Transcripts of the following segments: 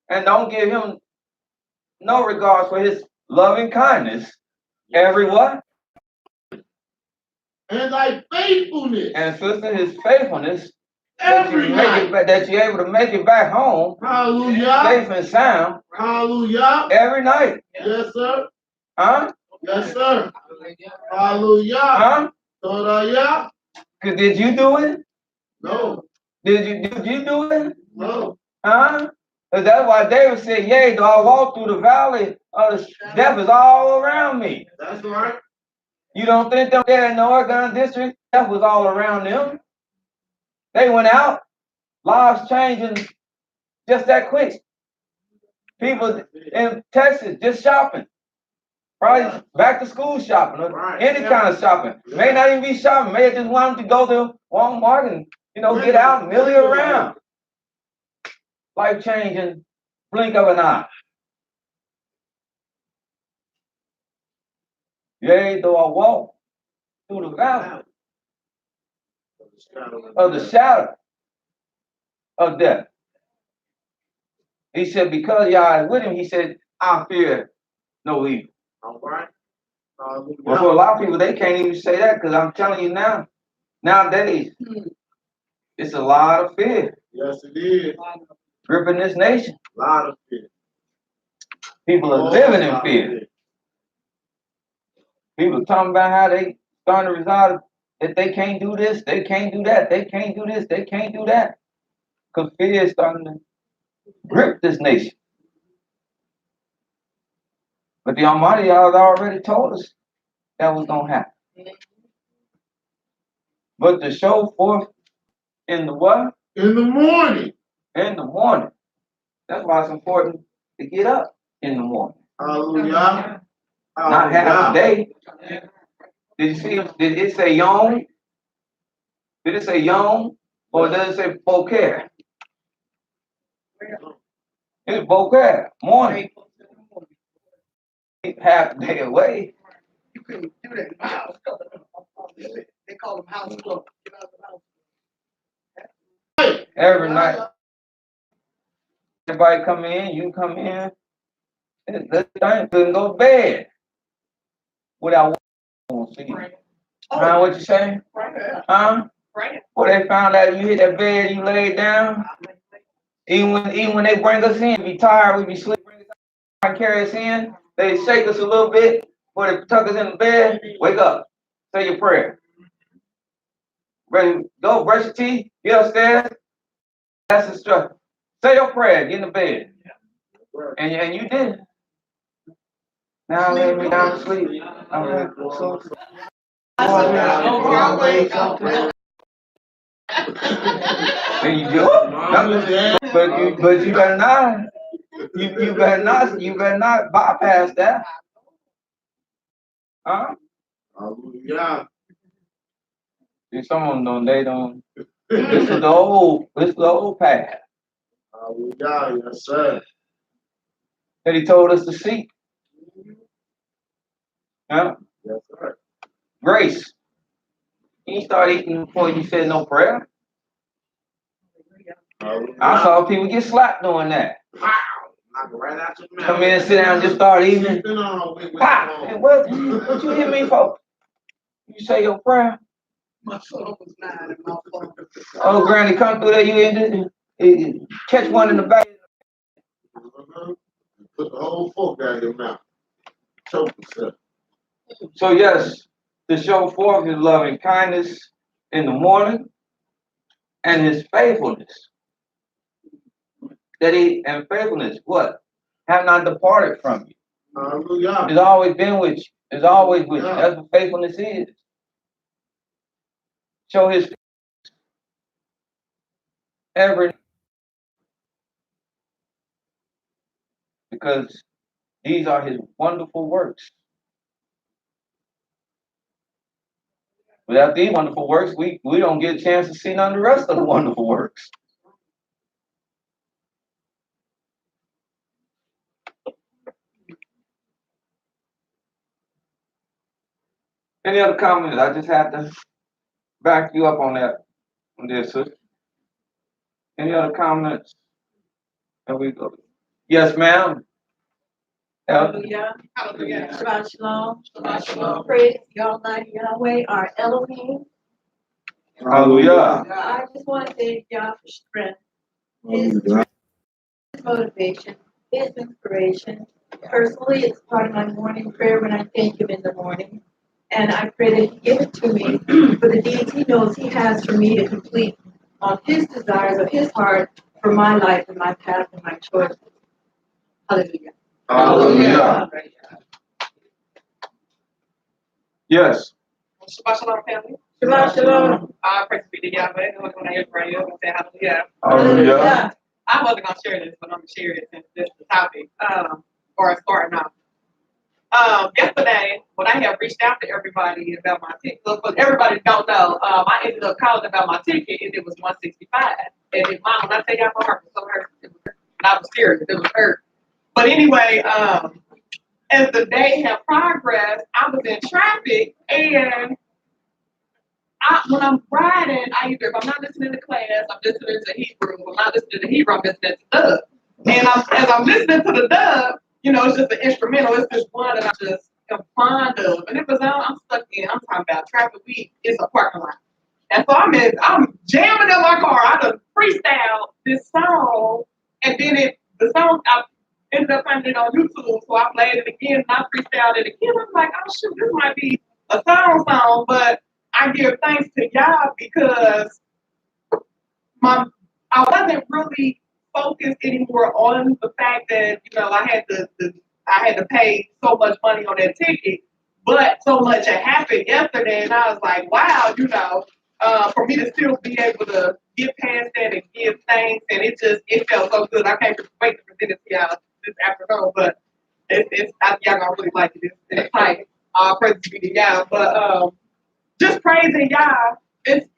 and don't give him no regard for his loving kindness. Every what? And thy faithfulness. And sister, his faithfulness. Every night. That you're able to make it back home. Hallelujah. Safe and sound. Hallelujah. Every night. Yes, sir. Huh? Yes, sir. Hallelujah. Huh? Hallelujah. Cause did you do it? No. Did you do it? No. Huh? Cause that's why David said, yea, though I walk through the valley of the death is all around me. That's right. You don't think them there in the Oregon district, death was all around them? They went out, lives changing just that quick. People in Texas just shopping. Probably back to school shopping or any kind of shopping. May not even be shopping. May just want to go to Walmart and get out and milly around. Life changing, blink of an eye. Yea, though I walk through the valley of the shadow of death. He said, because y'all is with him, he said, I fear no evil. All right. Well, for a lot of people, they can't even say that because I'm telling you now, nowadays, it's a lot of fear. Yes, it is. Gripping this nation. A lot of fear. People are living in fear. People talking about how they starting to reside that they can't do this, they can't do that, they can't do this, they can't do that. Because fear is starting to grip this nation. But the Almighty has already told us that was going to happen. But to show forth in the what? In the morning. In the morning. That's why it's important to get up in the morning. Hallelujah. Not half a day. Did you see? Did it say yom? Did it say yom? Or does it say boker? It's boker. Morning. Half a day away. You couldn't do that in my house. They call them house club. Every night. Everybody come in, you come in. This thing couldn't go to bed without see. Huh? What you say? Huh? Well, they found out you hit that bed, you laid down. Even when they bring us in, we be tired, we be sleeping, carry us in. They shake us a little bit, before they tuck us in the bed. Wake up, say your prayer. Ready? Go brush your teeth, get upstairs. That's the instruction. Say your prayer, get in the bed, and you did. Now lay me down to sleep. I'm so. And you do, but you better not. You better not bypass that. Huh? Yeah. See, some of them don't. They don't. This is the old path Hallelujah. Yes, sir. that he told us to seek. Huh? Yes, sir. Grace. You ain't start eating before you said no prayer. Hallelujah. I saw people get slapped doing that. Wow. Knock it right out your mouth. Come in, sit down, and just start eating. Pop! And what you hit me for? You say your prayer. My son was 9 and my phone. Oh, Granny, come through there. You catch one in the back. Put the whole fork down your mouth. Choke yourself. So yes, to show forth his loving kindness in the morning and his faithfulness. And faithfulness, what? Have not departed from you. Hallelujah. It's always been with you. It's always with you. That's what faithfulness is. Show his every because these are his wonderful works. Without these wonderful works, we don't get a chance to see none of the rest of the wonderful works. Any other comments? I just have to back you up on that. On this, sister. Any other comments? There we go. Yes, ma'am. Hallelujah. Hallelujah. Shabbat shalom. Shabbat shalom. Praise the Almighty Yahweh, our Elohim. Hallelujah. I just want to thank Yah for strength, His strength, His motivation, His inspiration. Personally, it's part of my morning prayer when I thank Him in the morning. And I pray that He give it to me for the deeds He knows He has for me to complete on His desires of His heart for my life and my path and my choices. Hallelujah. Hallelujah. Yes. Shabbat shalom, family. Shabbat shalom. Praise be to Yahweh. I'm going to hear from you. I'm going to say hallelujah. Hallelujah. I wasn't going to share this, but I'm going to share it since this is the topic, or starting off. Yesterday, when I had reached out to everybody about my ticket, but everybody don't know, I ended up calling about my ticket, and it was $165. And when I tell y'all, my heart was so hurt. It was hurt. And I was serious. It was hurt. But anyway, as the day had progressed, I was in traffic, and when I'm riding, if I'm not listening to class, I'm listening to Hebrew. If I'm not listening to Hebrew, I'm listening to dub. And as I'm listening to the dub, it's just an instrumental. It's just one that I just am fond of. And if it's out, I'm stuck in. I'm talking about traffic week. It's a parking lot. And so I'm jamming in my car. I done freestyle this song, and then the song I ended up finding it on YouTube. So I played it again, and I freestyled it again. I'm like, oh shoot, this might be a song, but I give thanks to y'all because I wasn't really focused anymore on the fact that I had to pay so much money on that ticket, but so much had happened yesterday, and I was like, wow, for me to still be able to get past that and give thanks, and it felt so good. I can't wait to present it to y'all this afternoon, but y'all gonna really like it. It's tight. Praise be to y'all, but just praising y'all. It's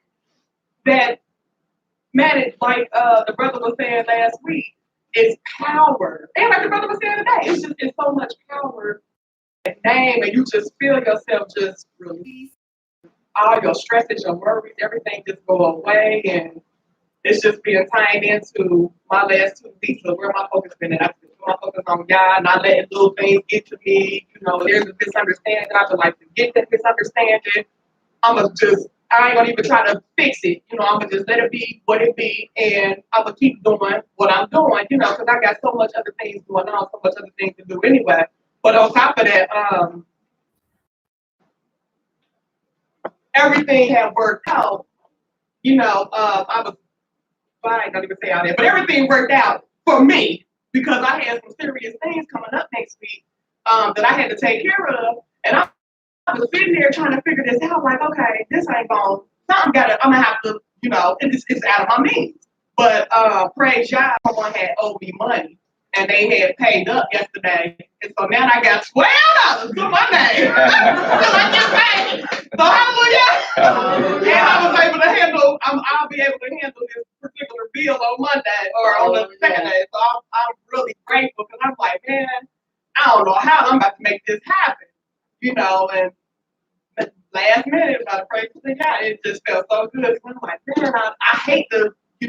that man, like the brother was saying last week, it's power. And like the brother was saying today, it's so much power in that name, and you just feel yourself just release all your stresses, your worries, everything just go away, and it's just being tied into my last 2 weeks of where my focus been at. I just put my focus on God, not letting little things get to me. There's a misunderstanding. I would like to get that misunderstanding. I ain't gonna even try to fix it. I'm gonna just let it be what it be, and I'm gonna keep doing what I'm doing, because I got so much other things going on, so much other things to do anyway. But on top of that, everything had worked out. I ain't gonna even say all that, but everything worked out for me because I had some serious things coming up next week that I had to take care of, and I was sitting there trying to figure this out. Like, okay, this ain't going. I'm gonna have to, it's out of my means. But praise God, someone had owed me money, and they had paid up yesterday, and so now I got $12 to my name. I get paid. So hallelujah. And I was able to handle. I'll be able to handle this particular bill on Monday or on the second day. So I'm really grateful because I'm like, man, I don't know how I'm about to make this happen. And last minute, by the praise to God, it just felt so good. I'm like, man, I hate to, be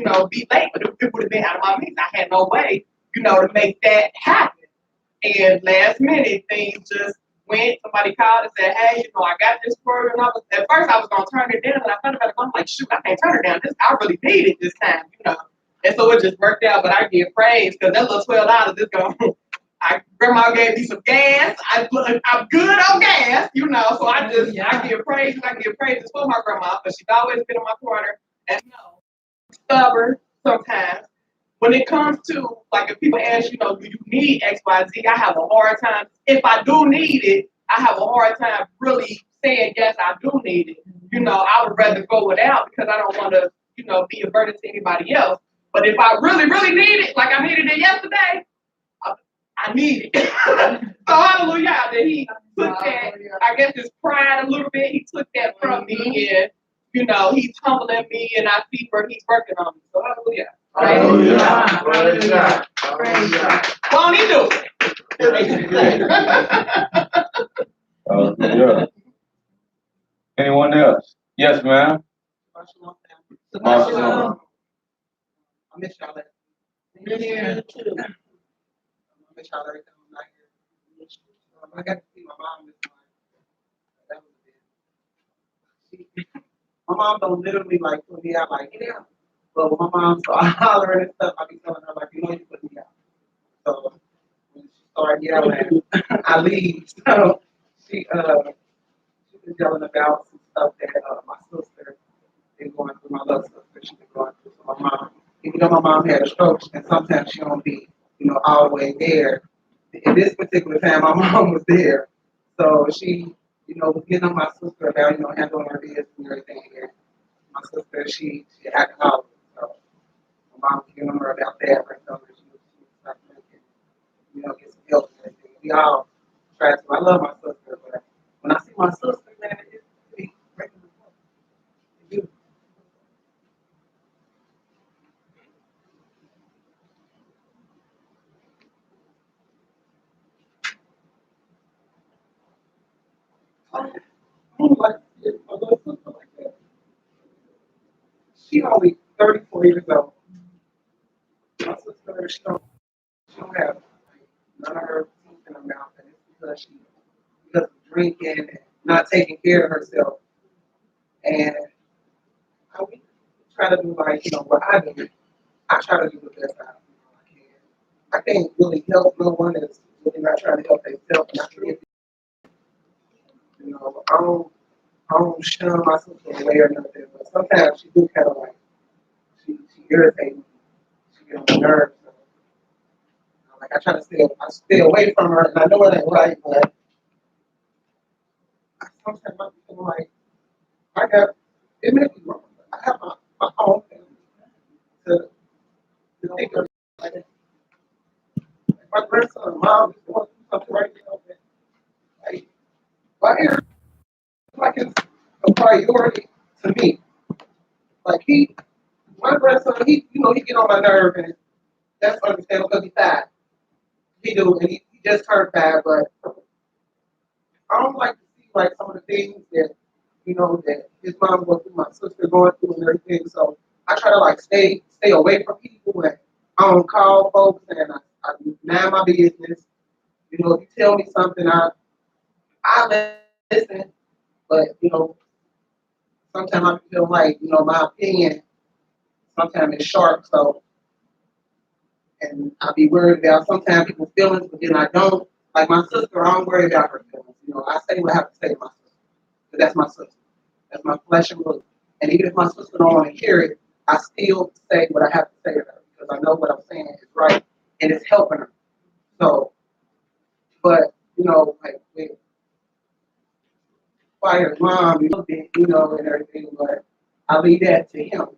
late, but it would have been out of my means. I had no way, to make that happen. And last minute, things just went. Somebody called and said, hey, I got this for you. And at first, I was going to turn it down, but I thought about it. I'm like, shoot, I can't turn it down. I really need it this time, And so it just worked out, but I give praise because that little $12 is going grandma gave me some gas. I'm good on gas, so I give praises. I give praises for my grandma because she's always been in my corner. And stubborn sometimes. When it comes to, like, if people ask, do you need X, Y, Z, I have a hard time. If I do need it, I have a hard time really saying, yes, I do need it. I would rather go without because I don't want to, be a burden to anybody else. But if I really, really need it, like I needed it yesterday, I need it. So hallelujah, that he took that, I guess his pride a little bit, he took that from me and, he's humbling me and I see where he's working on me. So hallelujah. Hallelujah. Hallelujah. Won't he do it? Hallelujah. Anyone else? Yes, ma'am. I miss y'all. Yeah. miss y'all every time I'm not here. I got to see my mom this morning. That was it. My mom don't literally like put me out like, get out. But when my mom started hollering and stuff, I be telling her like, you know you put me out. So when she started yelling, I leave. So she was yelling about some stuff that my sister been going through, my little sister, she been going through. So my mom, even though my mom had a stroke, and sometimes she don't be, all the way there. In this particular time, my mom was there. So she, was getting on my sister about, handling her business and everything. And my sister, she alcoholic. So my mom was getting on her about that, right? So she was stop drinking, get some help and everything. We all try to. I love my sister, but when I see my sister, man, it's pretty breaking the heart. You. I don't like to see my little sister like that. She only 34 years old. My sister, she don't have none of her teeth in her mouth, and it's because of drinking and not taking care of herself. And I we try to do like, what I do. I try to do the best I can. I can't really help no one that's really not trying to help themselves. And I can't, I don't shun my sister away or nothing, but sometimes she do kind of like, she irritates me. She get on my nerves. So, like I try to stay away from her, and I know it ain't right, but sometimes I feel like it may be wrong, but I have my own family to take her. Like my grandson, mom, is going through something right now. Like, my hair, like it's a priority to me. Like my grandson, he get on my nerve, and that's understandable because he's fat. He do, and he just turned fat, but I don't like to see like some of the things that that his mom going through, my sister going through, and everything. So I try to like stay away from people, and I don't call folks, and I mind my business. If you tell me something, I listen, but sometimes I feel like my opinion sometimes is sharp, so and I be worried about sometimes people's feelings, but then I don't. Like my sister, I don't worry about her feelings. I say what I have to say to my sister, but that's my sister. That's my flesh and blood. And even if my sister don't want to hear it, I still say what I have to say to her because I know what I'm saying is right and it's helping her. So, but like with Fire's mom, and everything, but I leave that to him.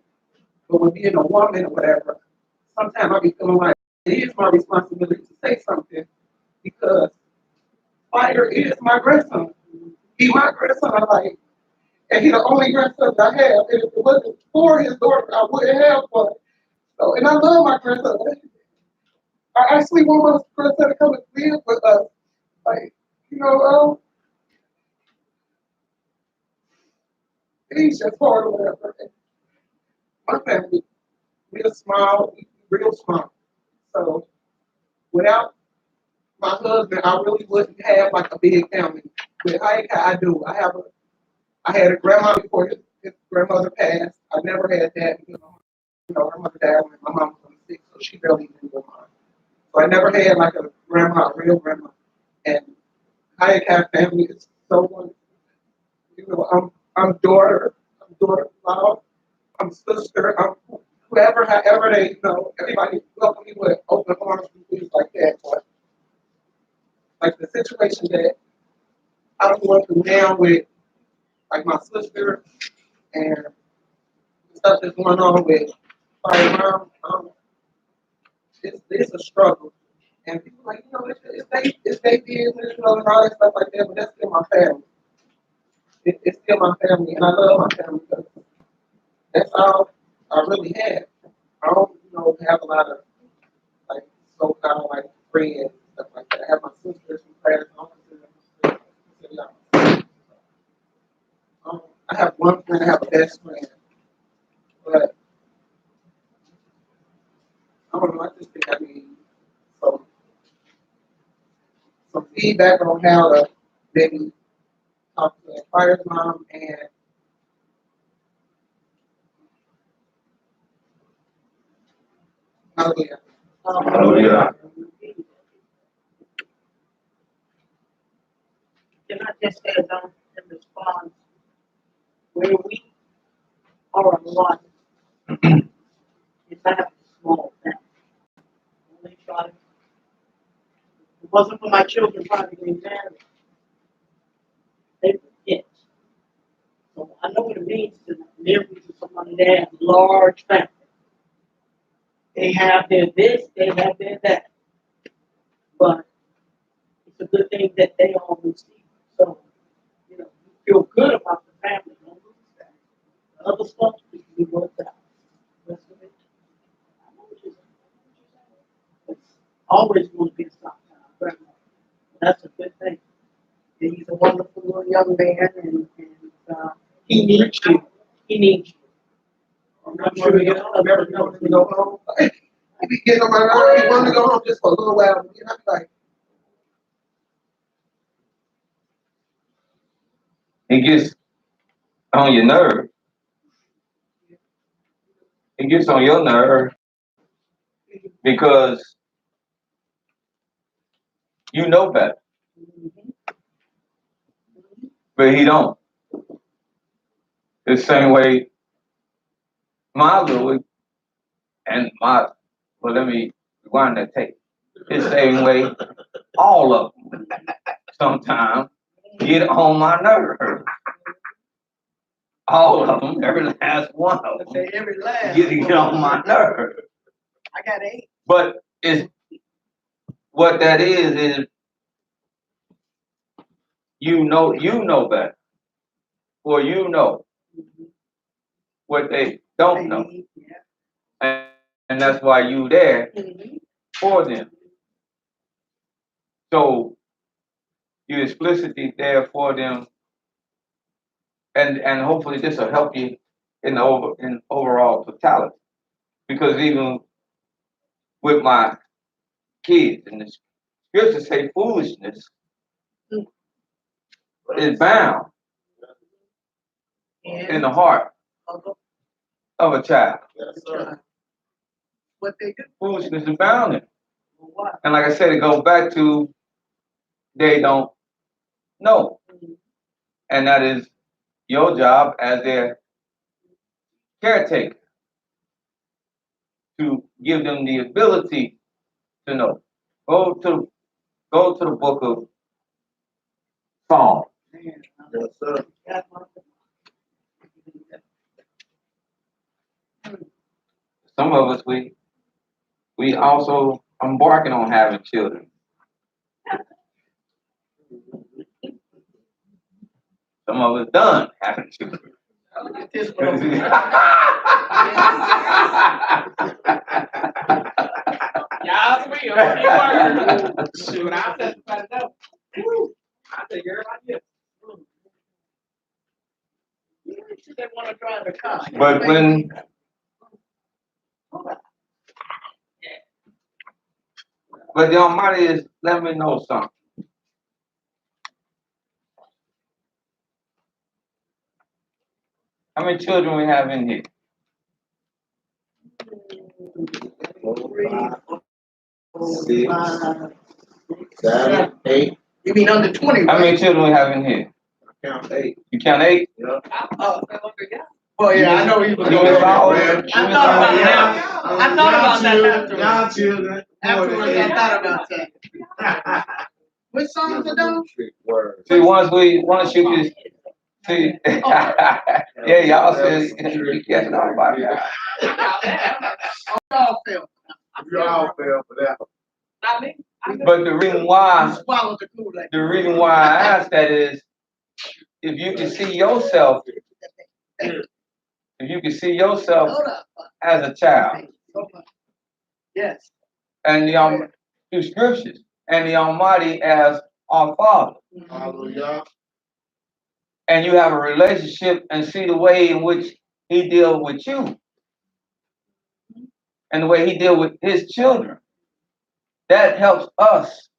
But with being a woman or whatever, sometimes I be feeling like it is my responsibility to say something because Fire is my grandson. He my grandson. I like. And he's the only grandson I have. And if it wasn't for his daughter, I wouldn't have one. So, and I love my grandson. I actually want my grandson to come and live with us. Like, he's just hard or whatever. And my family, we're small, real small. So, without my husband, I really wouldn't have like a big family. With Ike, I do. I had a grandma before his grandmother passed. I never had that. Her mother died when my mom was sick, so she barely even knew mine. So I never had like a grandma, a real grandma. And Hayek family is so wonderful. I'm daughter-in-law, I'm sister, I'm whoever, however they, everybody welcome me with open arms and things like that. But like the situation that I'm going through now with like my sister and the stuff that's going on with my mom, it's a struggle. And people like, it's they business, and all that stuff like that, but that's still my family. It's still my family, and I love my family because that's all I really have. I don't, have a lot of like so-called like friends and stuff like that. I have my sisters and friends, I have one friend, I have a best friend, but I don't know, I just think I need some some feedback on how to maybe talk to the fire's mom and Hallelujah. Hallelujah. Can I just add on in response, where we are one, it's not a small thing. Only trying, if it wasn't for my children trying to get married, they would get. So I know what it means to live with somebody that has a large family. They have their this, they have their that. But it's a good thing that they all receive. So, you know, you feel good about the family. Don't lose that. The other stuff we can work out. The rest of it, I know what you're saying. It's always going to be a stop time. Grandma. That's a good thing. And he's a wonderful little young man, and he needs you. He needs you. I'm sure he'll never know to go home. He be getting on my nerves. He wanted to go home just for a little while. You know, like, It gets on your nerve. It gets on your nerve because you know better, but he don't. The same way my Louis and my, well, let me rewind that tape. The same way all of them sometimes get on my nerve. All of them, every last one of them, every last. get on my nerve. I got 8. But it's what that is you know better, or you know what they don't know, and that's why you there for them. So you explicitly there for them, and hopefully this will help you in overall totality. Because even with my kids, and the scriptures say foolishness is bound in the heart of a child. Yes, sir. What they do. Foolishness is bound in. And like I said, it goes back to they don't know. And that is your job as their caretaker to give them the ability to know. Go to the book of Psalms. Yes, sir. Some of us we also embarking on having children. Some of us done having children. Look at this Y'all Y'all sweet, shoot, I'll testify to that. I think everybody is. They want to drive a car. But when the Almighty is letting me know something. How many children we have in here? 6, 7, 8. You mean under 20? How many children we have in here? I count 8. You count 8? Well, yeah, I know he was You going was all- there. I thought about that. I thought about that afterwards. Y'all children. Afterwards, I thought about that. What songs are those? See, once you can see, yeah, y'all said you catching on by that. Y'all felt. You all fell for that. Not me. But the reason why Swallowed the Kool-Aid. I asked that is, if you can see yourself, Hold up. as a child, Yes. and through scriptures, and the Almighty as our Father, Hallelujah. and you have a relationship and see the way in which He deals with you, and the way He deals with His children, that helps us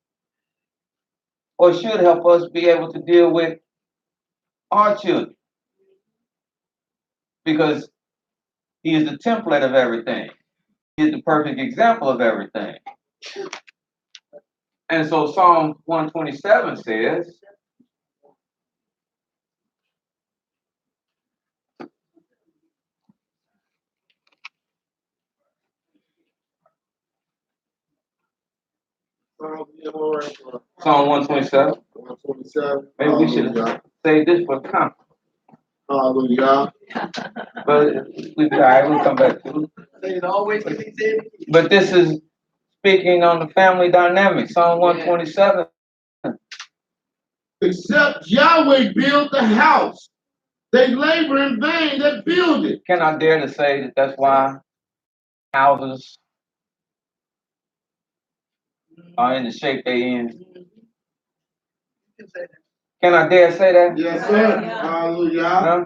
or should help us be able to deal with our children. Because he is the template of everything. He is the perfect example of everything. And so Psalm 127 says, Psalm 127. 127. Maybe we should say this for conference. Hallelujah. But we'll come back to it. It always can be said. But this is speaking on the family dynamic. Psalm 127. Except Yahweh build the house, they labor in vain that build it. Can I dare to say that that's why houses are in the shape they in? Can I dare say that? Yes, sir. Hallelujah. Huh?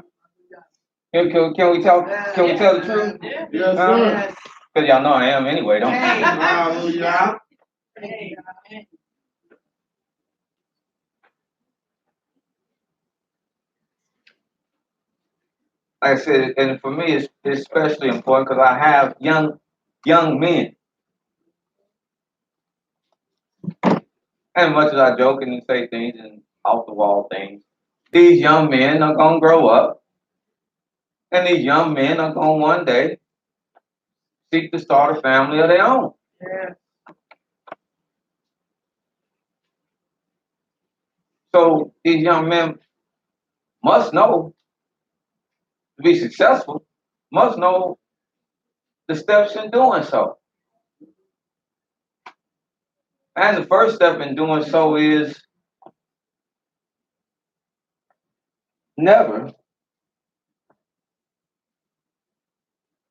Can we talk? Can we tell the truth? Yes, sir. Because y'all know I am anyway, don't you? Hallelujah. Like I said, and for me, it's especially important because I have young men. And much as I joke and say things and off the wall things, these young men are gonna grow up, and these young men are gonna one day seek to start a family of their own. Yeah. So these young men must know to be successful, must know the steps in doing so. And the first step in doing so is never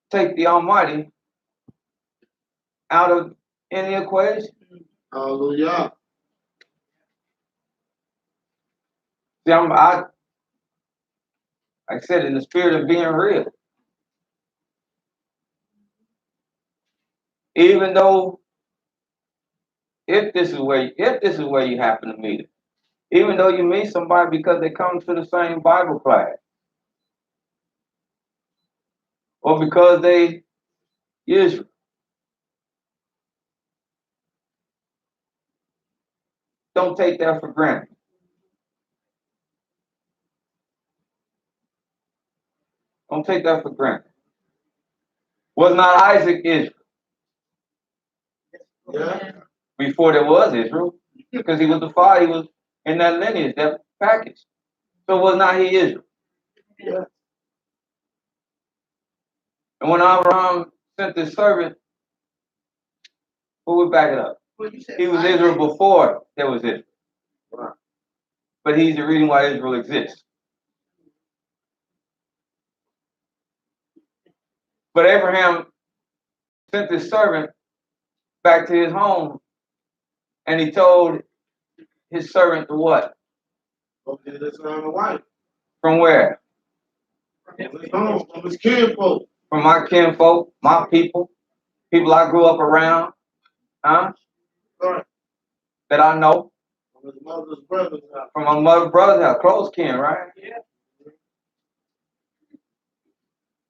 take the Almighty out of any equation. Hallelujah. See, like I said, in the spirit of being real. Even though if this is where you happen to meet it, even though you meet somebody because they come to the same Bible class, or because they Israel, don't take that for granted. Don't take that for granted. Was not Isaac Israel Yeah. before there was Israel? Because he was the father, he was in that lineage, that package. So was not he Israel? Yeah. And when Abraham sent his servant, who would back it up? He was Israel before there was Israel. Right. But he's the reason why Israel exists. But Abraham sent his servant back to his home, and he told his servant to what? Okay, let's find a wife. From where? From his home, from his kinfolk. From my kinfolk, my people I grew up around, huh? Right. That I know. From his mother's brother's house. From my mother's brother's house, close kin, right? Yeah.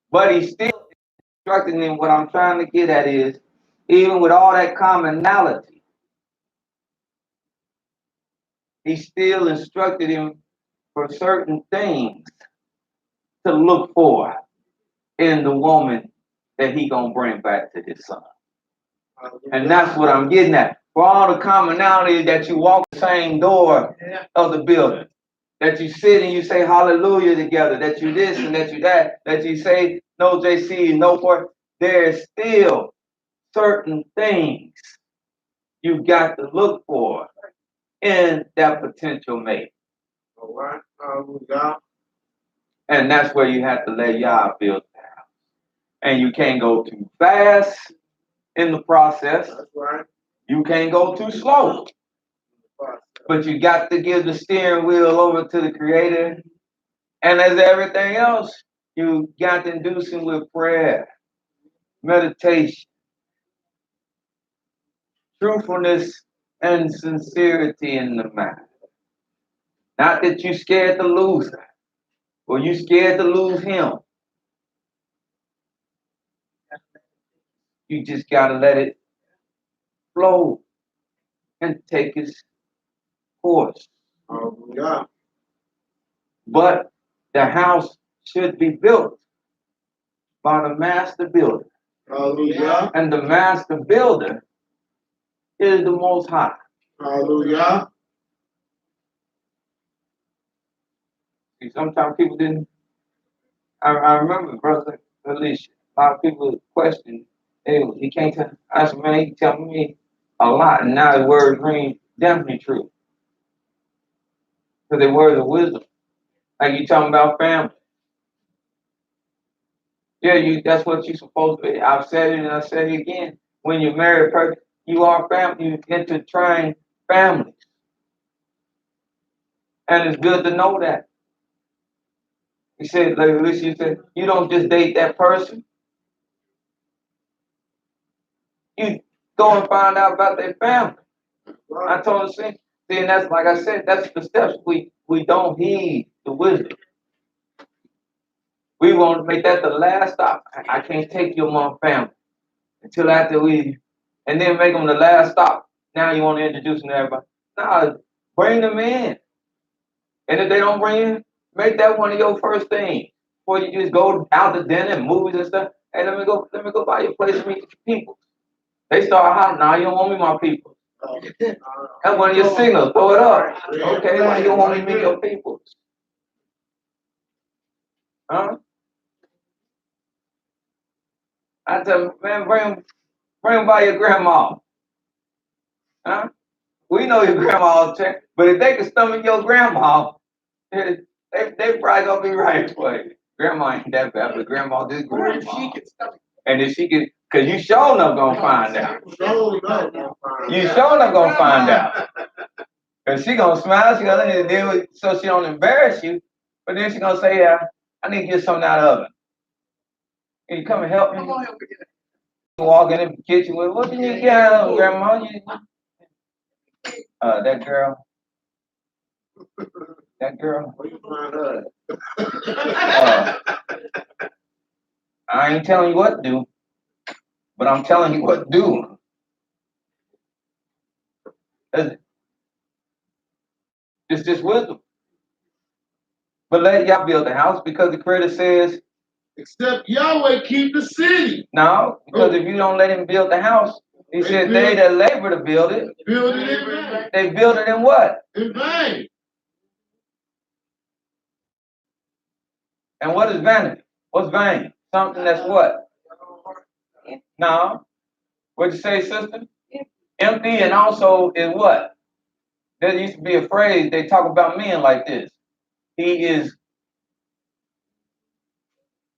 But he still instructed him. What I'm trying to get at is, even with all that commonality, he still instructed him for certain things to look for in the woman that he gonna bring back to his son. And that's what I'm getting at. For all the commonality that you walk the same door of the building, that you sit and you say hallelujah together, that you this and that you that you say no JC and no for, there's still certain things you got to look for in that potential mate. All right. Hallelujah. And that's where you have to let Yah build the house. And you can't go too fast in the process. That's right. You can't go too slow. But you got to give the steering wheel over to the Creator. And as everything else, you got to induce him with prayer, meditation, truthfulness, and sincerity in the matter. Not that you scared to lose her, or you scared to lose him. You just gotta let it flow and take its course. Hallelujah. But the house should be built by the master builder. Hallelujah. And the master builder is the Most High. Hallelujah. See, sometimes people didn't. I remember, Brother Alicia, a lot of people question, hey, he can't tell. I said, man, he telling me a lot, and now the words ring definitely true. Because they words of wisdom. Like you talking about family. Yeah, that's what you're supposed to be. I've said it and I said it again. When you're married person, you are family, you intertwine families. And it's good to know that. He said, like Alicia said, you don't just date that person. You go and find out about their family. I told her, see, and that's like I said, that's the steps we don't heed the wisdom. We want to make that the last stop. I can't take your mom family until after and then make them the last stop. Now you want to introduce them to everybody. No, bring them in. And if they don't bring in, make that one of your first things. Before you just go out to dinner and movies and stuff. Hey, let me go by your place and meet your people. They start hollering, nah, you don't want me my people. That's one of your signals. Throw it up. Okay, why you don't want me to meet your people? Huh? I tell them, man, bring them by your grandma. Huh? We know your grandma, but if they can stomach your grandma, they probably gonna be right for you. Grandma ain't that bad, but grandma this grandma. And if she can, cause you sure enough gonna find out. You sure enough gonna find out. Cause she gonna smile, she gonna deal with, so she don't embarrass you. But then she gonna say, yeah, I need to get something out of it. Can you come and help me? Walk in the kitchen with, what do you get out of, grandma? That girl. That girl. I ain't telling you what to do, but I'm telling you what to do. It's just wisdom. But let y'all build the house because the Creator says, except Yahweh keep the city. No, because if you don't let him build the house, he said they that labor to build it. Build it in vain. They build it in what? In vain. And what is vanity? What's vain? Something that's what? No. What'd you say, sister? Empty and also is what? There used to be a phrase, they talk about men like this. He is.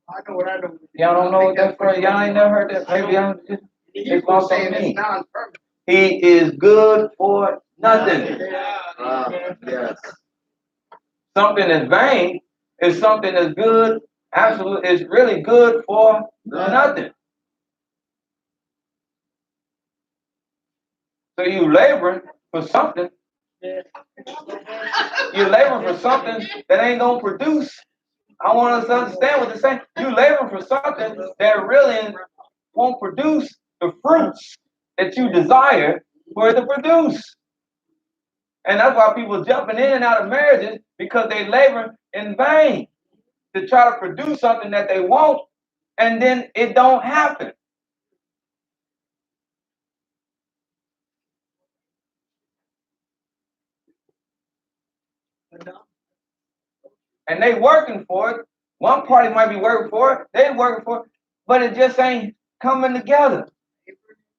I know what I know. Y'all don't know what that phrase, y'all ain't never heard that. Maybe I'm just, it's lost on me. He is good for nothing. Yes. Something that's vain is something that's good, absolutely, is really good for nothing. So you laboring for something. You're laboring for something that ain't gonna produce. I want us to understand what they're saying. You laboring for something that really won't produce the fruits that you desire for it to produce. And that's why people jumping in and out of marriages, because they labor in vain to try to produce something that they want, and then it don't happen. And they working for it. One party might be working for it, they working for it, but it just ain't coming together.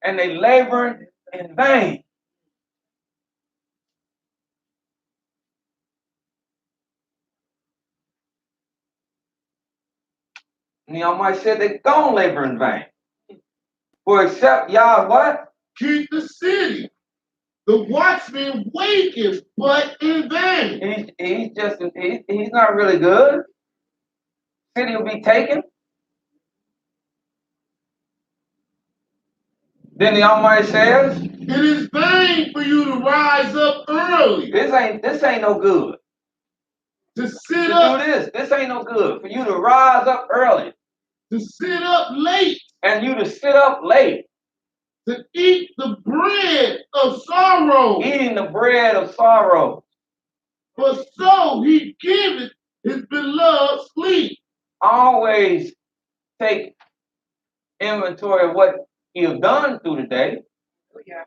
And they laboring in vain. And y'all might say they gonna labor in vain. For except y'all what? Keep the city. The watchman waketh, but in vain. He's not really good. City will be taken. Then the Almighty says, it is vain for you to rise up early. This ain't no good. to to sit do up, this. This ain't no good. For you to rise up early to sit up late, and you to sit up late, to eat the bread of sorrow. eating the bread of sorrow. For so he giveth his beloved sleep. Always take inventory of what you've done through the day.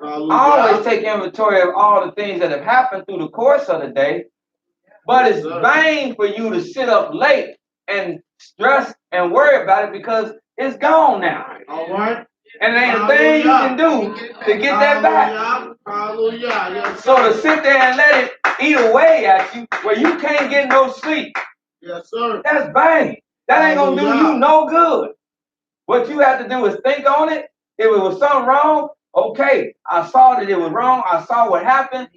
Hallelujah. Always take inventory of all the things that have happened through the course of the day. But it's vain for you to sit up late and stress and worry about it because it's gone now. All right. And there ain't a thing you can do to get that back. Hallelujah. Yes, So to sir. sit there and let it eat away at you where you can't get no sleep, Yes, sir. that's vain. That ain't gonna do you no good. What you have to do is think on it. If it was something wrong, okay, I saw that it was wrong. I saw what happened.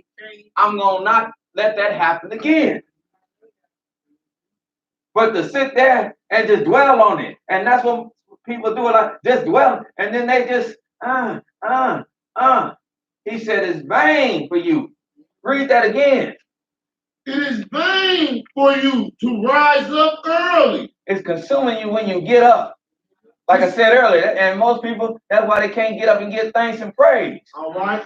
I'm gonna not let that happen again. But to sit there and just dwell on it, and that's what people do, like just dwell, and then they just He said it's vain for you. Read that again. It is vain for you to rise up early. It's consuming you when you get up. Like I said earlier, and most people, that's why they can't get up and give thanks and praise. All right.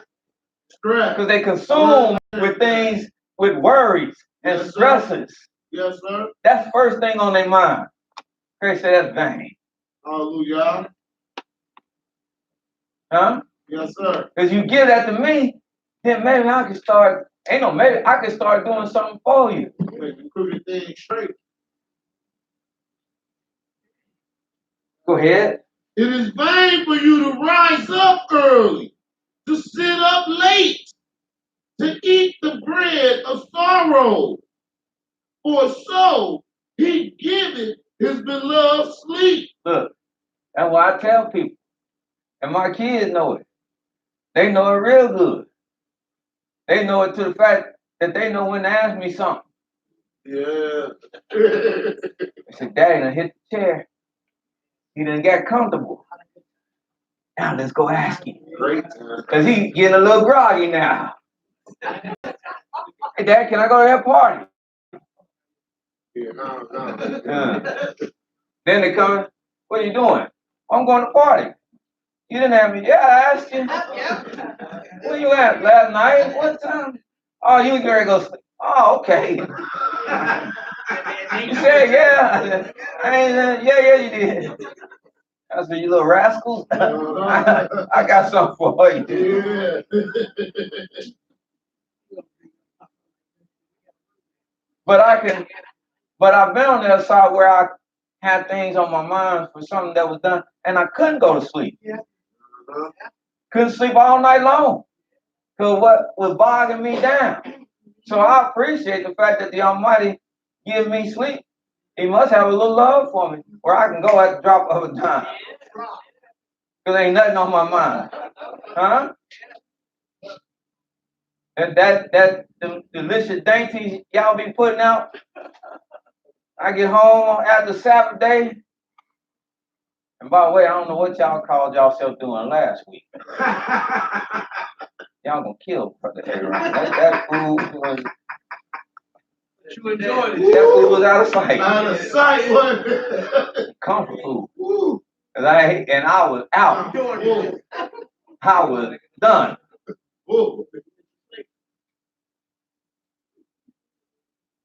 Stress. Because they consume with things, with worries and Yes, sir. stresses. Yes, sir. That's the first thing on their mind. They say that's vain. Hallelujah. Huh? Yes, sir. Because you give that to me, then maybe I can start, maybe I can start doing something for you. Making crooked things straight. Go ahead. It is vain for you to rise up early, to sit up late, to eat the bread of sorrow. For so he giveth his beloved sleep. Look, that's why I tell people. And my kids know it. They know it real good. They know it to the fact that they know when to ask me something. Yeah. They said, Daddy done hit the chair. He done got comfortable. Now let's go ask him. Great. Because he getting a little groggy now. Hey, Dad, can I go to that party? Yeah, no. Then they come, what are you doing? I'm going to party. You didn't have me. Yeah, I asked you. Where you at? Last night? What time? Oh, you and Gary go sleep. Oh, okay. You said, yeah. Yeah, you did. I said, you little rascals. I got something for you. Yeah. But I've been on the other side where I had things on my mind for something that was done, and I couldn't go to sleep. Couldn't sleep all night long. Because what was bogging me down. So I appreciate the fact that the Almighty give me sleep. He must have a little love for me, where I can go at the drop of a dime. Because ain't nothing on my mind. Huh? And the delicious dainties y'all be putting out. I get home after Sabbath day. And by the way, I don't know what y'all called yourself doing last week. Y'all gonna kill Brother Aaron. That food was. You enjoyed it. That food was out of sight. Out of sight. What? Comfort food. Woo. And I was out. I was done. Woo.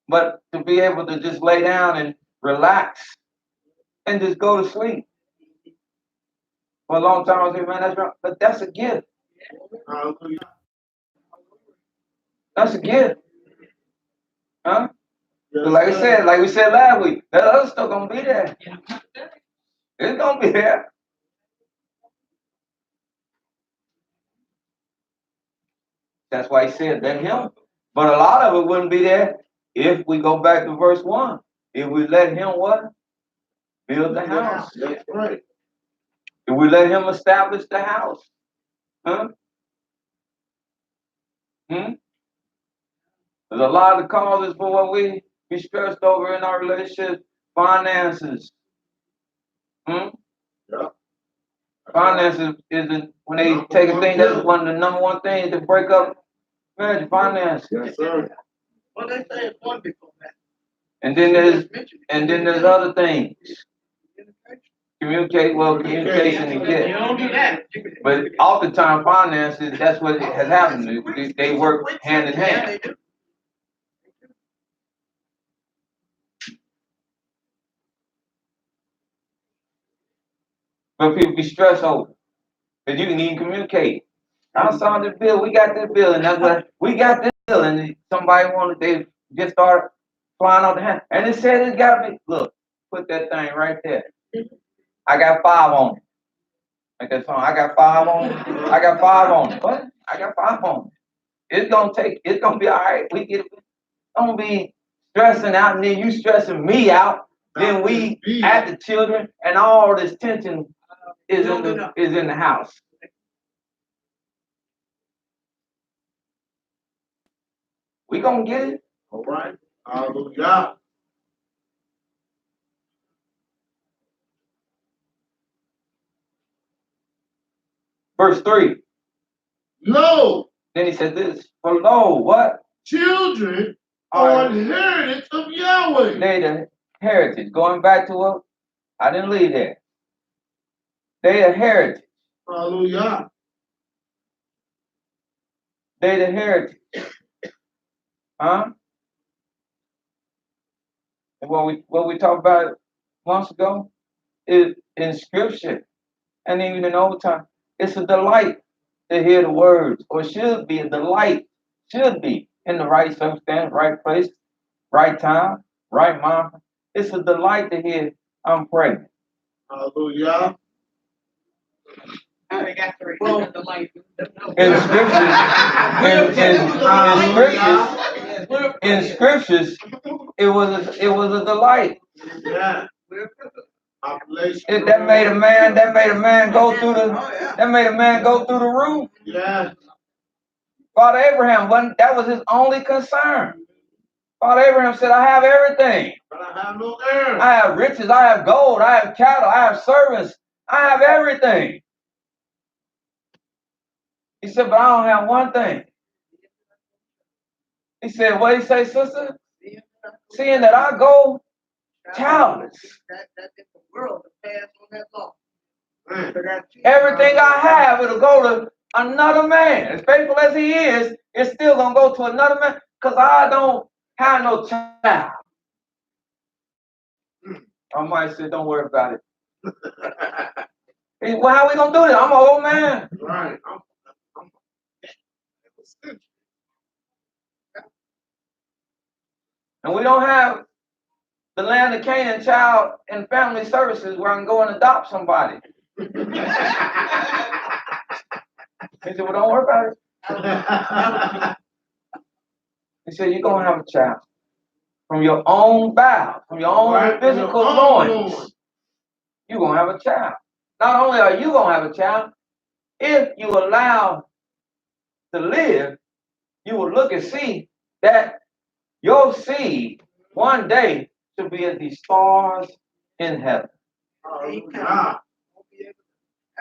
But to be able to just lay down and relax and just go to sleep. For a long time, I was like, man, that's right. But that's a gift. That's a gift. Huh? Yes, Like I sir. said, like we said last week, that other stuff gonna be there. It's gonna be there. That's why he said, let him. But a lot of it wouldn't be there if we go back to verse 1. If we let him what? Build the house. That's right. If we let him establish the house. Huh? There's a lot of causes for what we be stressed over in our relationship. Finances. Yeah. Finances isn't, when they take a thing, that's one of the number one things to break up marriage, finances. Yes, sir. Well, they say it's one before that. And then there's other things. Communication and You get. don't do that. But oftentimes finances, that's what has happened. They work hand in Yeah, hand. they do. But people be stressed over. Because you can even communicate. I saw this bill, we got this bill, and that's what we got this bill, and somebody wanted, they just started flying off the hand. And it said it gotta be, look, put that thing right there. I got 5 on it. Like that song, I got 5 on it. I got 5 on it. What? I got 5 on it. It's gonna be all right. We get it. Don't be stressing out, and then you stressing me out. Then we at the children, and all this tension is in the house. We gonna get it. All right. Hallelujah. Verse 3. Lo, Then he said this. For lo, what? children are inheritance of Yahweh. They the heritage. Going back to what? I didn't leave there. They the heritage. Hallelujah. They the heritage. Huh? And what we talked about months ago is in scripture and even in old time. It's a delight to hear the words, or should be a delight, should be in the right circumstance, right place, right time, right moment. It's a delight to hear I'm pregnant. Hallelujah. I got to remember the life. In scriptures, it was a delight. Yeah. Population. That made a man go through the roof. Yeah. Father Abraham that was his only concern. Father Abraham said, I have everything. But I have no heirs. I have riches, I have gold, I have cattle, I have servants, I have everything. He said, but I don't have one thing. He said, what did he say, sister? Seeing that I go childless. That in the world to pass on that law. Everything I have, it'll go to another man. As faithful as he is, it's still going to go to another man because I don't have no child. I might say, don't worry about it. Well, how we going to do this? I'm an old man. Right. And we don't have the land of Canaan child and family services where I can go and adopt somebody. He said, well, don't worry about it. He said, you're going to have a child. From your own bowels, from your own physical loins, you're going to have a child. Not only are you going to have a child, if you allow to live, you will look and see that your seed one day should be as the stars in heaven.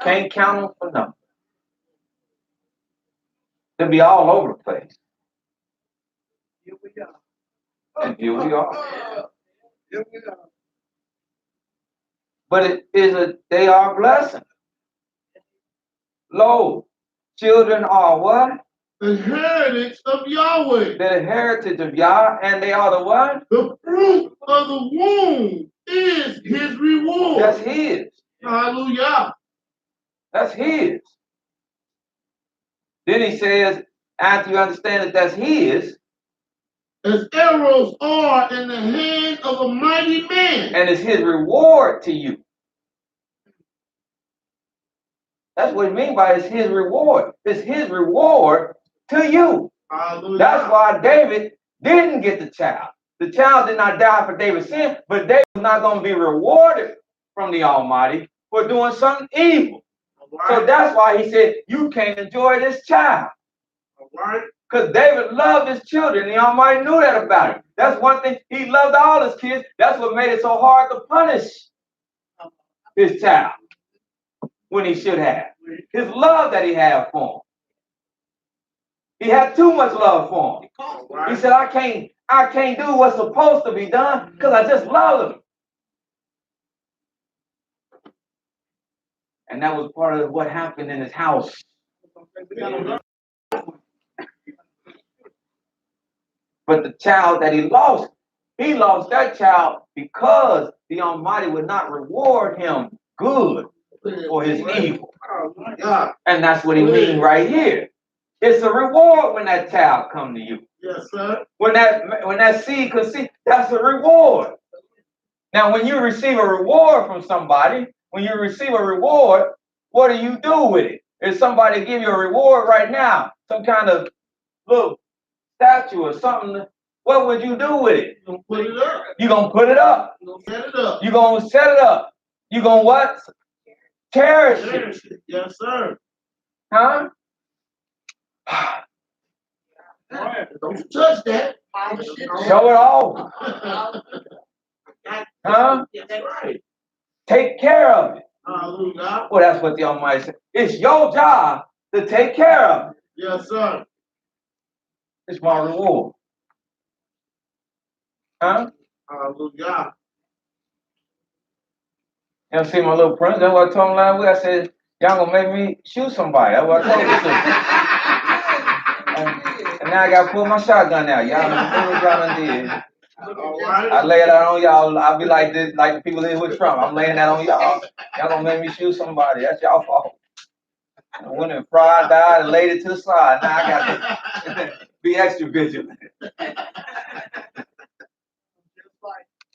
Can't count them for nothing. They'll be all over the place. Here we go. And here we are. Here we go. But they are a blessing. Lo, children are what? The heritage of Yahweh. The heritage of Yah, and they are the what? The fruit of the womb is his reward. That's his. Hallelujah. That's his. Then he says, after you understand that that's his, as arrows are in the hand of a mighty man. And it's his reward to you. That's what it means by it's his reward. It's his reward to you. Hallelujah. That's why David didn't get the child. The child did not die for David's sin, but David was not going to be rewarded from the Almighty for doing something evil. Right. So that's why he said, you can't enjoy this child. Right. Because David loved his children. The Almighty knew that about him. That's one thing. He loved all his kids. That's what made it so hard to punish his child when he should have. His love that he had for him. He had too much love for him. Right. He said, I can't I can't do what's supposed to be done because I just love him. And that was part of what happened in his house. But the child that he lost that child because the Almighty would not reward him good for his evil. And that's what he means right here. It's a reward when that child come to you. Yes, sir. When that seed could see, that's a reward. Now, when you receive a reward from somebody, what do you do with it? If somebody give you a reward right now, some kind of little statue or something, what would you do with it? You're gonna put it up. You're gonna put it up. You're gonna set it up. You're gonna set it up. You're gonna what? Cherish it. Cherish it. Yes, sir. Huh? Don't you touch that. Show it off. Huh? That's right. Take care of it. Hallelujah. Well, that's what the Almighty said. It's your job to take care of it. Yes, sir. It's my reward. Huh? Hallelujah. You know, see my little prince? That's what I told him last week. I said, y'all gonna make me shoot somebody. That's what I told you. And now I gotta pull my shotgun out. Y'all know what y'all done did. All right. I lay it out on y'all. I'll be like this, like the people that with Trump. I'm laying that on y'all. Y'all gonna make me shoot somebody. That's y'all fault. I went and fried, died, and laid it to the side. Now I got to be extra vigilant.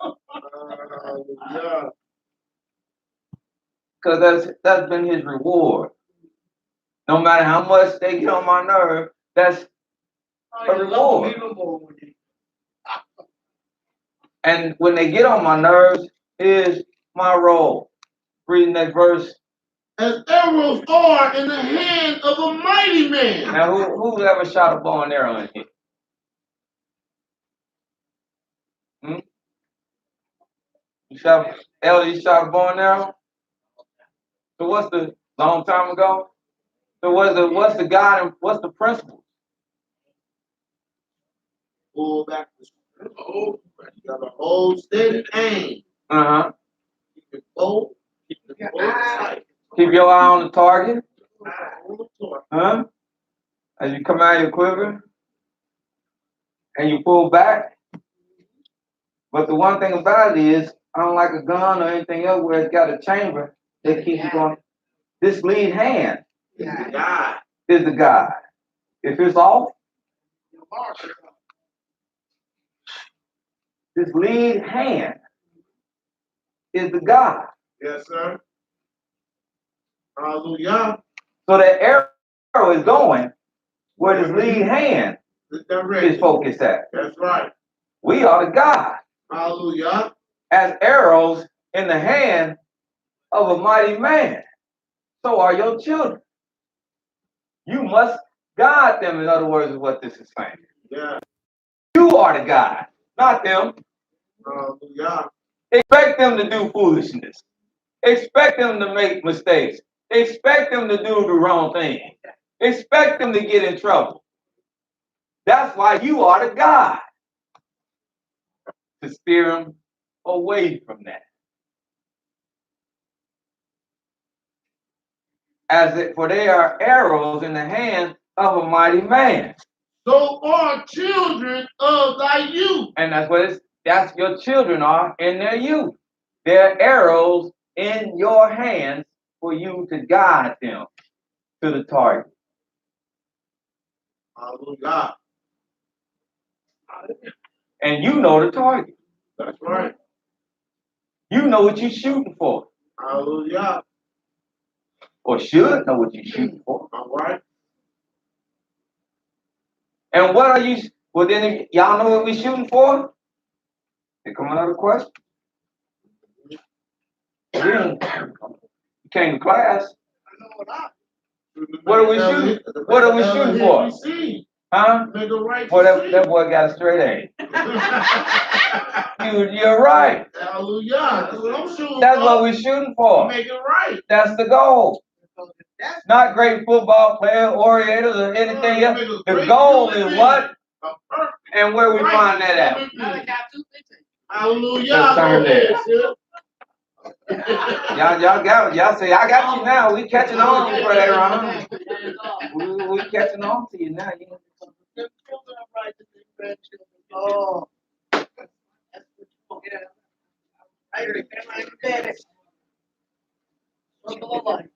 Hallelujah. Because that's been his reward. No matter how much they get on my nerve, that's a reward. And when they get on my nerves, is my role. Reading that verse. As arrows are in the hand of a mighty man. Now, who's ever shot a bow and arrow in here? You shot a bow and arrow? So long time ago? So what's the guide and what's the principle? Pull back the screw. You gotta hold steady aim. Uh-huh. Keep it bold. Keep it tight. Keep your eye on the target. On the target. Huh? As you come out of your quiver and you pull back. But the one thing about it is, unlike a gun or anything else where it's got a chamber that keeps you going, this lead hand Is the guide. is the guide. If it's off, this lead hand is the guide. Yes, sir. Hallelujah. So the arrow is going where this lead hand The is direction. focused at. That's right. We are the guide. Hallelujah. As arrows in the hand of a mighty man, so are your children. You must guide them, in other words, is what this is saying. Yeah. You are the guide, not them. Hallelujah. Expect them to do foolishness. Expect them to make mistakes. Expect them to do the wrong thing. Expect them to get in trouble. That's why you are the guide. To steer them away from that. For they are arrows in the hand of a mighty man. So are children of thy youth. And that's your children are in their youth. They're arrows in your hands for you to guide them to the target. Hallelujah. And you know the target. That's right. You know what you're shooting for. Hallelujah. Or should know what you're shooting for. All right. And what are you, well then y'all know what we're shooting for? Here come another question. You came to class. What are we shooting? What are we shooting for? Huh? Make a right Boy, that boy got a straight A. You're right. Hallelujah. That's what I'm shooting That's for. what we're shooting for. Make it right. That's the goal. Not great football player, orators, or anything else. The goal is what? A perfect. And where we find that at? Malachi 2:15. Hallelujah. Just turn Go ahead, there. sis. Y'all say, I got you now. We catching on, Brother Ron. We catching on to you now. Oh. Yeah. I heard it. I said it. Circle of life.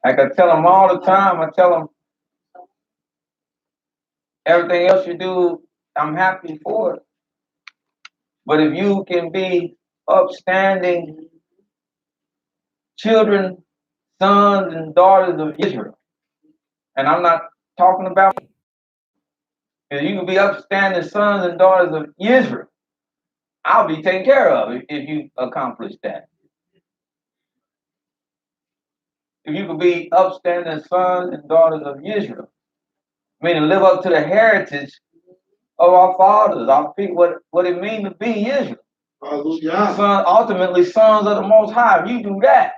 Like I tell them all the time, I tell them, everything else you do, I'm happy for it. But if you can be upstanding children, sons and daughters of Israel, and I'm not talking about me. If you can be upstanding sons and daughters of Israel, I'll be taken care of if you accomplish that. If you could be upstanding sons and daughters of Israel, meaning live up to the heritage of our fathers, our people, what it means to be Israel. Hallelujah. Ultimately, sons of the Most High. If you do that,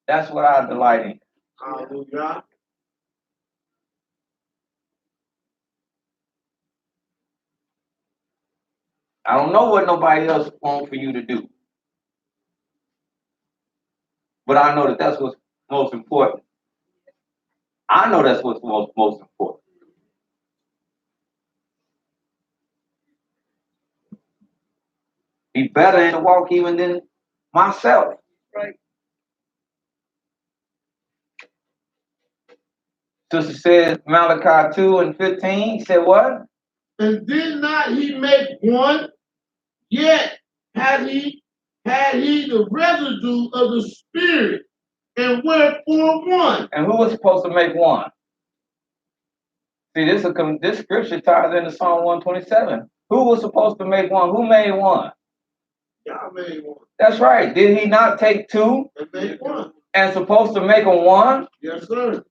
that's what I delight in. Hallelujah. I don't know what nobody else wants for you to do, but I know that that's what's most important. I know that's what's most important. Be better in the walk even than myself. Right. Sister said Malachi 2:15. He said what? And did not he make one? Yet had he the residue of the Spirit, and wherefore one? And who was supposed to make one? See, this scripture ties into Psalm 127. Who was supposed to make one? Who made one? Y'all made one. That's right. Did he not take two And made one. and supposed to make them one? Yes, sir.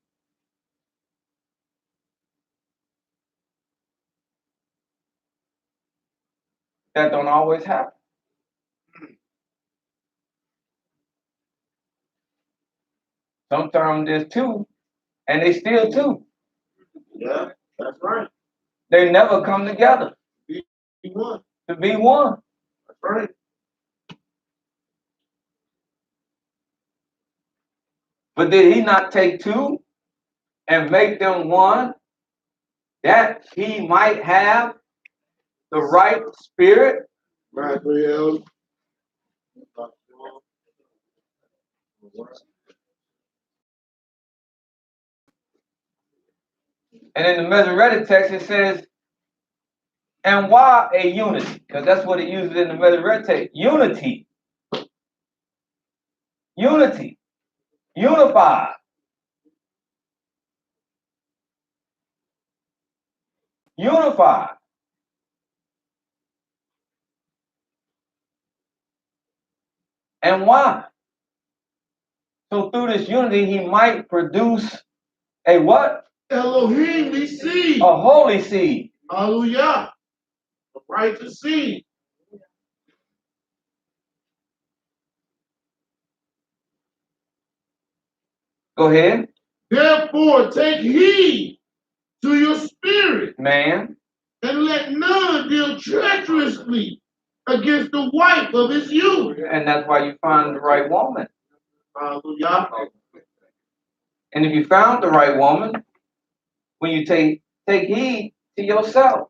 That don't always happen. Sometimes there's two, and they still two. Yeah, that's right. They never come together Be one. to be one. That's right. But did he not take two and make them one, that he might have the right spirit? Raphael. And in the Masoretic text, it says, and why a unity? Because that's what it uses in the Masoretic text. Unity. Unity. Unified. Unified. And why? So through this unity, he might produce a what? Elohim, we see. A holy seed. Hallelujah. The righteous seed. Go ahead. Therefore, take heed to your spirit, Man. and let none deal treacherously against the wife of his youth. And that's why you find the right woman. Hallelujah. And if you found the right woman, when you take heed to yourself.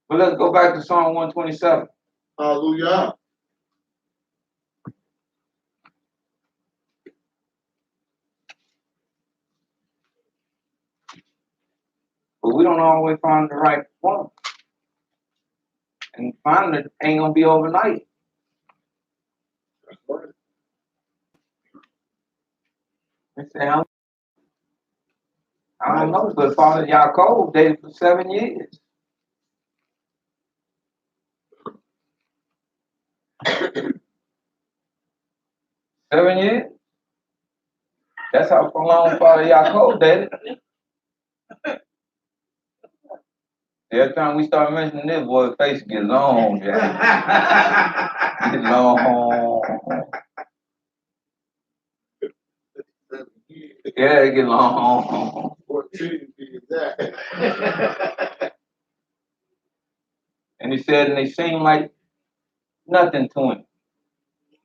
But let's go back to Psalm 127. Hallelujah. But we don't always find the right woman. And finding it ain't gonna be overnight. They say, I don't know, but Father Yaakov dated for 7 years. Seven years? That's how long Father Yaakov dated. Every time we start mentioning this, boy's face get long, Jack. Get long. Yeah, it get long. 14 to be exact. And he said, and they seem like nothing to him.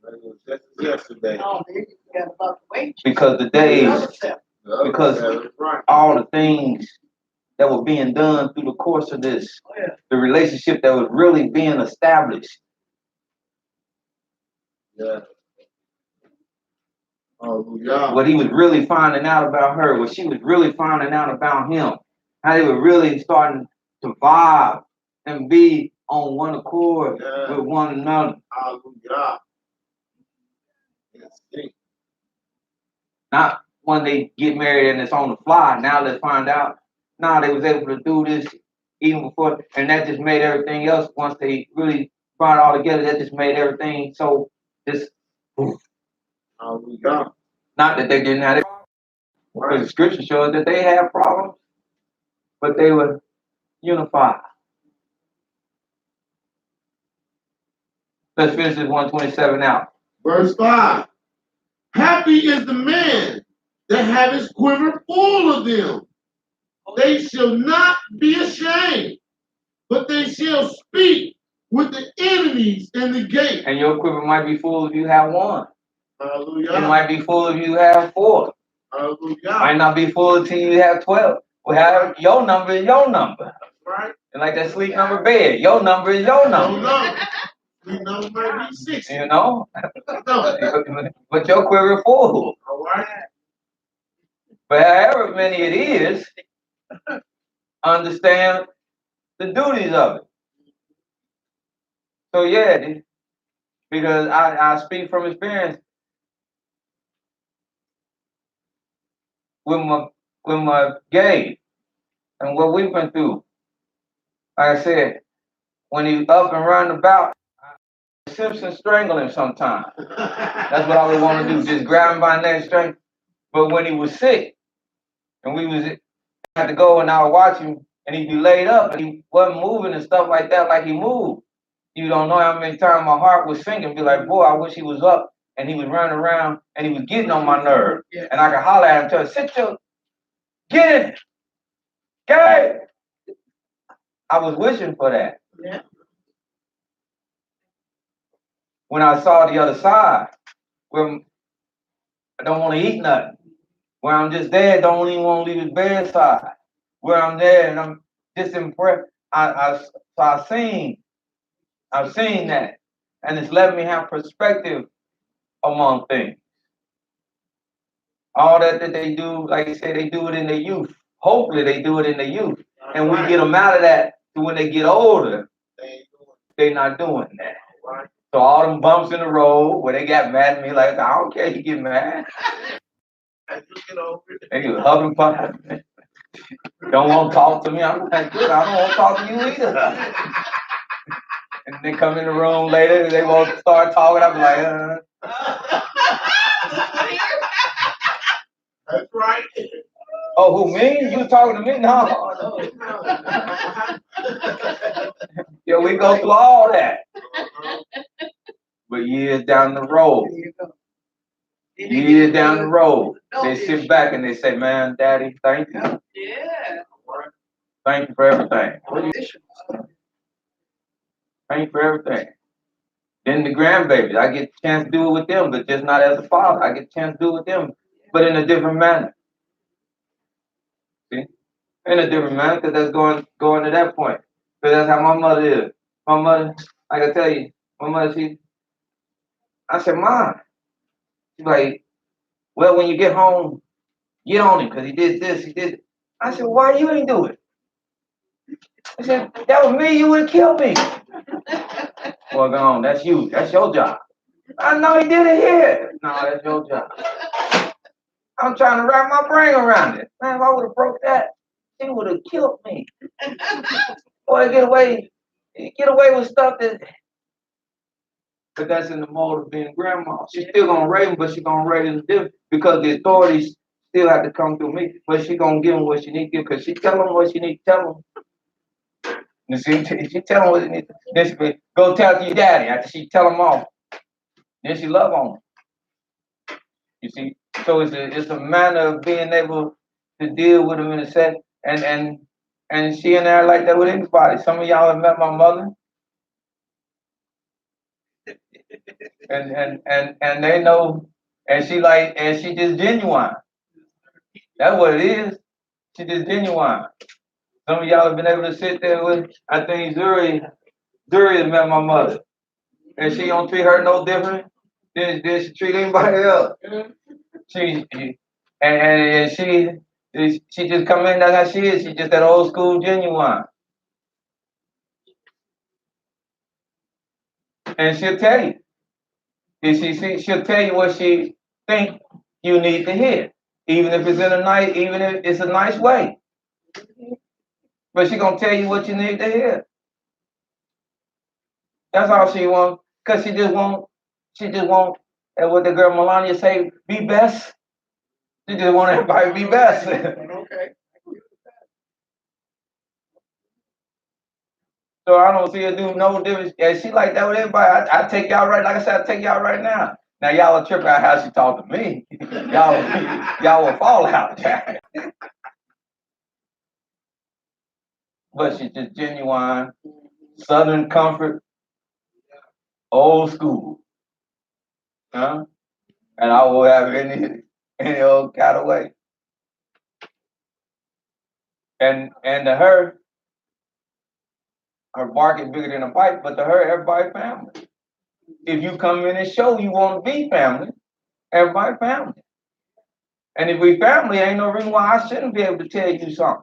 That was just yesterday. Oh, man, you forgot about the weight. Because the days, because right. all the things that were being done through the course of this, Oh, yeah. the relationship that was really being established. Yeah. Hallelujah. What he was really finding out about her, what she was really finding out about him, how they were really starting to vibe and be on one accord with one another. Hallelujah. Yes. Not when they get married and it's on the fly. Now let's find out. Now they was able to do this even before, and that just made everything else. Once they really brought it all together, that just made everything so just. Hallelujah. Not that they didn't have it, because the scripture shows that they had problems, but they were unified. Let's finish this 127 out. Verse 5. Happy is the man that have his quiver full of them. They shall not be ashamed, but they shall speak with the enemies in the gate. And your quiver might be full if you have one. Hallelujah. It might be full if you have 4. Hallelujah. Might not be full until you have 12. We have your number is your number. Right. And like that sleep number bed, your number is your number. No. We know might be 6. You know? No. But your quiver full. All right. But however many it is, understand the duties of it. So yeah, because I speak from experience with my gay and what we've been through. Like I said, when he's up and running about, Simpson strangle him sometimes. That's what I would want to do, just grab him by the neck strength. But when he was sick, and we had to go and I would watch him, and he'd be laid up, and he wasn't moving and stuff like that like he moved. You don't know how many times my heart was sinking, be like, boy, I wish he was up, and he was running around, and he was getting on my nerve. And I could holler at him, tell him, get in, gay. I was wishing for that. Yeah. When I saw the other side, where I don't want to eat nothing, where I'm just there, don't even want to leave his bedside, where I'm there and I'm just impressed. I've seen that, and it's let me have perspective among things. All that they do, like you say, they do it in their youth. Hopefully they do it in their youth, and we get them out of that to when they get older, they're not doing that. So all them bumps in the road where they got mad at me, like, I don't care, you get mad. And you hugging behind me. Don't want to talk to me. I'm like, good, I don't want to talk to you either. And they come in the room later and they won't start talking. I'm like, That's right. Oh, who, me? You talking to me? No. Yeah, we go through all that. But years down the road, they sit back and they say, man, Daddy, thank you. Yeah. Thank you for everything. Thank you for everything. Then the grandbabies, I get a chance to do it with them, but just not as a father. I get a chance to do it with them, but in a different manner. See? In a different manner, because that's going to that point. Because that's how my mother is. My mother, like I tell you, my mother, I said, Mom. She's like, well, when you get home, get on him, because he did this, he did. I said, why you ain't do it? I said, that was me, you would have killed me. Well, go on, that's you. That's your job. I know he did it here. No, that's your job. I'm trying to wrap my brain around it. Man, if I would have broke that, he would have killed me. Boy, get away with stuff that. But that's in the mode of being grandma. She's still gonna raise him, but she's gonna raise him different because the authorities still have to come through me. But she's gonna give him what she needs to give because she tell him what she needs to tell him. You see, she tell him what it needs. Then she be, go tell it to your daddy. After she tell him off, then she love on him. You see, so it's a manner of being able to deal with them in a sense, and she and I like that with anybody. Some of y'all have met my mother, and they know, and she just genuine. That's what it is. She just genuine. Some of y'all have been able to sit there with. I think Zuri has met my mother, and she don't treat her no different than she treat anybody else. And she just come in, that's how she is. She just that old school genuine. And she'll tell you. She'll tell you what she think you need to hear. Even if it's even if it's a nice way. But she gonna tell you what you need to hear. That's all she wants. Cause she just won't, and what the girl Melania say, be best. She just want everybody to be best. Okay. So I don't see her do no difference. Yeah, she like that with everybody. I take y'all right, like I said, I take y'all right now. Now y'all will trip out how she talk to me. y'all will fall out. But she's just genuine, Southern comfort, old school. Huh? And I will have any old kind of way. And to her bark is bigger than a bite, but to her, everybody family. If you come in and show you want to be family, everybody family. And if we family, ain't no reason why I shouldn't be able to tell you something.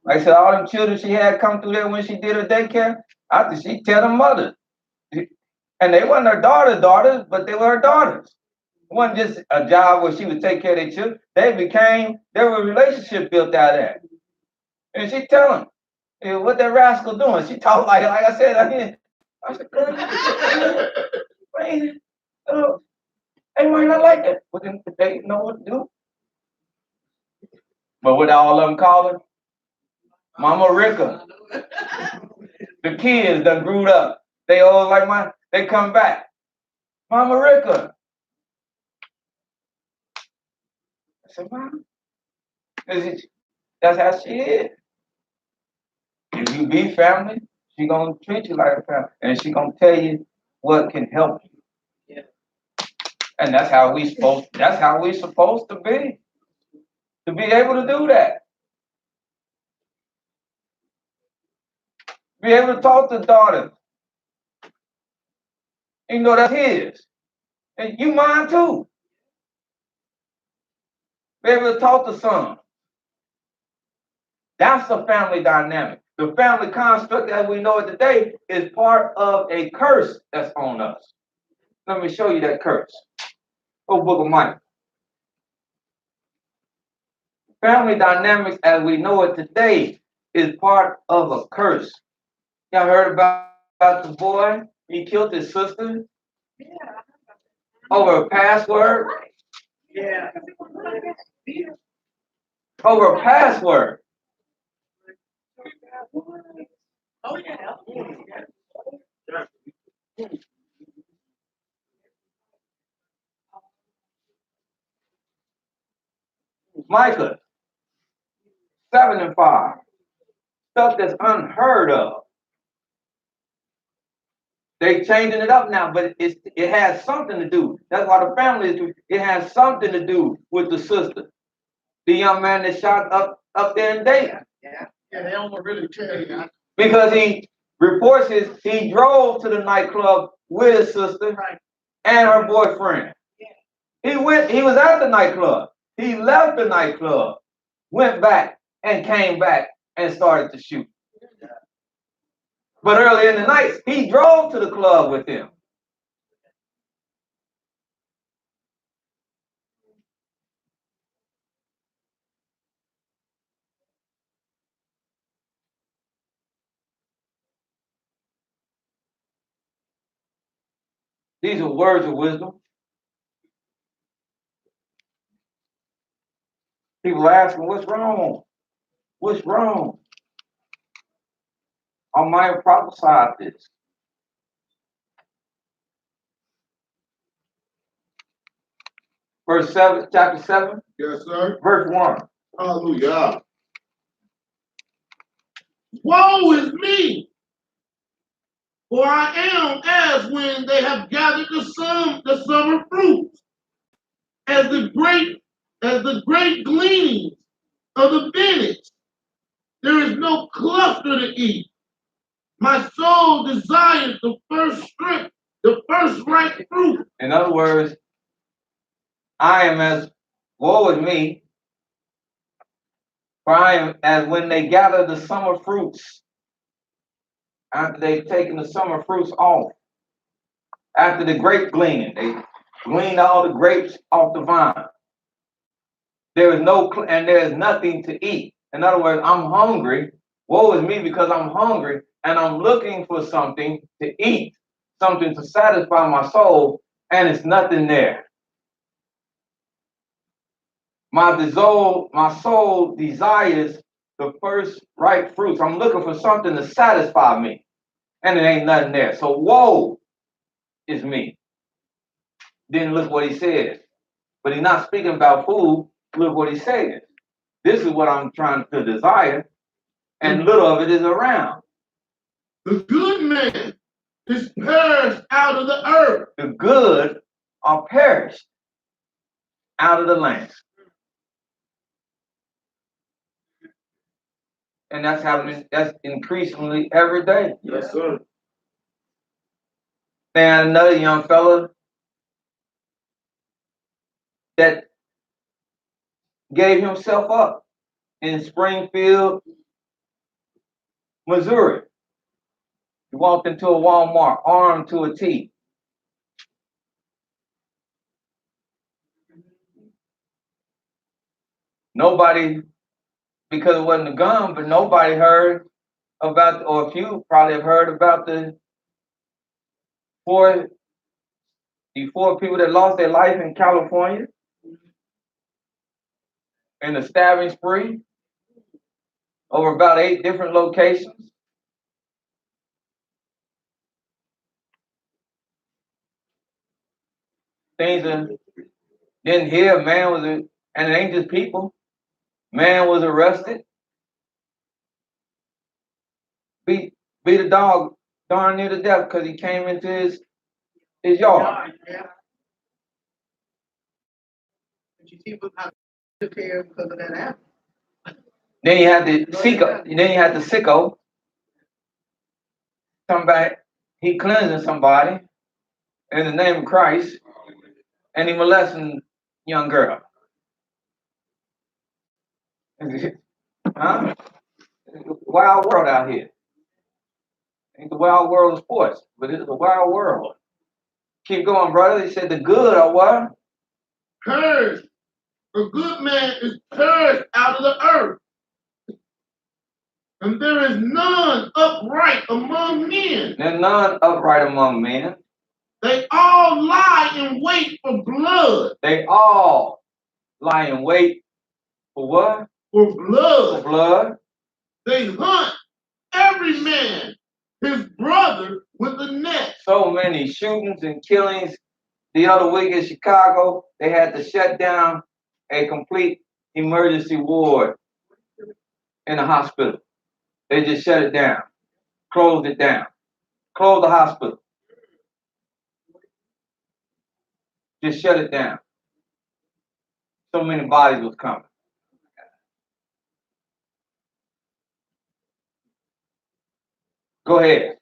Like I said, all them children she had come through there when she did her daycare, after she tell them mothers. And they weren't her daughters, but they were her daughters. It wasn't just a job where she would take care of their children. There was a relationship built out there. And she tell them, hey, what that rascal doing? She talked like I said, I said, girl, man, they might not like that. But then they know what to do. But what all of them call her? Mama Ricka. The kids done grew up. They all like they come back. Mama Ricka. I said, Mom, that's how she is. If you be family, she gonna treat you like a family. And she gonna tell you what can help you. Yeah. And that's how we supposed to be. To be able to do that. Be able to talk to daughters. You know that's his. And you mine too. Be able to talk to son. That's the family dynamic. The family construct as we know it today is part of a curse that's on us. Let me show you that curse. Go Book of Micah. Family dynamics as we know it today is part of a curse. Y'all heard about the boy? He killed his sister over a password. Yeah. Over a password. Oh, yeah. Micah 7 and 5. Stuff that's unheard of. They changing it up now, but it has something to do. That's why the family is doing. It has something to do with the sister. The young man that shot up there in Dayton. Yeah, they don't really tell you. Because he reports he drove to the nightclub with his sister and her boyfriend. He was at the nightclub. He left the nightclub, went back, and came back and started to shoot. But early in the night, he drove to the club with him. These are words of wisdom. People are asking, what's wrong? What's wrong? Almighty prophesied this. Verse 7, chapter 7, Yes, sir. verse 1. Hallelujah. Woe is me, for I am as when they have gathered the summer fruits, as the great gleanings of the vintage. There is no cluster to eat. My soul desires the first strip, the first ripe fruit. In other words, I am as, woe is me, for I am as when they gather the summer fruits, after they've taken the summer fruits off, after the grape gleaning, they gleaned all the grapes off the vine. There is no, and there is nothing to eat. In other words, I'm hungry. Woe is me because I'm hungry and I'm looking for something to eat, something to satisfy my soul, and it's nothing there. My soul desires the first ripe fruits. I'm looking for something to satisfy me, and it ain't nothing there. So woe is me. Then look what he says. But he's not speaking about food. Look what he says. This is what I'm trying to desire, and little of it is around. The good man is perished out of the earth. The good are perished out of the land. And that's happening, that's increasingly every day. Yes, sir. And another young fella that gave himself up in Springfield, Missouri. He walked into a Walmart, armed to a T. Nobody, because it wasn't a gun, but nobody heard about, or a few probably have heard about the four people that lost their life in California in a stabbing spree over about 8 different locations. Things that didn't hear, man was, and it ain't just people. Man was arrested, beat a dog darn near to death because he came into his yard. Yeah. But you see what I took care of because of that apple. Then he had the sicko. Somebody, he cleansing somebody in the name of Christ, and he molesting young girl. Huh? Wild world out here. Ain't the wild world of sports, but it's a wild world. Keep going, brother. He said the good are what? Perished. A good man is perished out of the earth. And there is none upright among men. There's none upright among men. They all lie in wait for blood. They all lie in wait for what? For blood. For blood. They hunt every man his brother with a net. So many shootings and killings. The other week in Chicago, they had to shut down a complete emergency ward in the hospital. They just shut it down, closed it down, closed the hospital. Just shut it down. So many bodies was coming. Go ahead.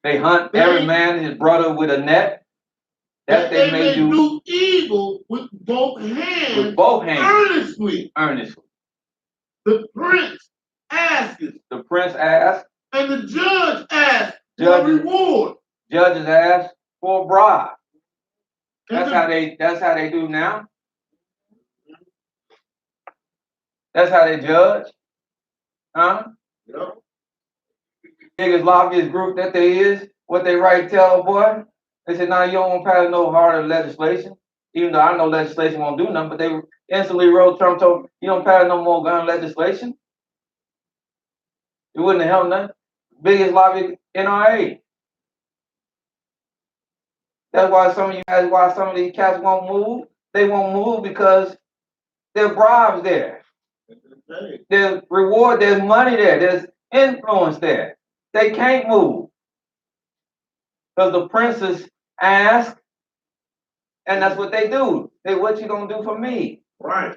They hunt every man his brother with a net, that they may do evil with both hands. With both hands. Earnestly. Earnestly. The prince asks. The prince asks. And the judge asks for reward. Judges ask for a bribe. That's how they do now. That's how they judge. Huh? Yep. Biggest lobbyist group that there is, what they tell a boy, they said, "Nah, you don't want to pass no harder legislation." Even though I know legislation won't do nothing, but they instantly wrote, Trump told, "You don't pass no more gun legislation." It wouldn't have helped nothing. Biggest lobby NRA. That's why some of these cats won't move. They won't move because there's bribes there. There's reward, there's money there, there's influence there. They can't move. Because the princes ask, and that's what they do. Hey, what you gonna do for me? Right.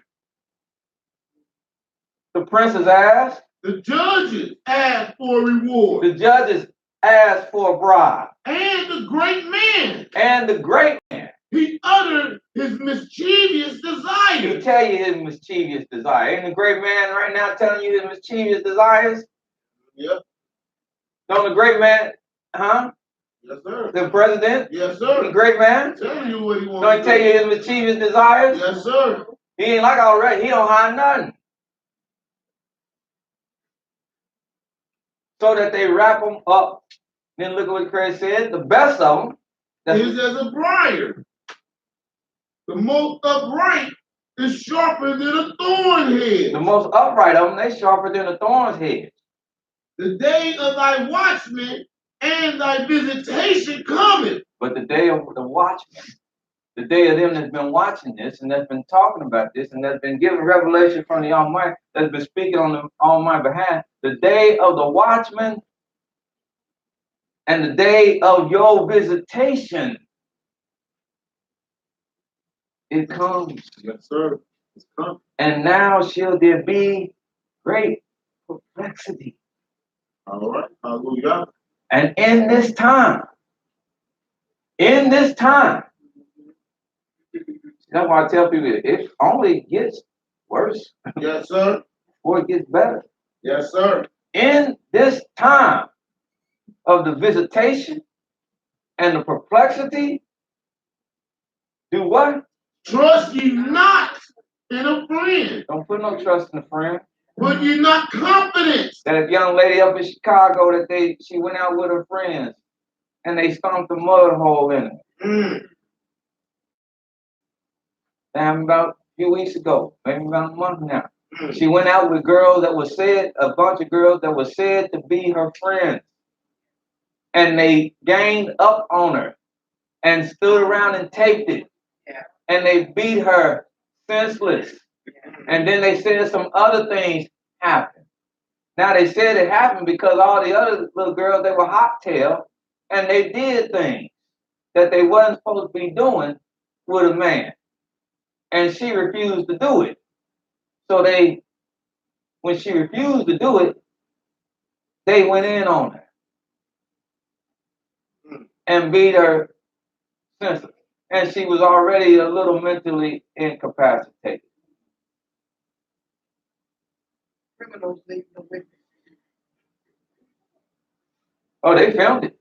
The princes ask. The judges ask for a reward. The judges ask for a bribe. And the great man. And the great man. He uttered his mischievous He desire. tell you his mischievous desire. Ain't the great man right now telling you his mischievous desires? Yep. Don't the great man, huh? Yes, sir. The president? Yes, The sir. great man? I'm telling you what he wants. Don't he tell you his mischievous desires? Yes, sir. He ain't like already. He don't hide nothing. So that they wrap them up. Then look at what Christ said. The best of them Is as a briar. The most upright is sharper than a thorn head. the most upright of them, they sharper than a thorn's head. The day of thy watchman and thy visitation cometh. But the day of the watchman, the day of them that's been watching this and that's been talking about this and that's been giving revelation from the Almighty, that's been speaking on my behalf, the day of the watchman and the day of your visitation, it comes. Yes, sir. It's coming. And now shall there be great perplexity. All right. Hallelujah. And in this time, that's why I tell people, it only gets worse Yes, sir. before it gets better. Yes, sir. In this time of the visitation and the perplexity, do what? Trust ye not in a friend, Don't put no trust in a friend. but ye not confidence. That young lady up in Chicago she went out with her friends and they stomped a mud hole in it. That happened about a few weeks ago, maybe about a month now. She went out with a bunch of girls that were said to be her friends. And they ganged up on her and stood around and taped it. Yeah. And they beat her senseless. And then they said some other things happened. Now they said it happened because all the other little girls, they were hot-tailed and they did things that they wasn't supposed to be doing with a man. And she refused to do it. So when she refused to do it, they went in on her and beat her senseless. And she was already a little mentally incapacitated. Criminals leave the witness. Oh, they filmed it.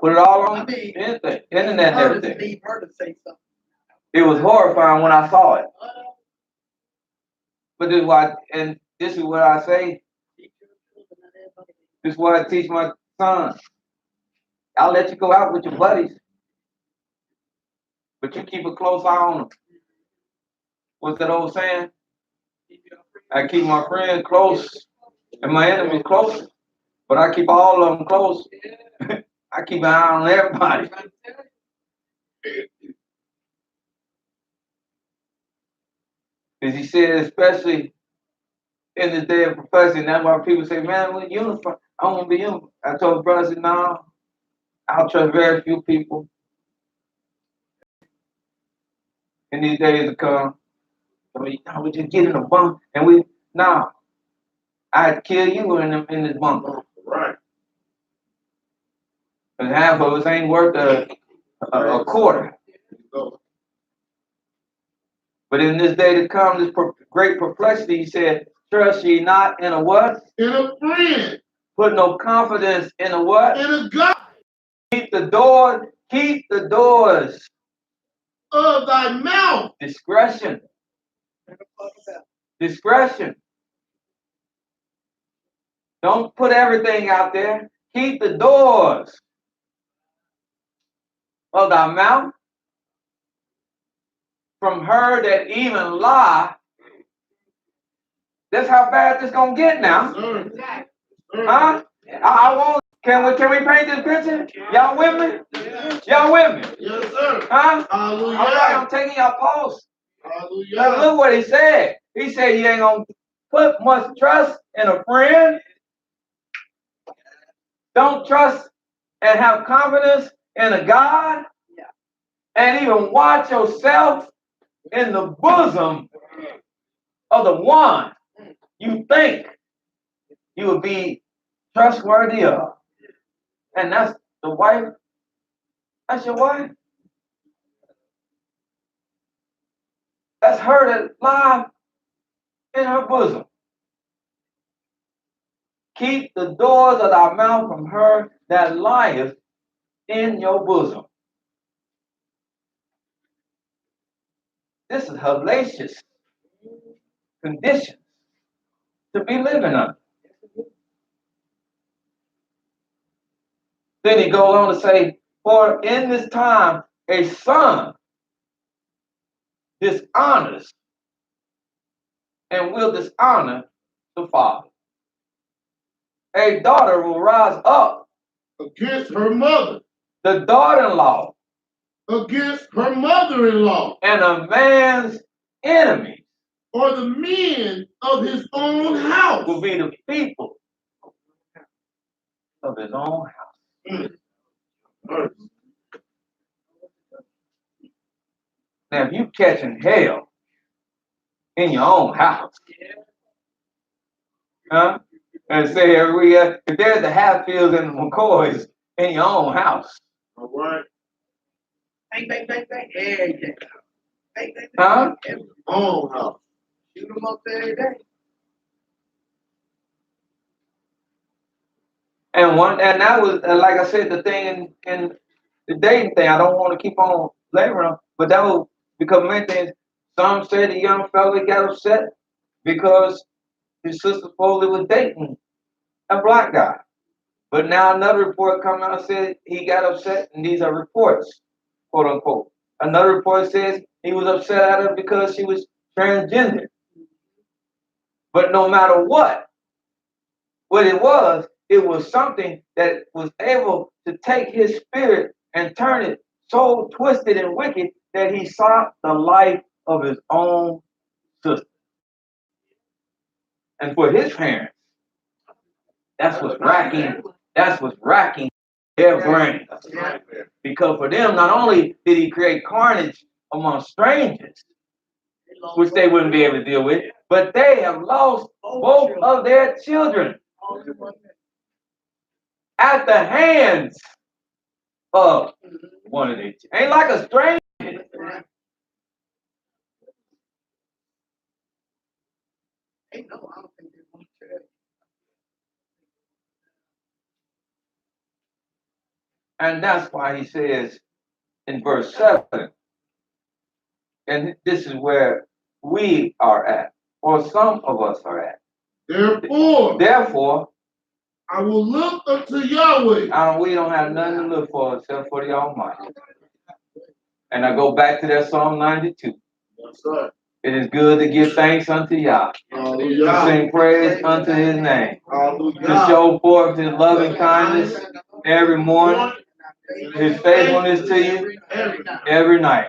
Put it all on I mean, internet and everything. Leave her to say something. It was horrifying when I saw it. But this is what I say. This is what I teach my sons. I'll let you go out with your buddies, but you keep a close eye on them. What's that old saying? I keep my friends close and my enemies close, but I keep all of them close. I keep an eye on everybody. Because he said, especially in the day of profession, that's why people say, man, we're uniform. I want to be uniform. I told the brother, I said, no, I'll trust very few people in these days to come. I mean, we just get in a bunk and I'd kill you in this bunk. Right. Because half of us ain't worth a quarter. But in this day to come, this great perplexity, he said, trust ye not in a what? In a friend. Put no confidence in a what? In a God. Keep the doors Of thy mouth. Discretion. Discretion. Don't put everything out there. Keep the doors of thy mouth from her that even lie. That's how bad this gonna get now. Yes, Huh? I want. Can we paint this picture? Y'all with me? Y'all with me? Yes, sir. Huh? Hallelujah. All right, I'm taking y'all pulse. Hallelujah. Now look what he said. He said you ain't gonna put much trust in a friend. Don't trust and have confidence in a God. And even watch yourself in the bosom of the one you think you will be trustworthy of. And that's the wife. That's your wife. That's her that lies in her bosom. Keep the doors of thy mouth from her that lieth in your bosom. This is hellacious conditions to be living under. Then he goes on to say, for in this time a son dishonors and will dishonor the father. A daughter will rise up Against her mother. the daughter-in-law Against her mother-in-law. and a man's enemy Or the men of his own house. will be the people of his own house. Now, if you catching hell in your own house, huh? And say if there's the Hatfields and the McCoys in your own house, All right. Bang, bang, bang, bang. Yeah, yeah. Bang, bang, bang. huh? Own house. Shoot them up every day. And that was like I said, the thing in the dating thing. I don't want to keep on laboring on, but that was because many things. Some said the young fella got upset because his sister supposedly was dating a black guy. But now another report come out and said he got upset, and these are reports, quote unquote. Another report says he was upset at her because she was transgender. But no matter what it was something that was able to take his spirit and turn it so twisted and wicked that he sought the life of his own sister. And for his parents, that's what's racking their brain. Because for them, not only did he create carnage among strangers, which they wouldn't be able to deal with, but they have lost both of their children at the hands of one of their children. Ain't like a stranger. Hey, no, I don't think they want to. And that's why he says in verse 7, and this is where we are at, or some of us are at. Therefore, I will look unto Yahweh. We don't have nothing to look for except for the Almighty. And I go back to that Psalm 92. Yes, sir. It is good to give thanks unto Yah, to sing praise unto his name, to show forth his loving kindness every morning, his faithfulness to you every night.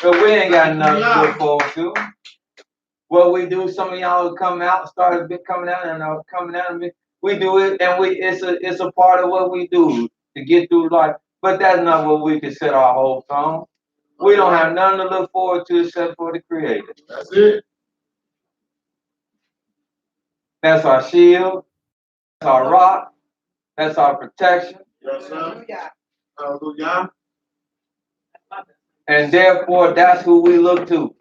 But we ain't got nothing to look forward to. What we do, some of y'all come out, started coming out, and coming out of it. We do it, and it's a part of what we do to get through life. But that's not what we consider our whole song. We don't have nothing to look forward to except for the Creator. That's it. That's our shield. That's our rock. That's our protection. Yes, sir. Hallelujah. And therefore, that's who we look to.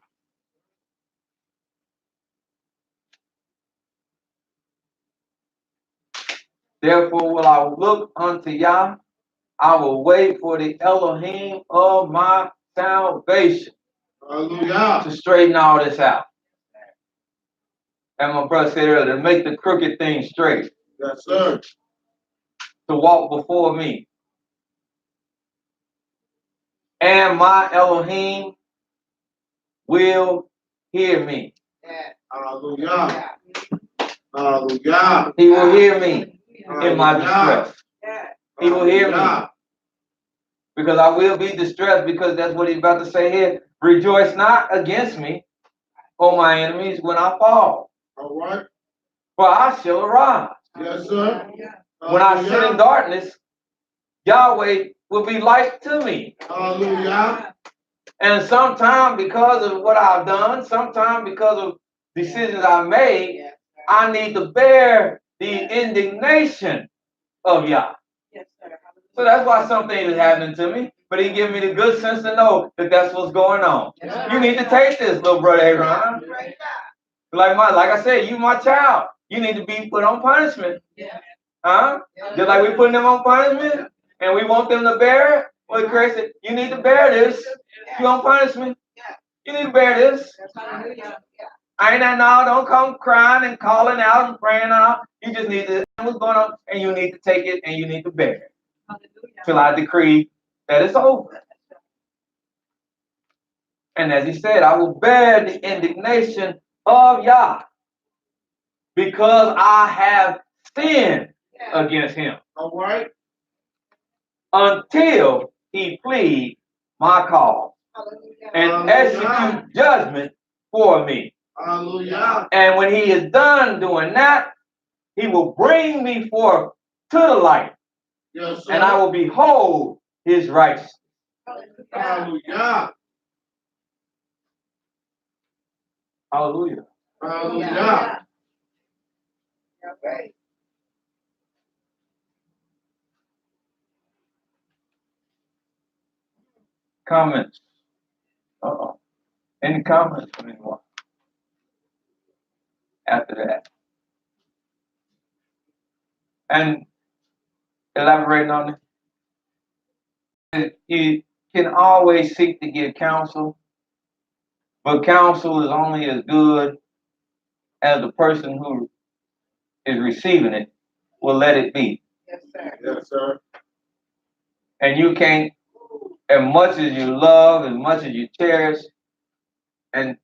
Therefore, will I look unto Yah. I will wait for the Elohim of my salvation. Hallelujah. To straighten all this out. And my brother said earlier, to make the crooked thing straight. Yes, sir. To walk before me. And my Elohim will hear me. Hallelujah. Hallelujah. He will hear me in my distress. Yeah. He will hear me. Because I will be distressed, because that's what he's about to say here. Rejoice not against me, O my enemies, when I fall. All right. For I shall arise. Yes, sir. When I sit in darkness, Yahweh will be light to me. Hallelujah. And sometimes because of what I've done, sometimes because of decisions I made, I need to bear the indignation of Yah. Yes, sir. So that's why some things is happening to me. But he give me the good sense to know that that's what's going on. You need to take this, little brother Aaron. Like I said, you my child. You need to be put on punishment. Huh? Just like we putting them on punishment and we want them to bear it. Well, Christ said, you need to bear this. You on punishment. You need to bear this. I ain't that now. Don't come crying and calling out and praying out. You just need to know what's going on, and you need to take it and you need to bear it. Till I decree that it's over. And as he said, I will bear the indignation of Yah because I have sinned against him. All right. Until he plead my cause and execute judgment for me. Hallelujah. And when he is done doing that, he will bring me forth to the light, Yes, sir. and I will behold his righteousness. Hallelujah. Hallelujah. Hallelujah. Comments? Uh-oh. Any comments from anyone after that? And elaborating on it, you can always seek to give counsel, but counsel is only as good as the person who is receiving it will let it be. Yes, sir. And you can't, as much as you love, as much as you cherish, and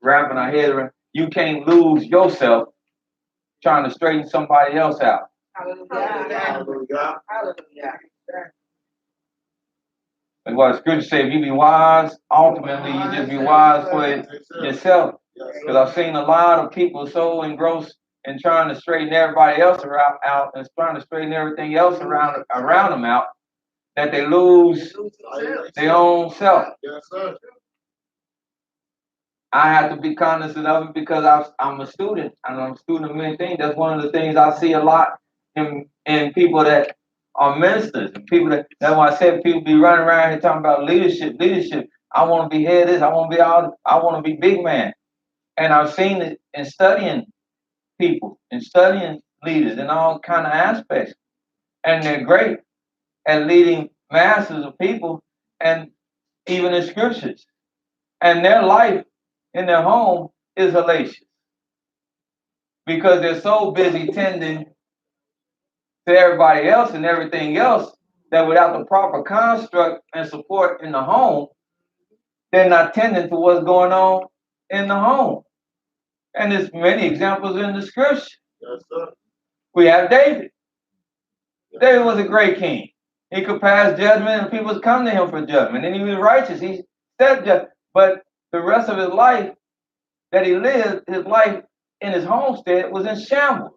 wrapping our head around, you can't lose yourself trying to straighten somebody else out. Hallelujah. And what the scripture say, if you be wise, ultimately you just be wise for yourself. Because I've seen a lot of people so engrossed in trying to straighten everybody else out and trying to straighten everything else around them out, that they lose their own self. Yes, sir. I have to be cognizant of it because I'm a student, and I'm a student of many things. That's one of the things I see a lot in people that are ministers and people that's why I said people be running around here talking about leadership. I want to be head of this, I want to be big man. And I've seen it in studying people and studying leaders in all kind of aspects. And they're great at leading masses of people and even in scriptures. And their life in their home is hellacious because they're so busy tending to everybody else and everything else that without the proper construct and support in the home, they're not tending to what's going on in the home. And there's many examples in the scripture. Yes, sir. We have David. David was a great king. He could pass judgment and people would come to him for judgment. And he was righteous. He said judgment. But the rest of his life that he lived, his life in his homestead was in shambles.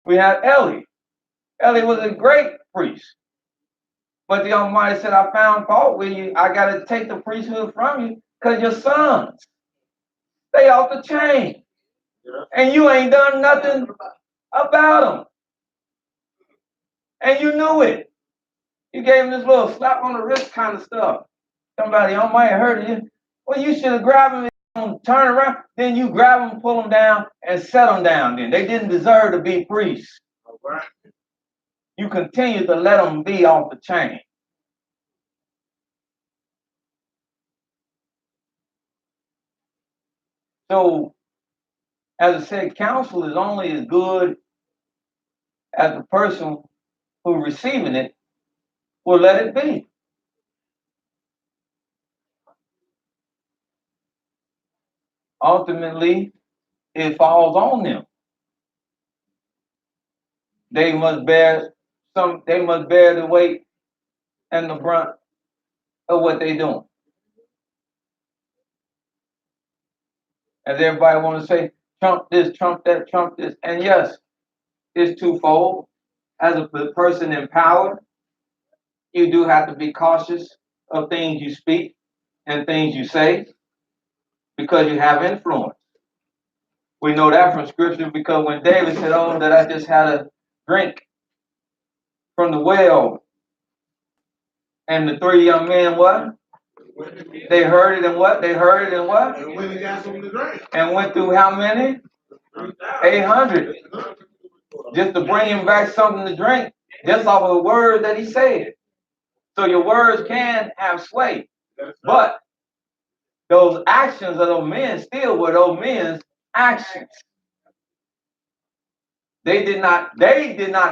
We have Eli. Eli was a great priest. But the Almighty said, I found fault with you. I got to take the priesthood from you because your sons, they off the chain. Yeah. And you ain't done nothing about them. And you knew it. You gave him this little slap on the wrist kind of stuff. Somebody Almighty heard you. Well, you should have grabbed him and turn around. Then you grab them, pull them down, and set them down then. They didn't deserve to be priests. All right. You continue to let them be off the chain. So, as I said, counsel is only as good as the person who receiving it will let it be. Ultimately, it falls on them they must bear the weight and the brunt of what they doing. As everybody want to say, Trump this, Trump that, Trump this. And yes, it's twofold. As a person in power, you do have to be cautious of things you speak and things you say because you have influence. We know that from scripture because when David said, oh, that I just had a drink from the well, and the three young men, what? They heard it and what? They heard it and what? And when he got something to drink. And went through how many? 800. Just to bring him back something to drink, just off of the word that he said. So your words can have sway. But those actions of those men still were those men's actions. They did not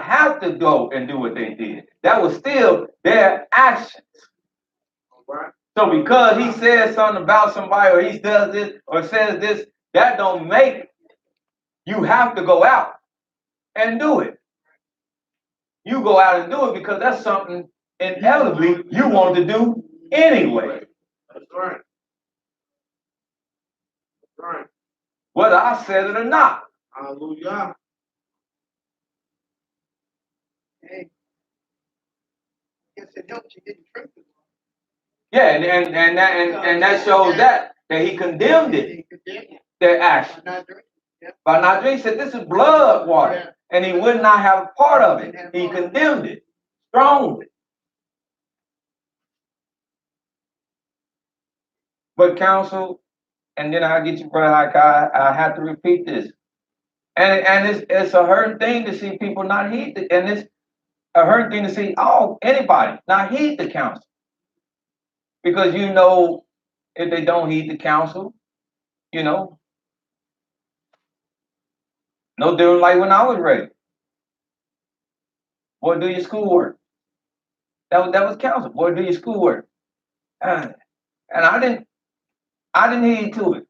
have to go and do what they did. That was still their actions. So because he says something about somebody or he does this or says this, that don't make you have to go out and do it. You go out and do it because that's something inevitably you want to do anyway. That's right. That's right. Whether I said it or not. Hallelujah. Hey. Guess it helps you didn't drink it. Yeah, and that shows that he condemned it, their action. By not drinking, he said this is blood water. And he would not have a part of it. He condemned it strongly. But counsel, and then I'll get you, brother, like I have to repeat this. And it's a hurting thing to see people not heed it. And it's a hurting thing to see anybody not heed the counsel. Because you know, if they don't heed the counsel, you know, no different like when I was raised. Boy, do your schoolwork. That was counsel. Boy, do your schoolwork. And I didn't heed to it.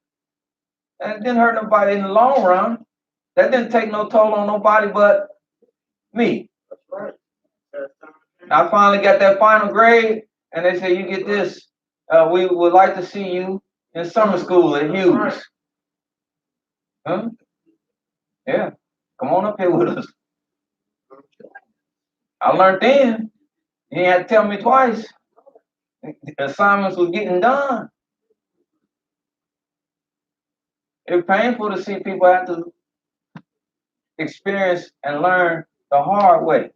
And it didn't hurt nobody in the long run. That didn't take no toll on nobody but me. That's right. I finally got that final grade, and they say, you get this. We would like to see you in summer school at Hughes. Huh? Yeah. Come on up here with us. I learned then. You ain't had to tell me twice. The assignments was getting done. It's painful to see people have to experience and learn the hard way.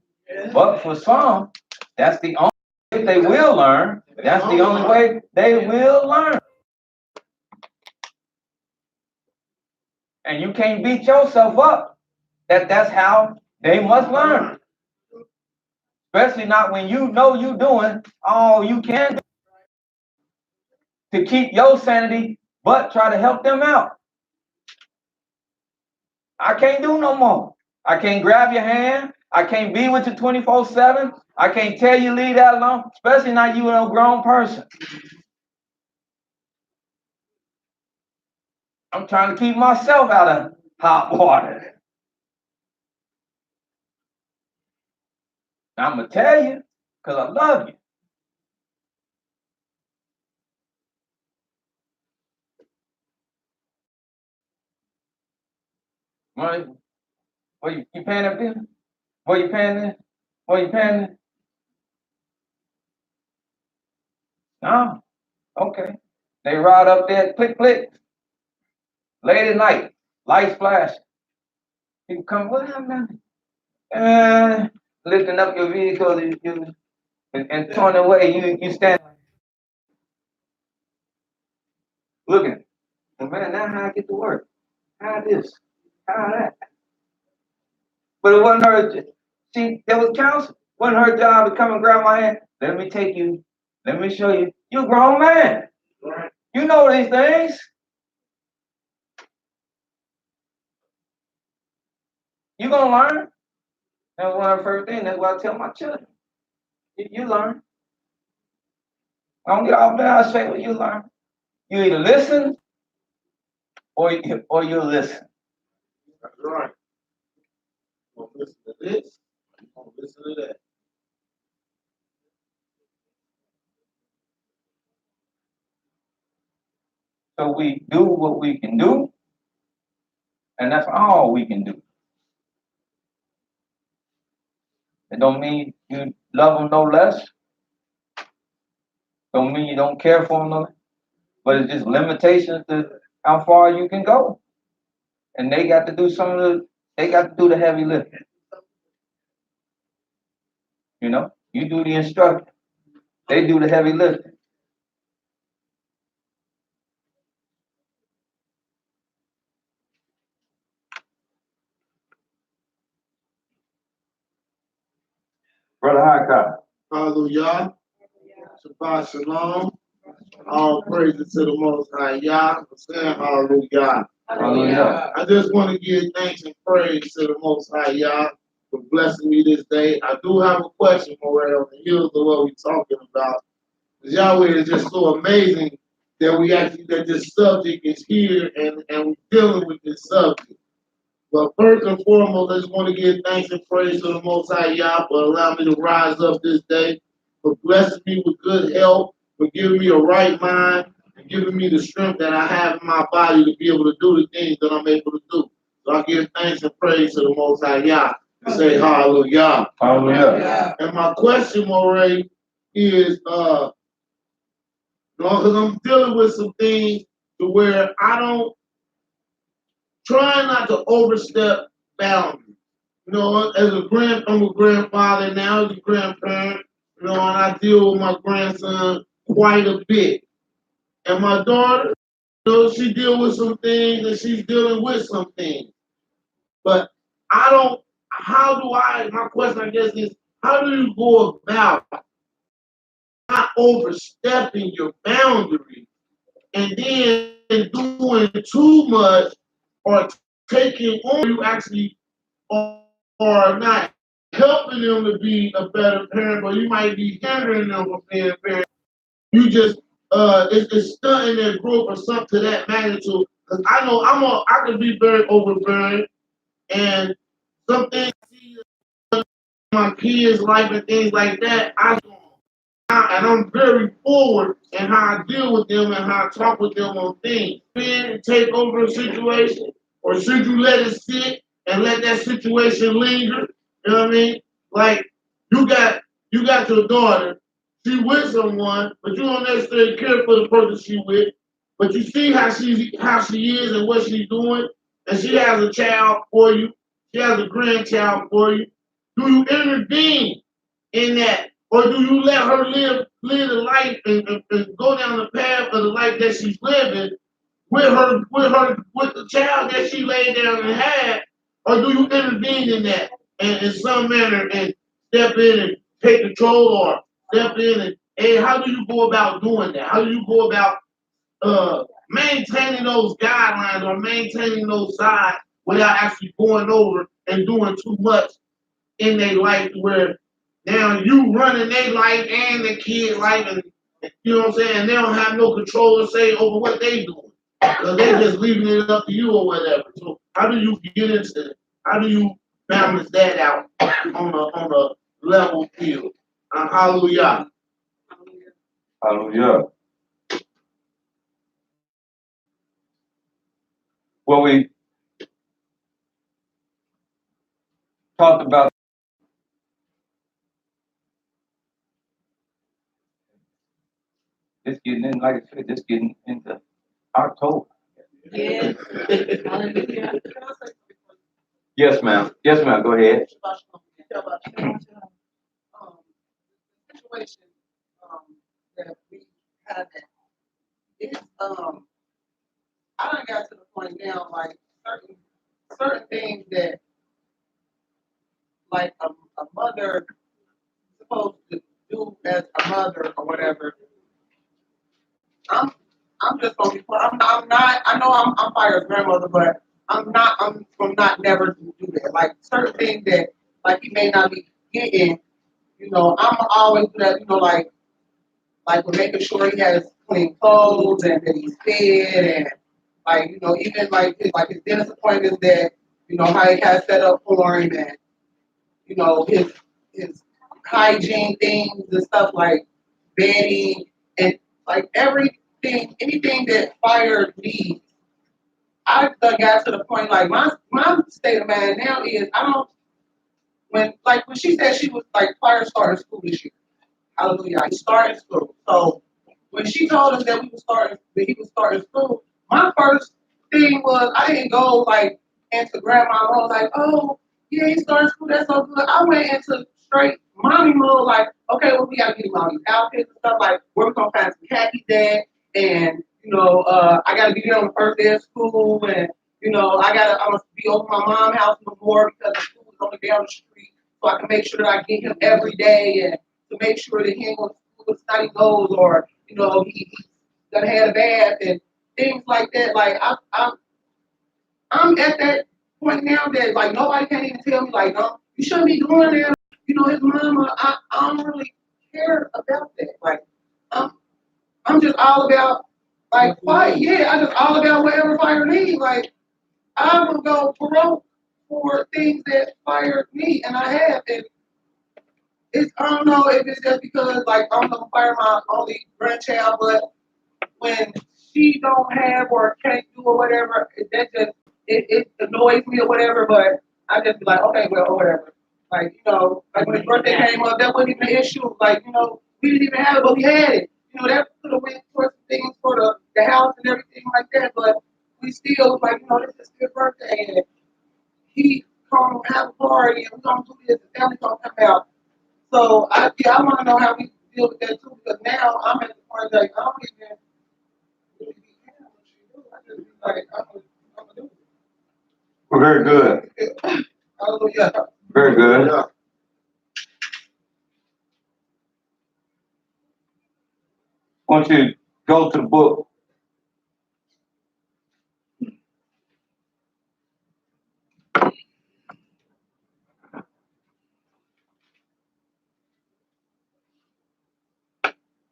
But for some, that's the only way they will learn. That's the only way they will learn. And you can't beat yourself up that's how they must learn. Especially not when you know you're doing all you can do to keep your sanity, but try to help them out. I can't do no more. I can't grab your hand. I can't be with you 24/7. I can't tell you leave that alone, especially not you, a grown person. I'm trying to keep myself out of hot water. I'm going to tell you because I love you. Well, you paying that bill? What you paying this? What you paying this? No? Okay. They ride up there, click, click. Late at night, lights flash. People come, what happened? Lifting up your vehicle and turning away, you stand looking. Well, man, now how I get to work? How this? How that? But it wasn't her. See, there was counsel. It wasn't her job to come and grab my hand. Let me take you. Let me show you. You're a grown man. Right. You know these things. You're going to learn. That's one of the first things. That's what I tell my children. You learn. I don't get off there. I say, well, you learn. You either listen or you listen. That's right. gonna listen to this, you gonna listen to that. So we do what we can do, and that's all we can do. It don't mean you love them no less. Don't mean you don't care for them no less. But it's just limitations to how far you can go. And they got to do they got to do the heavy lifting. You know, you do the instruction. They do the heavy lifting. Brother Hakai. Hallelujah. Shabbat shalom. All praises to the Most High Yah. I'm saying hallelujah. Hallelujah. I just want to give thanks and praise to the Most High Yah for blessing me this day. I do have a question, Morel, on the heels of what we're talking about. Because Yahweh is just so amazing that this subject is here and we're dealing with this subject. But first and foremost, I just want to give thanks and praise to the Most High Yah for allowing me to rise up this day, for blessing me with good health, for giving me a right mind, and giving me the strength that I have in my body to be able to do the things that I'm able to do. So I give thanks and praise to the Most High Yah and say hallelujah. Hallelujah. And my question, Moray, is, because I'm dealing with some things to where I don't try not to overstep boundaries. You know, I'm a grandfather now, as a grandparent, you know, and I deal with my grandson quite a bit. And my daughter, you know, she deals with some things and she's dealing with some things. But my question I guess is, how do you go about not overstepping your boundaries and then doing too much or taking on you actually or not helping them to be a better parent, but you might be hindering them from being a parent. You just it's stunting their growth or something to that magnitude. Because I know I can be very overbearing, and some things I see in my kids' life and things like that, and I'm very forward in how I deal with them and how I talk with them on things. Take over a situation, or should you let it sit and let that situation linger? You know what I mean? Like you got your daughter, she with someone, but you don't necessarily care for the person she with. But you see how she is and what she's doing, and she has a child for you. She has a grandchild for you. Do you intervene in that? Or do you let her live the life and go down the path of the life that she's living with the child that she laid down and had? Or do you intervene in that and in some manner and step in and take control or step in and how do you go about doing that? How do you go about maintaining those guidelines or maintaining those sides without actually going over and doing too much in their life where now you running their life and the kid life, and you know what I'm saying? They don't have no control or say over what they doing. Because they just leaving it up to you or whatever. So how do you get into it? How do you balance that out on a level field? Hallelujah. Hallelujah. Well, we talked about this getting in, like I said, this getting into October. Yes. Hallelujah. Yes, ma'am. Yes, ma'am. Go ahead. Situation that we have it's I done got to the point now like certain things that like a mother supposed to do as a mother or whatever. I'm just gonna be I'm not I know I'm Fire's grandmother, but I'm from not never to do that. Like certain things that like he may not be getting, you know, I'm always do that, you know, like we're making sure he has clean clothes and that he's fed and like, you know, even like his dentist appointments that, you know, how he has set up for him and you know, his hygiene things and stuff like bedding and like everything, anything that fire needs. I done got to the point like my state of mind now is I don't when she said she was like fire starting school this year. Hallelujah. He started school. So when she told us that he was starting school, my first thing was I didn't go like into grandma mode like, oh yeah, he started school, that's so good. I went into straight mommy mode, like, okay, well we gotta get him all these outfits and stuff, like we're gonna find some khakis there and I gotta be there on the first day of school and I'm gonna be over my mom's house more because the school is only down the street. So I can make sure that I get him every day and to make sure that he ain't going to school with study goals or, he's gonna have a bath and things like that. Like I'm at that point now that like nobody can even tell me like, no, you shouldn't be doing that. His mama, I don't really care about that. Like I'm just all about like fight. Yeah, I just all about whatever fire needs. Like I will go broke for things that fire need, and I have. And I don't know if it's just because like I'm gonna fire my only grandchild, but when she don't have or can't do or whatever, it annoys me or whatever. But I just be like, okay, well, or whatever. Like like when his birthday came up, that wasn't even an issue. Like we didn't even have it, but we had it. That could have went towards things for the house and everything like that. But we still was like, this is his birthday, and he gonna have a party, and we're gonna do this. The family gonna come out. So I want to know how we deal with that too, because now I'm at the point like I don't even really be caring what she do. I just be like I'm gonna do it. Well, very good. Hallelujah. Very good. Yeah. I want you to go to the book.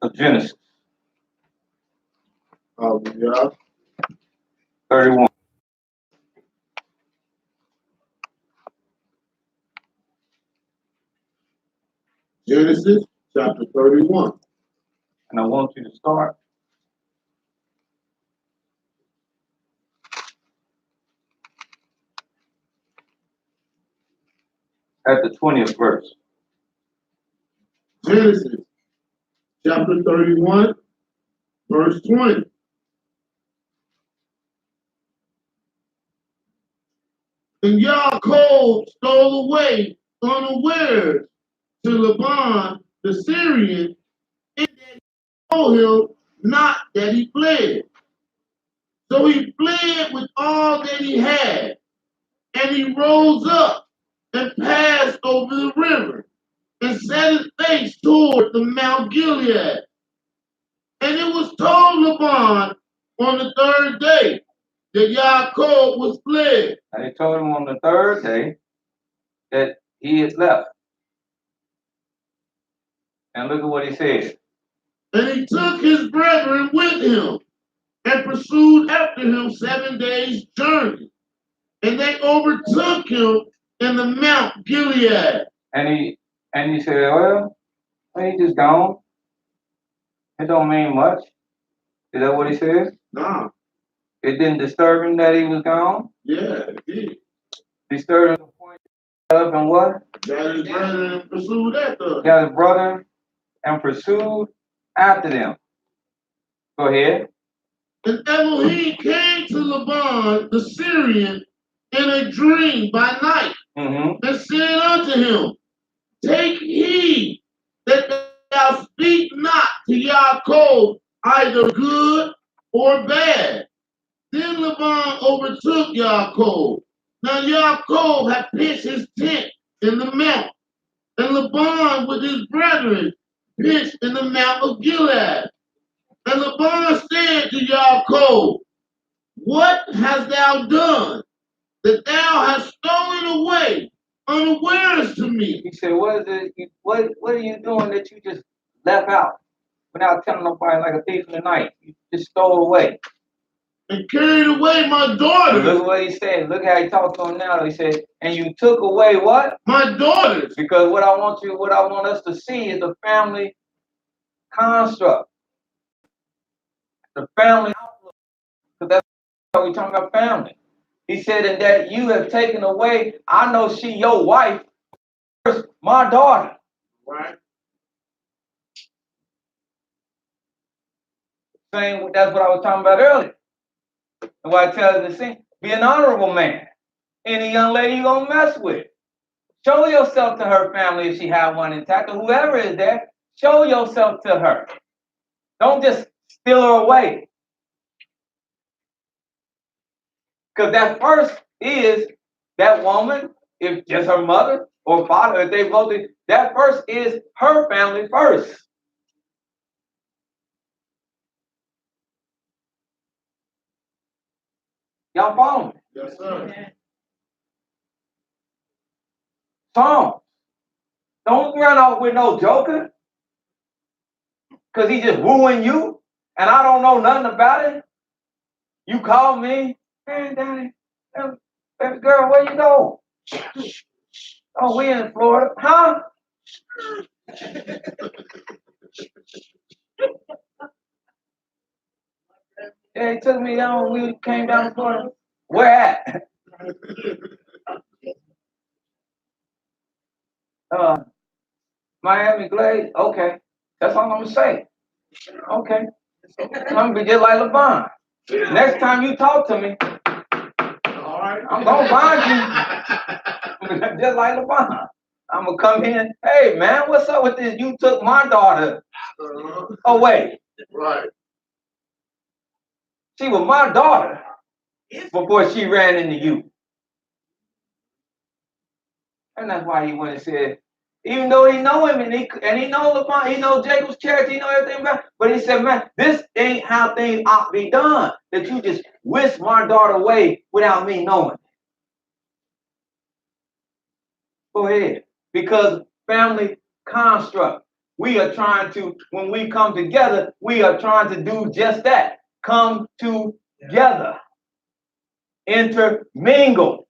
Of Genesis. Hallelujah. 31. Genesis chapter 31. And I want you to start at the 20th verse. Genesis chapter 31, verse 20. And Yaakov stole away unawares to Laban the Syrian, and that he told him not that he fled. So he fled with all that he had, and he rose up and passed over the river, and set his face toward the Mount Gilead. And it was told Laban on the third day that Yaakov was fled. And he told him on the third day that he had left. And look at what he said. And he took his brethren with him and pursued after him 7 days' journey. And they overtook him in the Mount Gilead. And he said, well, he just gone. It don't mean much. Is that what he said? Nah. It didn't disturb him that he was gone? Yeah, it did. Disturbed him to the point of and what? Got his brethren and pursued after him. Got his brother and pursued after them. Go ahead. And Elohim came to Laban the Syrian in a dream by night, and said unto him, take heed that thou speak not to Yaakov either good or bad. Then Laban overtook Yaakov. Now Yaakov had pitched his tent in the mount, and Laban with his brethren pitched in the mount of Gilead. And Laban said to Yaakov, what hast thou done, that thou hast stolen away unawares to me? He said, what is it? What are you doing that you just left out without telling nobody like a thief in the night? You just stole away. and carried away my Look daughters. what he said. Look how he talks to him now. He said, and you took away what? My daughters. Because what I want us to see is the family construct. The family outlook. Because that's how we're talking about family. He said, and that you have taken away, I know she your wife, my daughter. Right. Saying that's what I was talking about earlier. And what I tell you to see, be an honorable man. Any young lady you gonna mess with. Show yourself to her family if she have one intact, or whoever is there, show yourself to her. Don't just steal her away. Because that first is that woman, if just her mother or father, if they both, that first is her family first. Y'all follow me? Yes, sir. Psalms. Don't run off with no joker. Because he just wooing you, and I don't know nothing about it. You call me, hey, Daddy, baby girl, where you go? Oh, we in Florida. Huh? Yeah, he took me down. We came down to Florida. Where at? Miami Glade. Okay. That's all I'm going to say. Okay. I'm going to be just like LeBron. Next time you talk to me, All right. I'm going to find you. Just like LeBron. I'm going to come in. Hey, man, what's up with this? You took my daughter away. Right. She was my daughter before she ran into you. And that's why he went and said, even though he know him and he know LeBron, he know Jacob's character, he know everything about it, but he said, man, this ain't how things ought to be done, that you just whisk my daughter away without me knowing. Go ahead. Because family construct. We are trying to, when we come together, we are trying to do just that. Come together. Intermingle.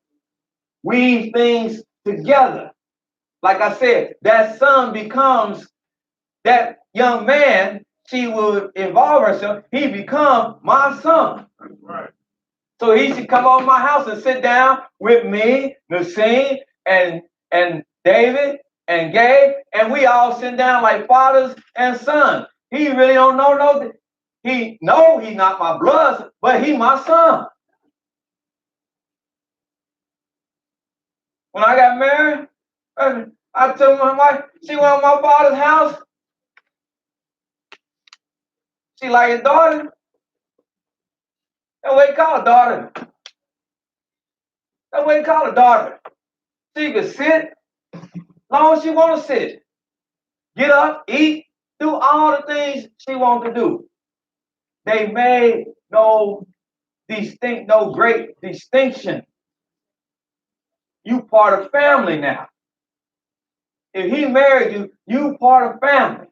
Weave things together. Like I said, that son becomes that young man. She will involve herself. He become my son. Right. So he should come over my house and sit down with me, Nassim, and David and Gabe, and we all sit down like fathers and sons. He really don't know he know he's not my blood, but he my son. When I got married, I told my wife, she went to my father's house. She like his daughter. That's what he call a daughter. That's what he call a daughter. She could sit long as she want to sit. Get up, eat, do all the things she want to do. They made no great distinction. You part of family now. If he married you, you part of family.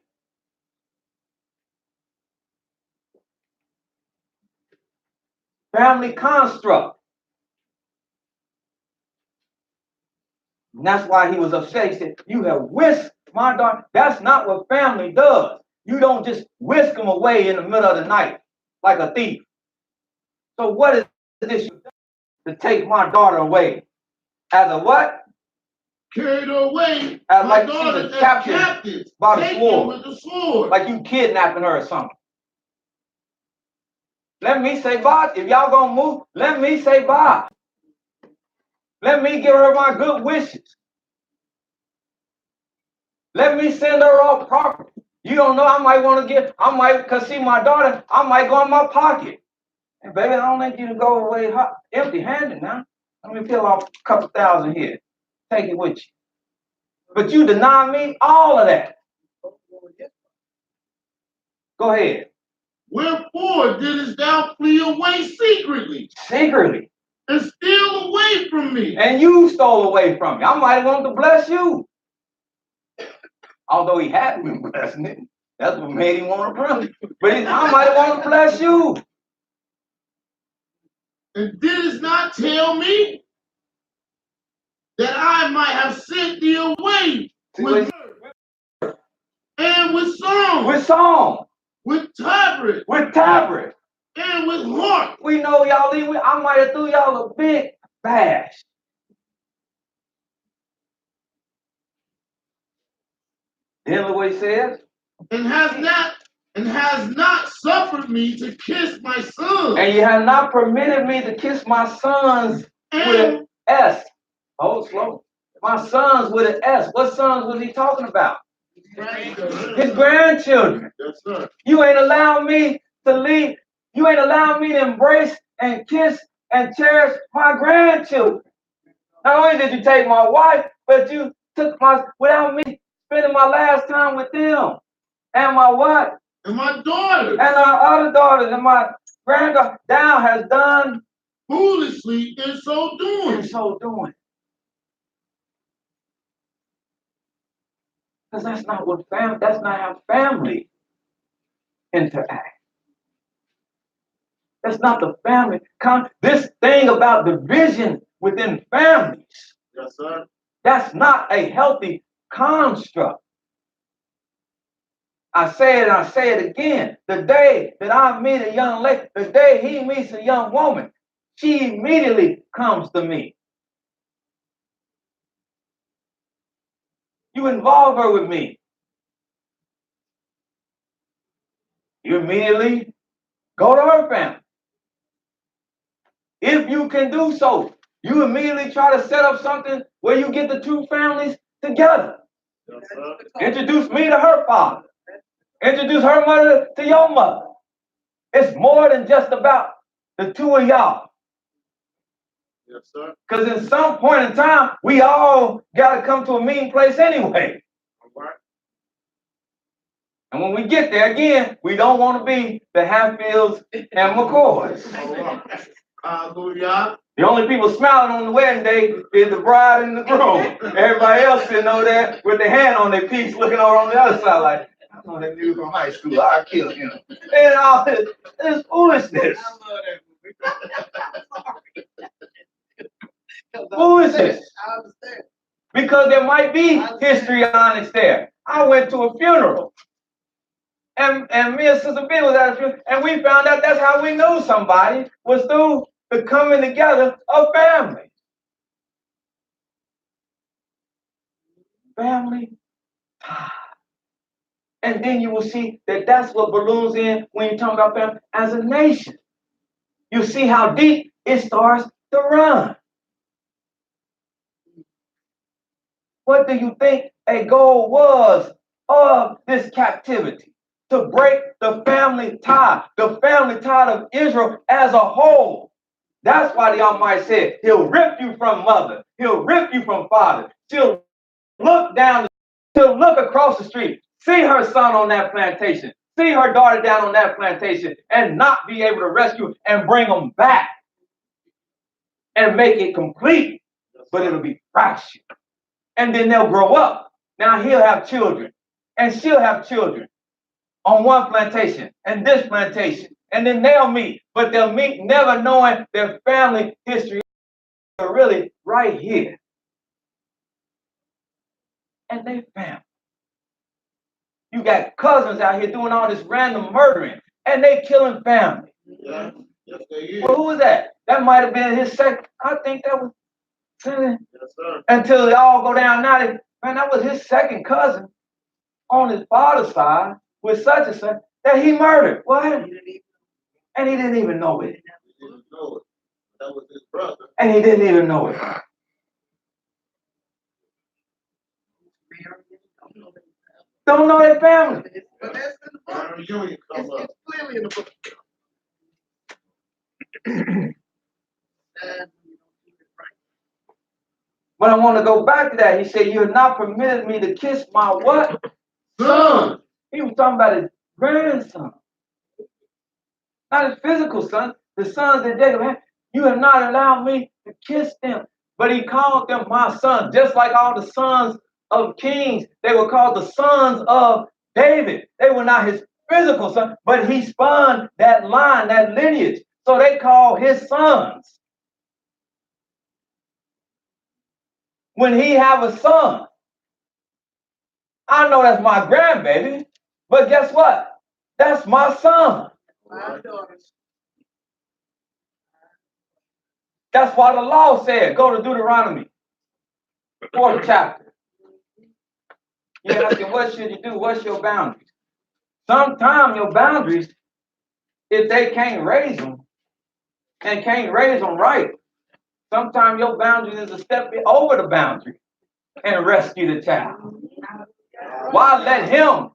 Family construct. And that's why he was upset. He said, you have whisked my daughter. That's not what family does. You don't just whisk them away in the middle of the night like a thief. So what is this to take my daughter away? As a what? Carried away As my like daughters she's as captive captives, by the taken sword. with the sword. Like you kidnapping her or something. Let me say bye. If y'all gonna move, let me say bye. Let me give her my good wishes. Let me send her off property. You don't know, because she's my daughter, I might go in my pocket. And baby, I don't want you to go away empty-handed now. Let me peel off a couple thousand here. Take it with you. But you deny me all of that. Go ahead. Wherefore didst thou flee away secretly Secretly. and steal away from me? And you stole away from me. I might want to bless you. Although he had been blessing it. That's what made him want to run. But I might want to bless you. And didst not tell me that I might have sent thee away with mirth and with song, with song, with tabret, and with harp. We know y'all, I might have threw y'all a big bash. Then look what he says. And has not suffered me to kiss my sons. And you have not permitted me to kiss my sons with an S. Hold slow. My sons with an S. What sons was he talking about? His grandchildren. Yes, sir. You ain't allowed me to leave. You ain't allowed me to embrace and kiss and cherish my grandchildren. Not only did you take my wife, but you took without me spending my last time with them. And my what? And my daughters. And our other daughters. And my granddaughter down has done foolishly in so doing. Because that's not how family interact. That's not the family. This thing about division within families. Yes, sir. That's not a healthy construct. I say it and I say it again. The day that I meet a young lady, the day he meets a young woman, she immediately comes to me. You involve her with me. You immediately go to her family. If you can do so, you immediately try to set up something where you get the two families together. Yes, sir. Introduce me to her father. Introduce her mother to your mother. It's more than just about the two of y'all. Yes, sir. Because in some point in time, we all got to come to a meeting place anyway. All right. And when we get there again, we don't want to be the Hatfields and McCoys. All right. Hallelujah. The only people smiling on the wedding day is the bride and the groom. Everybody else sitting over there with their hand on their piece, looking over on the other side like, I know that nigga from high school. I'll kill him. And all this foolishness. Foolishness. I understand. Because there might be histrionics there. I went to a funeral. And me and Sister B was at a funeral. And we found out that's how we knew somebody was through the coming together of family. Family. And then you will see that that's what balloons in when you talk about family as a nation. You see how deep it starts to run. What do you think a goal was of this captivity? To break the family tie of Israel as a whole. That's why the Almighty said, he'll rip you from mother. He'll rip you from father. She'll look across the street, see her son on that plantation, see her daughter down on that plantation, and not be able to rescue and bring them back and make it complete. But it'll be fractured. And then they'll grow up. Now he'll have children, and she'll have children on one plantation and this plantation. And then they'll meet, but they'll meet never knowing their family history are really right here. And they family. You got cousins out here doing all this random murdering, and they killing family. Yeah. Yes, they is. Well, who was that? That might have been his second. I think that was. Yes, sir. Until they all go down now, man, that was his second cousin on his father's side with such and such that he murdered. What? And he didn't even know it. He didn't know it. That was his brother. And he didn't even know it. Don't know their family. But that's in the book. Family reunion come up. It's clearly in the book. But I want to go back to that. He said, you have not permitted me to kiss my what? Son. He was talking about his grandson. Not his physical son, the sons that Jacob had. You have not allowed me to kiss them. But he called them my sons, just like all the sons of kings. They were called the sons of David. They were not his physical son, but he spun that line, that lineage. So they call his sons. When he have a son, I know that's my grandbaby, but guess what? That's my son. That's why the law said, go to Deuteronomy, 4th chapter. You're asking, what should you do? What's your boundaries? Sometimes your boundaries, if they can't raise them and can't raise them right, sometimes your boundaries is to step over the boundary and rescue the child. Why let him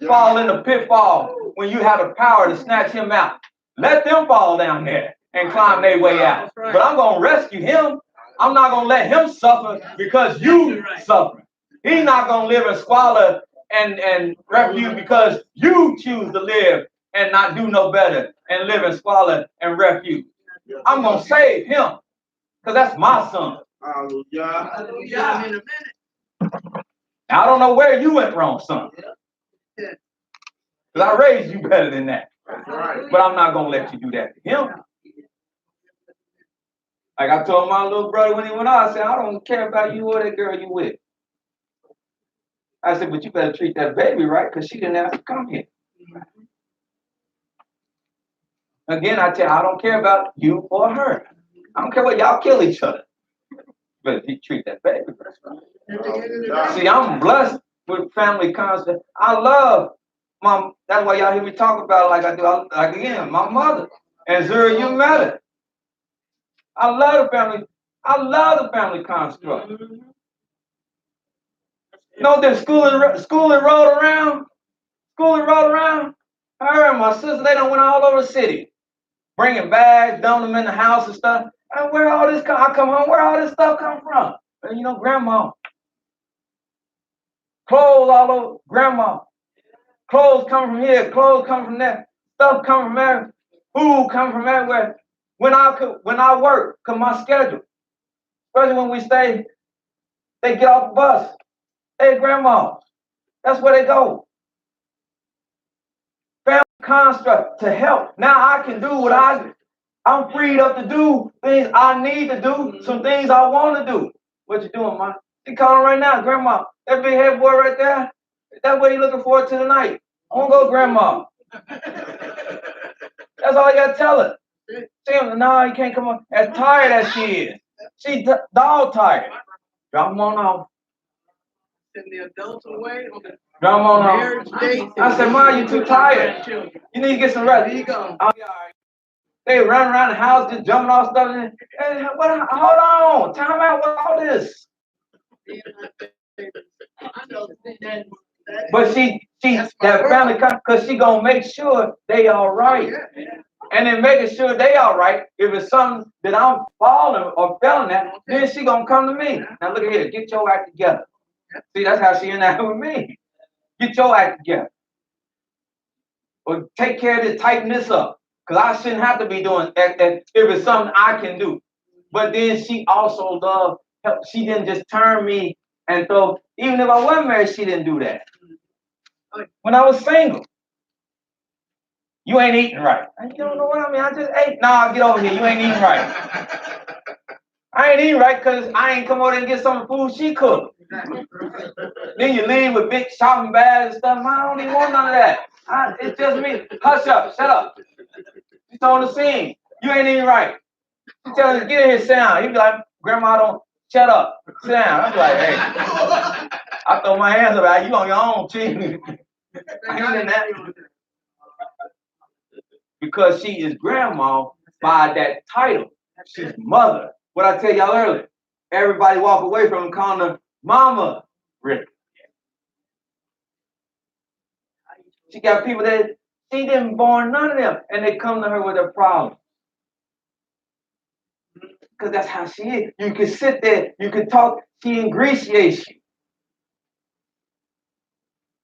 fall in the pitfall when you have the power to snatch him out? Let them fall down there and climb their way out. But I'm going to rescue him. I'm not going to let him suffer because you suffer. He's not going to live in squalor and refuge because you choose to live and not do no better and live in squalor and refuge. I'm going to save him because that's my son. Hallelujah. I don't know where you went wrong, son. Because I raised you better than that. But I'm not going to let you do that to him. Like I told my little brother when he went out, I said, I don't care about you or that girl you with. I said, but you better treat that baby right because she didn't ask to come here. Again, I tell you, I don't care about you or her. I don't care what y'all kill each other. But you treat that baby right. See, I'm blessed with family concept. I love my, that's why y'all hear me talk about it like I do. Like again, my mother. And Zura, you met her. I love the family. I love the family construct. No, then school and rolled around. School and rolled around. Her and my sister, they done went all over the city, bringing bags, dumping them in the house and stuff. And where all this I come home, where all this stuff come from? And you know, grandma. Clothes all over, grandma. Clothes come from here, clothes come from there, stuff come from there, food come from everywhere. When I work, cause my schedule, especially when we stay, they get off the bus. Hey, grandma, that's where they go. Family construct to help. Now I can do what I'm freed up to do things I need to do, some things I want to do. What you doing, ma? She calling right now, grandma. That big head boy right there. That's what he looking forward to tonight. I want to go, grandma. That's all you got to tell her. No, you can't come on. As tired as she is. She's dog tired. Drop them on off. Send the adults away on the Drop them on marriage off. date. I said, Ma, you too tired. You need to get some rest. There you go. They run around the house just jumping off stuff. Hey, hold on. Time out with all this. But she that family, because she gonna make sure they all right. And then making sure they all right. If it's something that I'm falling or failing at, then she gonna come to me. Now look at here, get your act together. See, that's how she in there with me. Get your act together. Or take care of this, tighten this up. Because I shouldn't have to be doing that if it's something I can do. But then she also loved help. She didn't just turn me and throw, even if I wasn't married, she didn't do that. When I was single, you ain't eating right. You don't know what I mean? I just ate. Nah, get over here. You ain't eating right. I ain't eating right because I ain't come over and get some food she cooked. Then you leave with big shopping bags and stuff. I don't even want none of that. It's just me. Hush up. Shut up. She's on the scene. You ain't eating right. She tells me, get in here, sit down. You be like, Grandma, don't shut up. Sit down. I'm like, hey. I throw my hands up. You on your own, chief. I ain't in that. Because she is grandma by that title. She's mother. What I tell y'all earlier. Everybody walk away from her calling her mama. Really. She got people that she didn't born none of them. And they come to her with a problem. Because that's how she is. You can sit there, you can talk, she ingratiates you.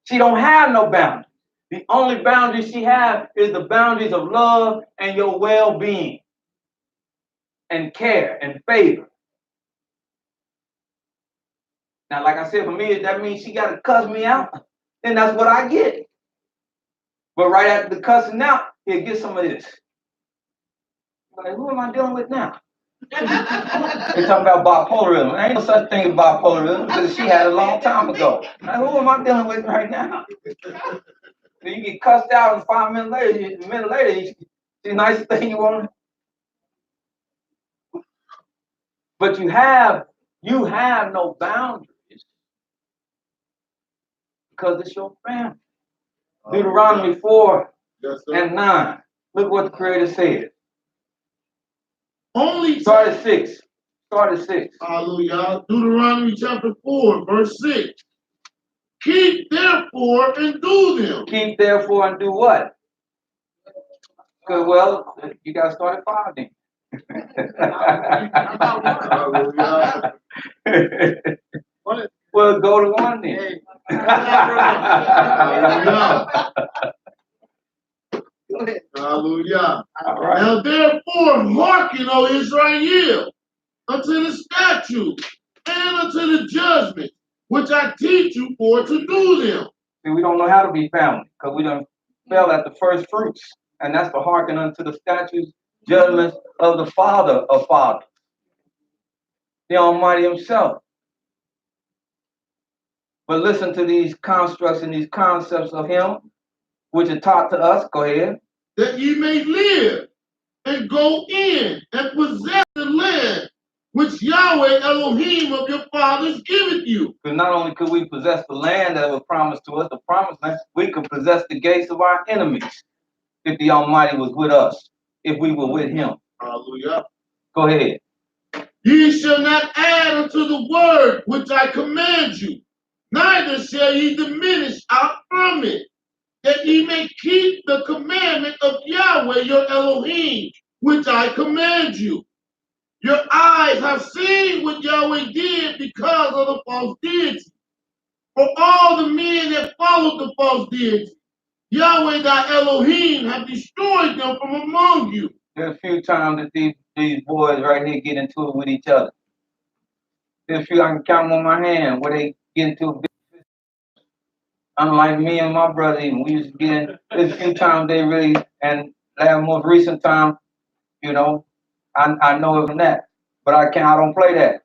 She don't have no boundaries. The only boundaries she has is the boundaries of love and your well-being and care and favor. Now, like I said, for me, that means she got to cuss me out, then that's what I get. But right after the cussing out, he'll get some of this. Like, who am I dealing with now? They're talking about bipolarism. There ain't no such thing as bipolarism because she had it a long time ago. Like, who am I dealing with right now? Then you get cussed out and 5 minutes later, you see the nicest thing you want. But you have no boundaries because it's your family. Deuteronomy 4 and 9. Look what the Creator said. Start at 6. Hallelujah. Deuteronomy chapter 4, verse 6. Keep therefore and do them. Keep therefore and do what? Because, well, you got to start at 5 then. Well, go to 1 then. Hallelujah. All right. Now therefore hearken, O Israel, unto the statutes and unto the judgment which I teach you for to do them. See, we don't know how to be family because we done fell at the first fruits. And that's to hearken unto the statutes, judgments of the Father of fathers, the Almighty Himself. But listen to these constructs and these concepts of Him, which are taught to us. Go ahead. That ye may live and go in and possess the land which Yahweh Elohim of your fathers giveth you. Because not only could we possess the land that was promised to us, the promised land, we could possess the gates of our enemies if the Almighty was with us, if we were with Him. Hallelujah. Go ahead. Ye shall not add unto the word which I command you, neither shall ye diminish out from it, that ye may keep the commandment of Yahweh your Elohim, which I command you. Your eyes have seen what Yahweh did because of the false deity. For all the men that followed the false deity, Yahweh thy Elohim have destroyed them from among you. There's a few times that these boys right here get into it with each other. There's a few I can count on my hand where they get into a big, unlike me and my brother, even we used to get in. There's a few times they really, and that most recent time, you know, I know of that. But I don't play that.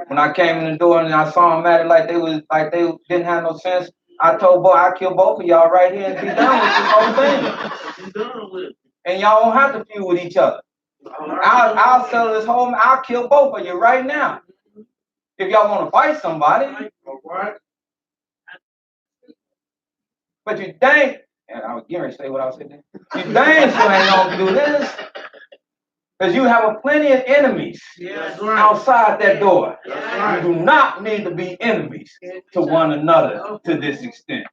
When I came in the door and I saw them at it like they didn't have no sense, I told boy I'll kill both of y'all right here and be done with this whole thing. And y'all won't have to feud with each other. I'll sell this home. I'll kill both of you right now. If y'all want to fight somebody. But you dang, and I was getting ready to say what I was saying. You dang sure ain't gonna do this. Because you have a plenty of enemies outside that door. You do not need to be enemies to one another to this extent.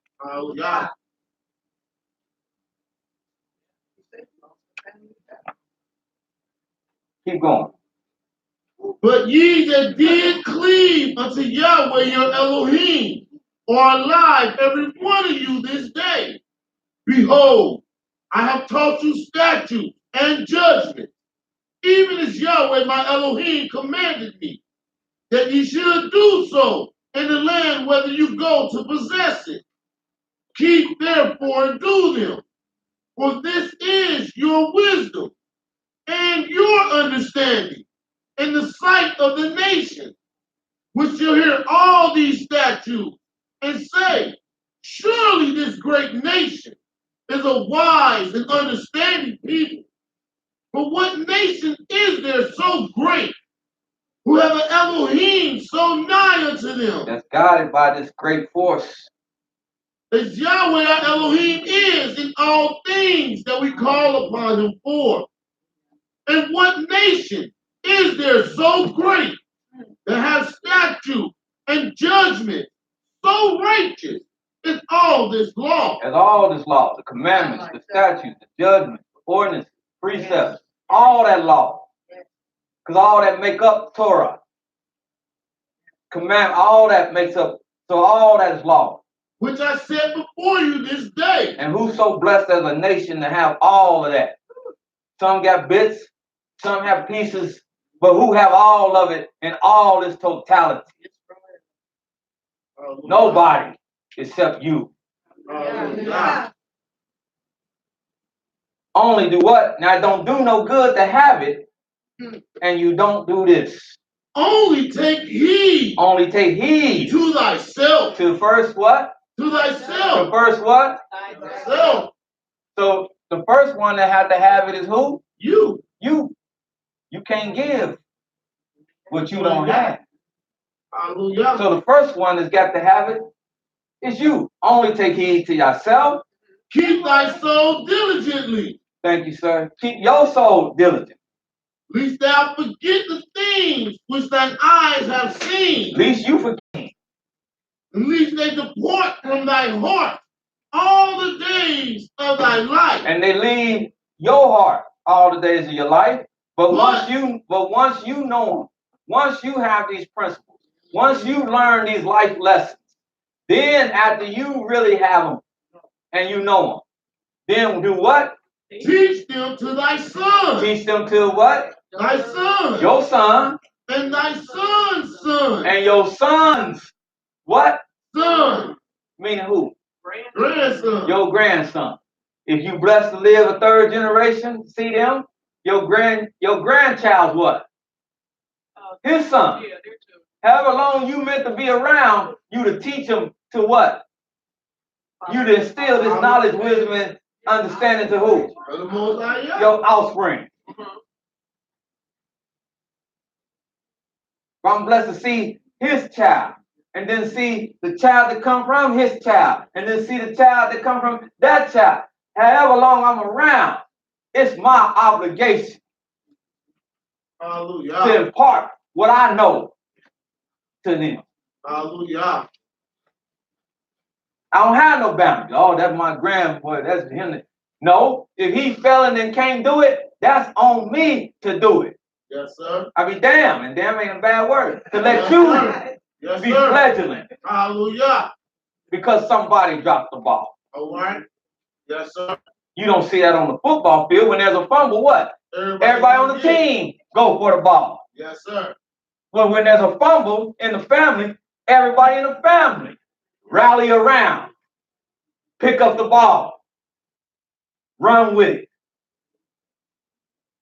Keep going. But ye that did cleave unto Yahweh your Elohim are alive, every one of you this day. Behold, I have taught you statutes and judgments, even as Yahweh my Elohim commanded me, that ye should do so in the land whether you go to possess it. Keep therefore and do them, for this is your wisdom and your understanding in the sight of the nation, which shall hear all these statutes and say, surely this great nation is a wise and understanding people. But what nation is there so great who have an Elohim so nigh unto them? That's guided by this great force. As Yahweh our Elohim is in all things that we call upon him for. And what nation is there so great that has statute and judgment so righteous in all this law? As all this law, the commandments, the statutes, the judgments, the ordinances, precepts, all that law. Because all that make up Torah. Command, all that makes up, so all that is law. Which I said before you this day. And who's so blessed as a nation to have all of that? Some got bits, some have pieces, but who have all of it in all its totality? Nobody except you. Yeah. Only do what? Now, it don't do no good to have it, and you don't do this. Only take heed Only take heed to thyself. to first what? To To thyself. first what? Thyself. So the first one that have to have it is who? You. You. You can't give what you don't have. Hallelujah. So the first one that's got to have it is you. Only take heed to yourself. Keep thy soul diligently, Thank you, sir. Keep your soul diligent. lest thou forget the things which thine eyes have seen, Least you forget. and lest they depart from thy heart all the days of thy life. And they leave your heart all the days of your life. But What? once you know them, once you have these principles, once you learn these life lessons, then after you really have them and you know them, then do what? Teach them to thy son, Teach them to what? thy son, Your son and thy son's son, and your son's what? son, Meaning who? grandson. Your grandson. If you blessed to live a third generation, see them, your grandchild's what? His son. Yeah, they're two. However long you meant to be around, you to teach them to what? You to instill this knowledge, wisdom, and understanding to who? For the Most High Yah. Your offspring. Mhm. If I'm blessed to see his child, and then see the child that come from his child, and then see the child that come from that child. However long I'm around, it's my obligation to Hallelujah. impart what I know to them. Hallelujah. I don't have no boundary. Oh, that's my grandboy. That's him. No, if he fell and then can't do it, that's on me to do it. Yes, sir. I be damn, and damn ain't a bad word. To let Yes, you sir. Yes, be sir. flagellant Hallelujah. because somebody dropped the ball. All right. Yes, sir. You don't see that on the football field. When there's a fumble, what? Everybody on the team go for the ball. Yes, sir. But when there's a fumble in the family, everybody in the family rally around, pick up the ball, run with it,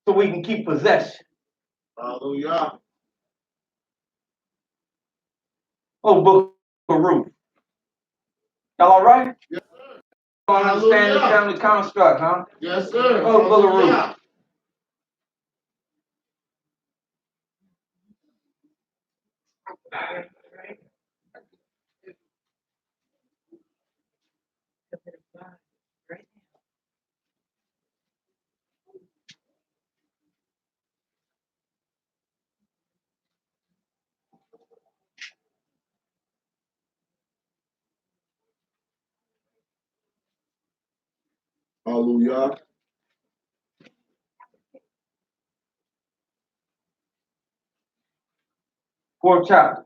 so we can keep possession. Hallelujah. Oh, Book of Ruth. Y'all all right? Yes, You don't understand the Hallelujah. family construct, huh? Yes, sir. Oh, Book of Ruth. Hallelujah. Hallelujah. Fourth chapter.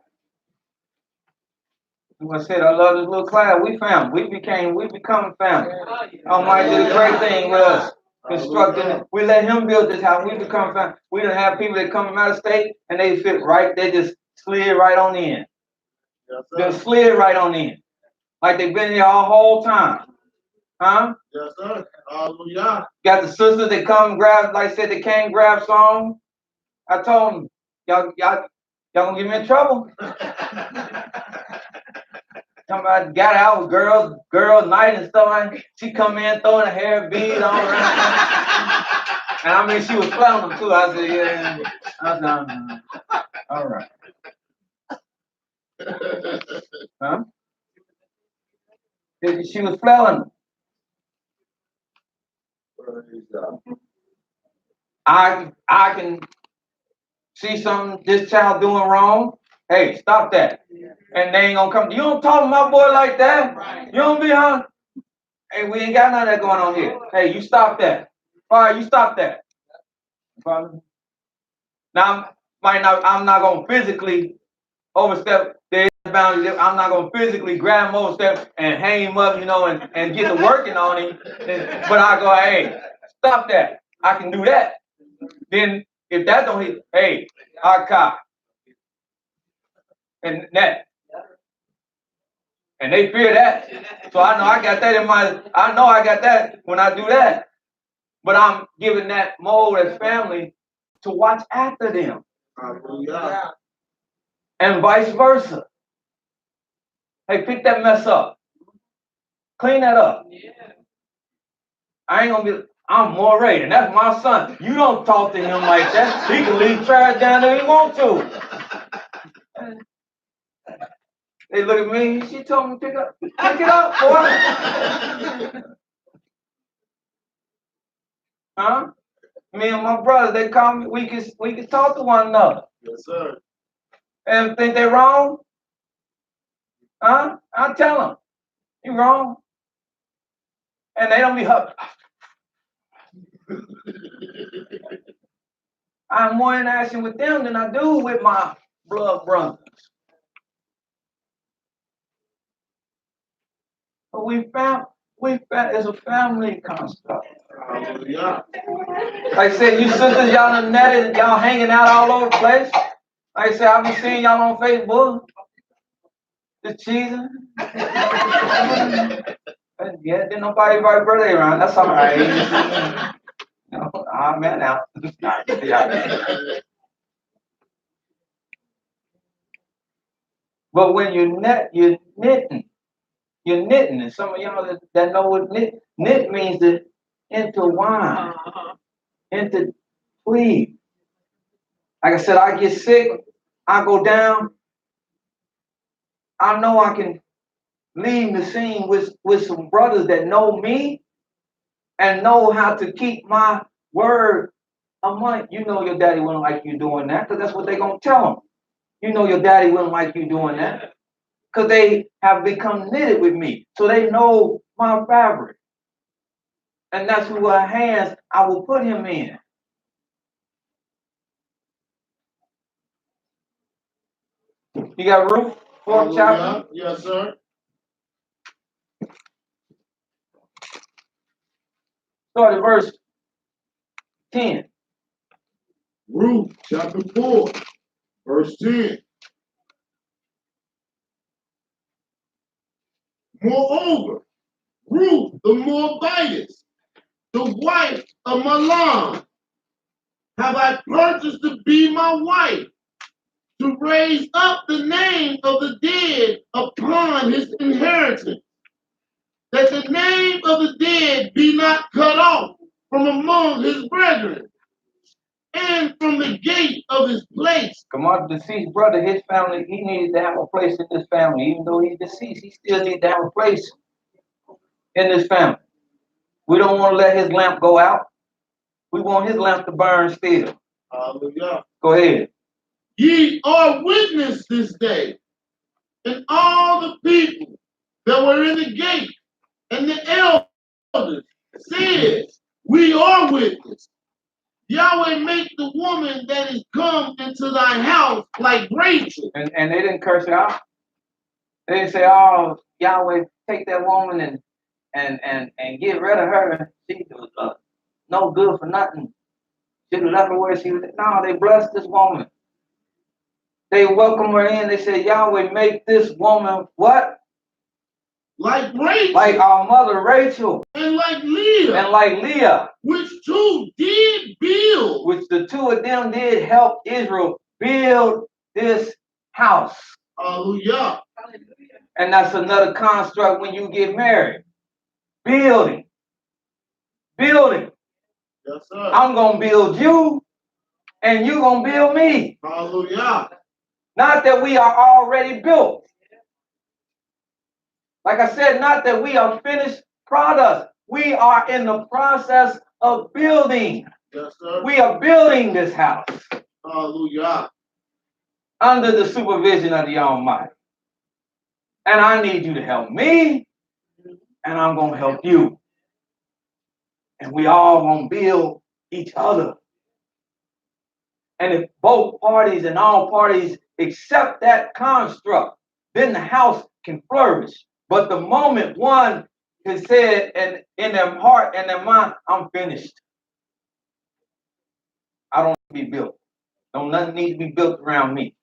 Like I said, I love this little class. We family. We become family. Oh, yeah. Almighty did a great thing with us. Constructing it. We let him build this house. We become family. We don't have people that come from out of state and they fit right. They just slid right on in. Yes, They sir. slid right on in. Like they've been here all whole time. Huh? Yes, sir. Hallelujah. Got the sisters that come and grab, like I said, they came grab songs. I told them, y'all gonna get me in trouble. Somebody got out with girls night and stuff like. She come in throwing a hair bead on around. And I mean, she was flowing them too. I said, yeah. I said, all right. Huh? She was flailing them. Praise God. I can see something this child doing wrong. Hey, stop that. And they ain't gonna come. You don't talk to my boy like that. Right. You don't be huh? Hey, we ain't got none of that going on here. Hey, you stop that. All right, you stop that. Now, I'm not gonna physically overstep the boundary. I'm not gonna physically grab him, overstep, and hang him up, and get to working on him. But I go, hey, stop that. I can do that. Then if that don't hit, hey, I cop. And that. And they fear that. So I know I got that when I do that. But I'm giving that mold as family to watch after them. Hallelujah. And vice versa. Hey, pick that mess up. Clean that up. Yeah. I ain't gonna be, I'm more rated. That's my son. You don't talk to him like that. He can leave trash down there if he want to. They look at me, she told me pick it up, boy. Huh? Me and my brother, they call me, we can talk to one another. Yes, sir. And think they wrong? Huh? I'll tell them. You wrong. And they don't be huffing. I'm more in action with them than I do with my blood brothers. But it's a family construct. Hallelujah. Like I said, you sisters, y'all done netted, y'all hanging out all over the place. Like I said, I've been seeing y'all on Facebook. Just cheesing. Yeah, didn't nobody invite birthday around. That's all right. I'm man out. But when you're knitting. You're knitting. And some of y'all that know what knit means to intertwine, interweave. Like I said, I get sick, I go down. I know I can leave the scene with some brothers that know me and know how to keep my word among. You know your daddy wouldn't like you doing that because that's what they're going to tell him. You know your daddy wouldn't like you doing that because they have become knitted with me. So they know my fabric. And that's who hands I will put him in. You got Ruth, 4th chapter? Yes, sir. Start at verse 10. Ruth chapter 4, verse 10. Moreover, Ruth the Moabitess, the wife of Mahlon, have I purchased to be my wife, to raise up the name of the dead upon his inheritance, that the name of the dead be not cut off from among his brethren, and from the gate of his place. Come on, deceased brother, his family, he needed to have a place in this family. Even though he's deceased, he still needs to have a place in this family. We don't want to let his lamp go out. We want his lamp to burn still. Hallelujah. Go ahead. Ye are witness this day, and all the people that were in the gate, and the elders said, we are witness. Yahweh make the woman that is come into thy house like Rachel. And they didn't curse her out. They didn't say, oh, Yahweh, take that woman and get rid of her. She was no good for nothing. She was left her where she was. No, they blessed this woman. They welcome her in. They said, Yahweh, make this woman what? Like Rachel. Like our mother Rachel. And like Leah. And like Leah. Which two did build. Which the two of them did help Israel build this house. Hallelujah. And that's another construct when you get married. Building. Building. Yes, sir. I'm going to build you, and you're going to build me. Hallelujah. Not that we are already built. Like I said, not that we are finished products. We are in the process of building. Yes, sir. We are building this house. Hallelujah. Under the supervision of the Almighty. And I need you to help me, and I'm going to help you. And we all going to build each other. And if both parties and all parties accept that construct, then the house can flourish. But the moment one has said and in their heart and their mind, I'm finished. I don't need to be built. Nothing needs to be built around me.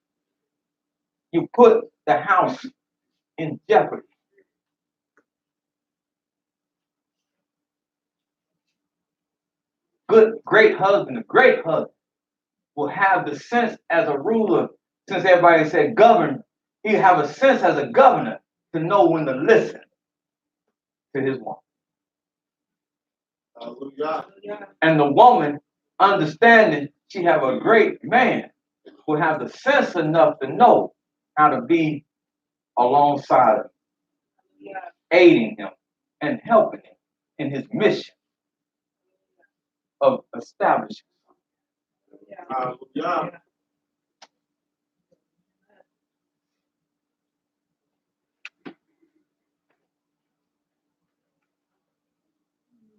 You put the house in jeopardy. great husband, will have the sense as a ruler, since everybody said govern, he have a sense as a governor to know when to listen to his woman. Hallelujah. And the woman, understanding she have a great man, will have the sense enough to know how to be alongside him, aiding him and helping him in his mission of establishing. Hallelujah.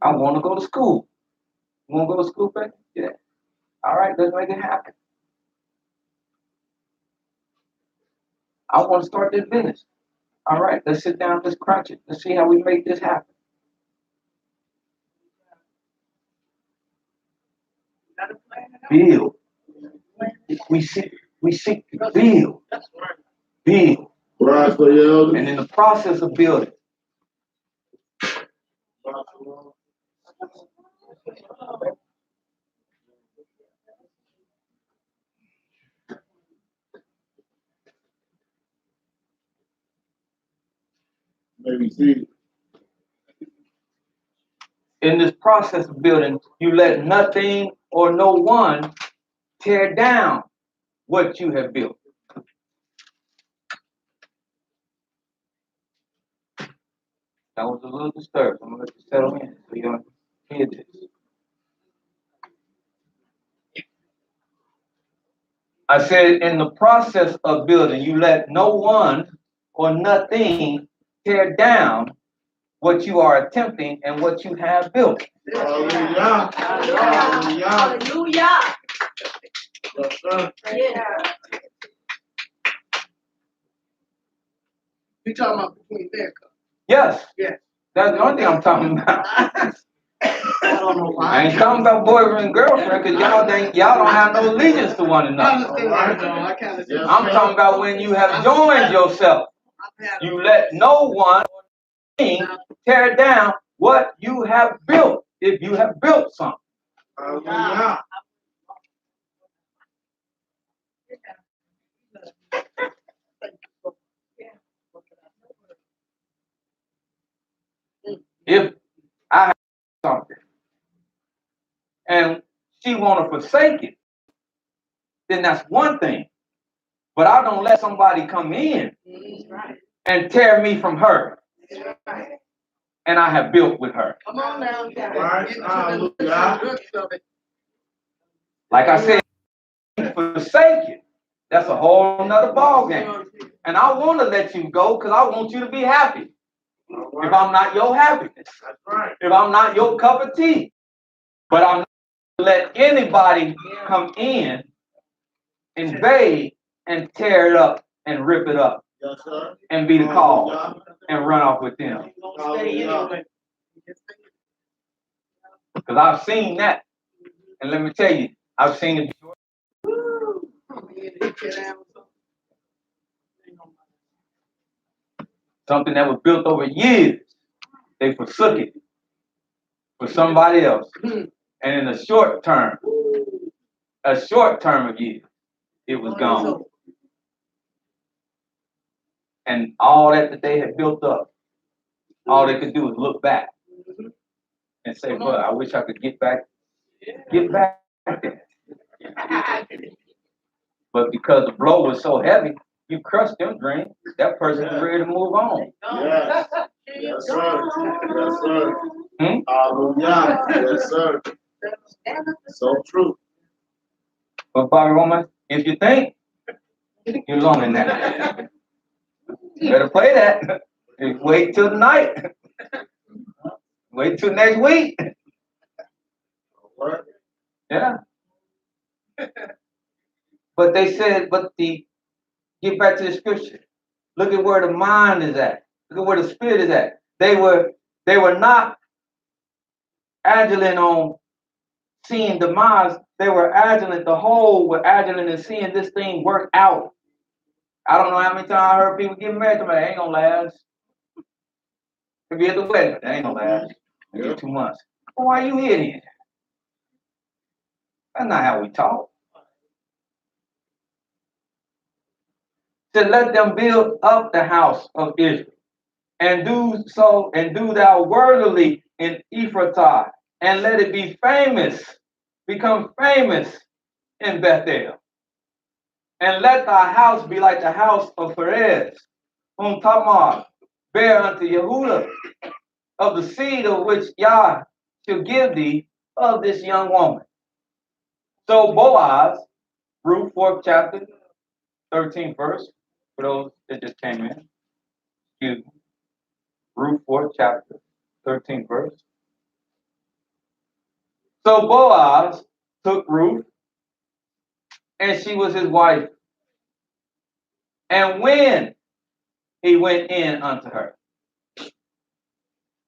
I want to go to school. You want to go to school, baby? Yeah. All right, let's make it happen. I want to start this business. All right, let's sit down, let's crunch it. Let's see how we make this happen. Build. We seek to build. Build. Rise for your elders. And in the process of building, Maybe see. in this process of building, you let nothing or no one tear down what you have built. That was a little disturbed. I'm gonna let you settle in so you don't hear this. I said, in the process of building, you let no one or nothing tear down what you are attempting and what you have built. Hallelujah. Hallelujah. Hallelujah. Yes, sir. Yeah. You talking about between there? Yes. Yes. That's the only thing I'm talking about. I don't know why. I ain't talking about boyfriend and girlfriend because y'all don't have no allegiance to one I another. understand where you're going. I kind of. Yes, I'm sir. talking about when you have joined yourself. You let no one tear down what you have built, if you have built something. Hallelujah. If I have something and she want to forsake it, then that's one thing. But I don't let somebody come in and tear me from her. And I have built with her. Come on now. Right. Hallelujah. Like I said, forsake it. That's a whole nother ball game. And I want to let you go because I want you to be happy. If I'm not your happiness, That's right. if I'm not your cup of tea, but I'm not going to let anybody come in, invade, and tear it up and rip it up Yes, sir. and be the cause and run off with them. Hallelujah. Because I've seen that. And let me tell you, I've seen it before. Something that was built over years, they forsook it for somebody else. And in a short term of years, it was gone. And all that they had built up, all they could do was look back and say, "Well, I wish I could get back there." But because the blow was so heavy, you crushed them dreams. That person was ready to move on. Yes. Yes, sir. Yes, sir. Hmm? Hallelujah. Yes, sir. So true. But Bobby Woman, if you think you're alone in that, you better play that. Wait till tonight. Wait till next week. What? Yeah. But they said, get back to the scripture. Look at where the mind is at. Look at where the spirit is at. They were not agile on seeing demise. They were agile. The whole were agile in seeing this thing work out. I don't know how many times I heard people get married. It ain't gonna last. If you at the wedding, it ain't gonna last. Maybe 2 months. Well, why you here then? That's not how we talk. To let them build up the house of Israel, and do so, and do thou worthily in Ephratah, and let it be famous, become famous in Bethel. And let thy house be like the house of Perez, whom Tamar bare unto Yehudah, of the seed of which Yah shall give thee of this young woman. So Boaz, Ruth 4th chapter, 13th verse, for those that just came in. Excuse me. Ruth 4th chapter, 13th verse. So Boaz took Ruth, and she was his wife. And when he went in unto her.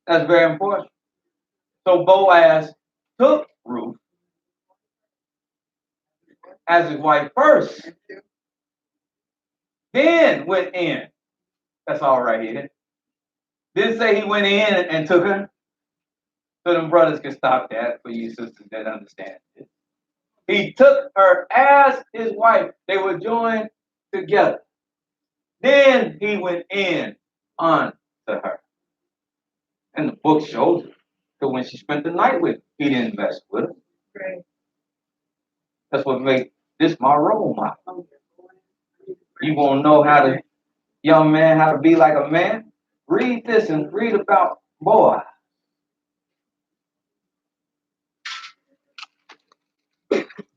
That's very important. So Boaz took Ruth as his wife first, then went in. That's all right here. Didn't say he went in and took her. So them brothers can stop that for you sisters that understand it. He took her as his wife. They were joined together. Then he went in unto her. And the book shows it. So when she spent the night with him, he didn't mess with her. Right. That's what makes this my role model. You want to know how to, young man, how to be like a man? Read this and read about Boaz.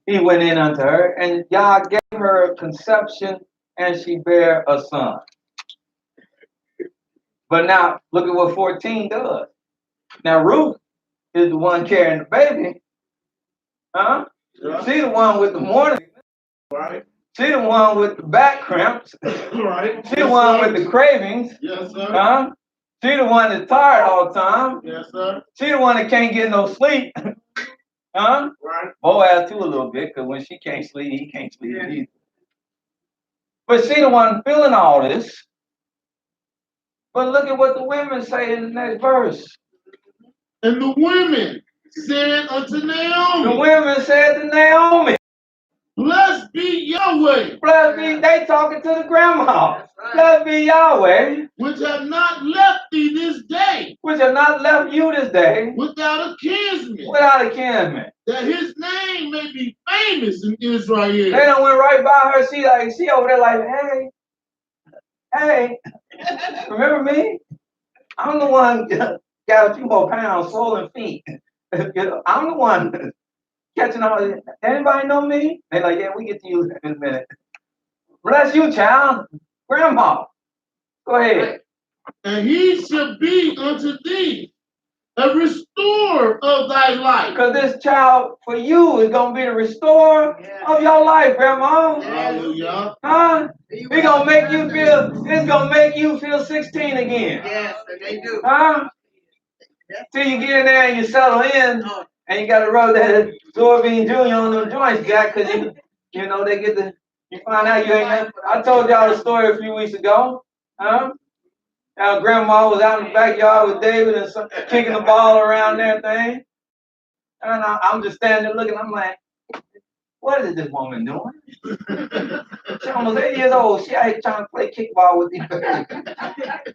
He went in unto her, and Yah gave her a conception, and she bare a son. But now, look at what 14 does. Now, Ruth is the one carrying the baby. Huh? Yeah. She the one with the morning. Right. She the one with the back cramps. Right. She the one with the cravings. Yes, sir. Huh? She the one that's tired all the time. Yes, sir. She the one that can't get no sleep. Huh? Right. Boaz too a little bit, because when she can't sleep, he can't sleep either. But she the one feeling all this. But look at what the women say in the next verse. And the women said unto Naomi, The women said to Naomi, blessed be Yahweh, blessed be, they talking to the grandma. Blessed be Yahweh, which have not left thee this day which have not left you this day without a kinsman, without a kinsman. that his name may be famous in Israel. They done went right by her. She over there like, hey, remember me? I'm the one got a few more pounds, swollen feet. I'm the one catching all. Anybody know me? They like, yeah, we get to you in a minute. Bless you, child. Grandma. Go ahead. And he shall be unto thee a restorer of thy life. Because this child for you is going to be the restorer of your life, Grandma. Hallelujah. Huh? It's going to make you feel 16 again. Yes, they do. Huh? Till you get in there and you settle in, and you got to rub that soybean junior on them joints, Jack, because you know they get the, you find out you ain't. I told y'all the story a few weeks ago. Huh? Now, Grandma was out in the backyard with David and kicking the ball around and everything. And I'm just standing there looking. I'm like, what is this woman doing? She almost 8 years old. She out here trying to play kickball with these babies.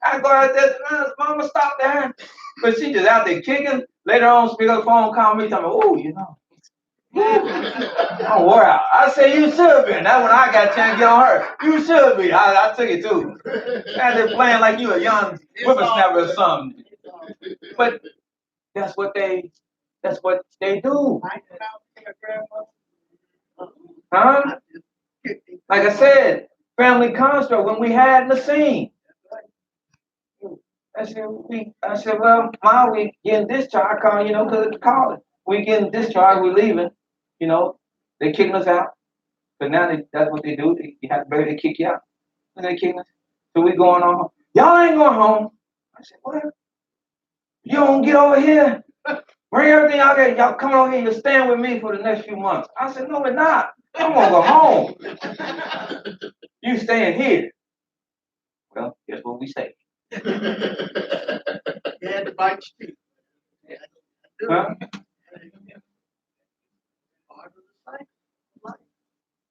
I go out there, Mama, stop there. But she just out there kicking. Later on, speak up the phone, call me, tell me, oh, you know. I'm wore out. I said, you should be. That's when I got a chance to get on her. You should be. I took it too. And they're playing like you a young whippersnapper or something. But that's what they do. Huh? Like I said, family construct, when we had Nassim. I said, well, Ma, we getting discharged, because it's college. We getting discharged, we leaving, they kicking us out. But now that's what they do. You have to they kick you out. And they kicking us. So we going on home. Y'all ain't going home. I said, what? You don't get over here. Bring everything out there. Y'all come over here. You're staying with me for the next few months. I said, no, we're not. I'm going to go home. You staying here. Well, guess what we say. You had to bite your teeth. Huh?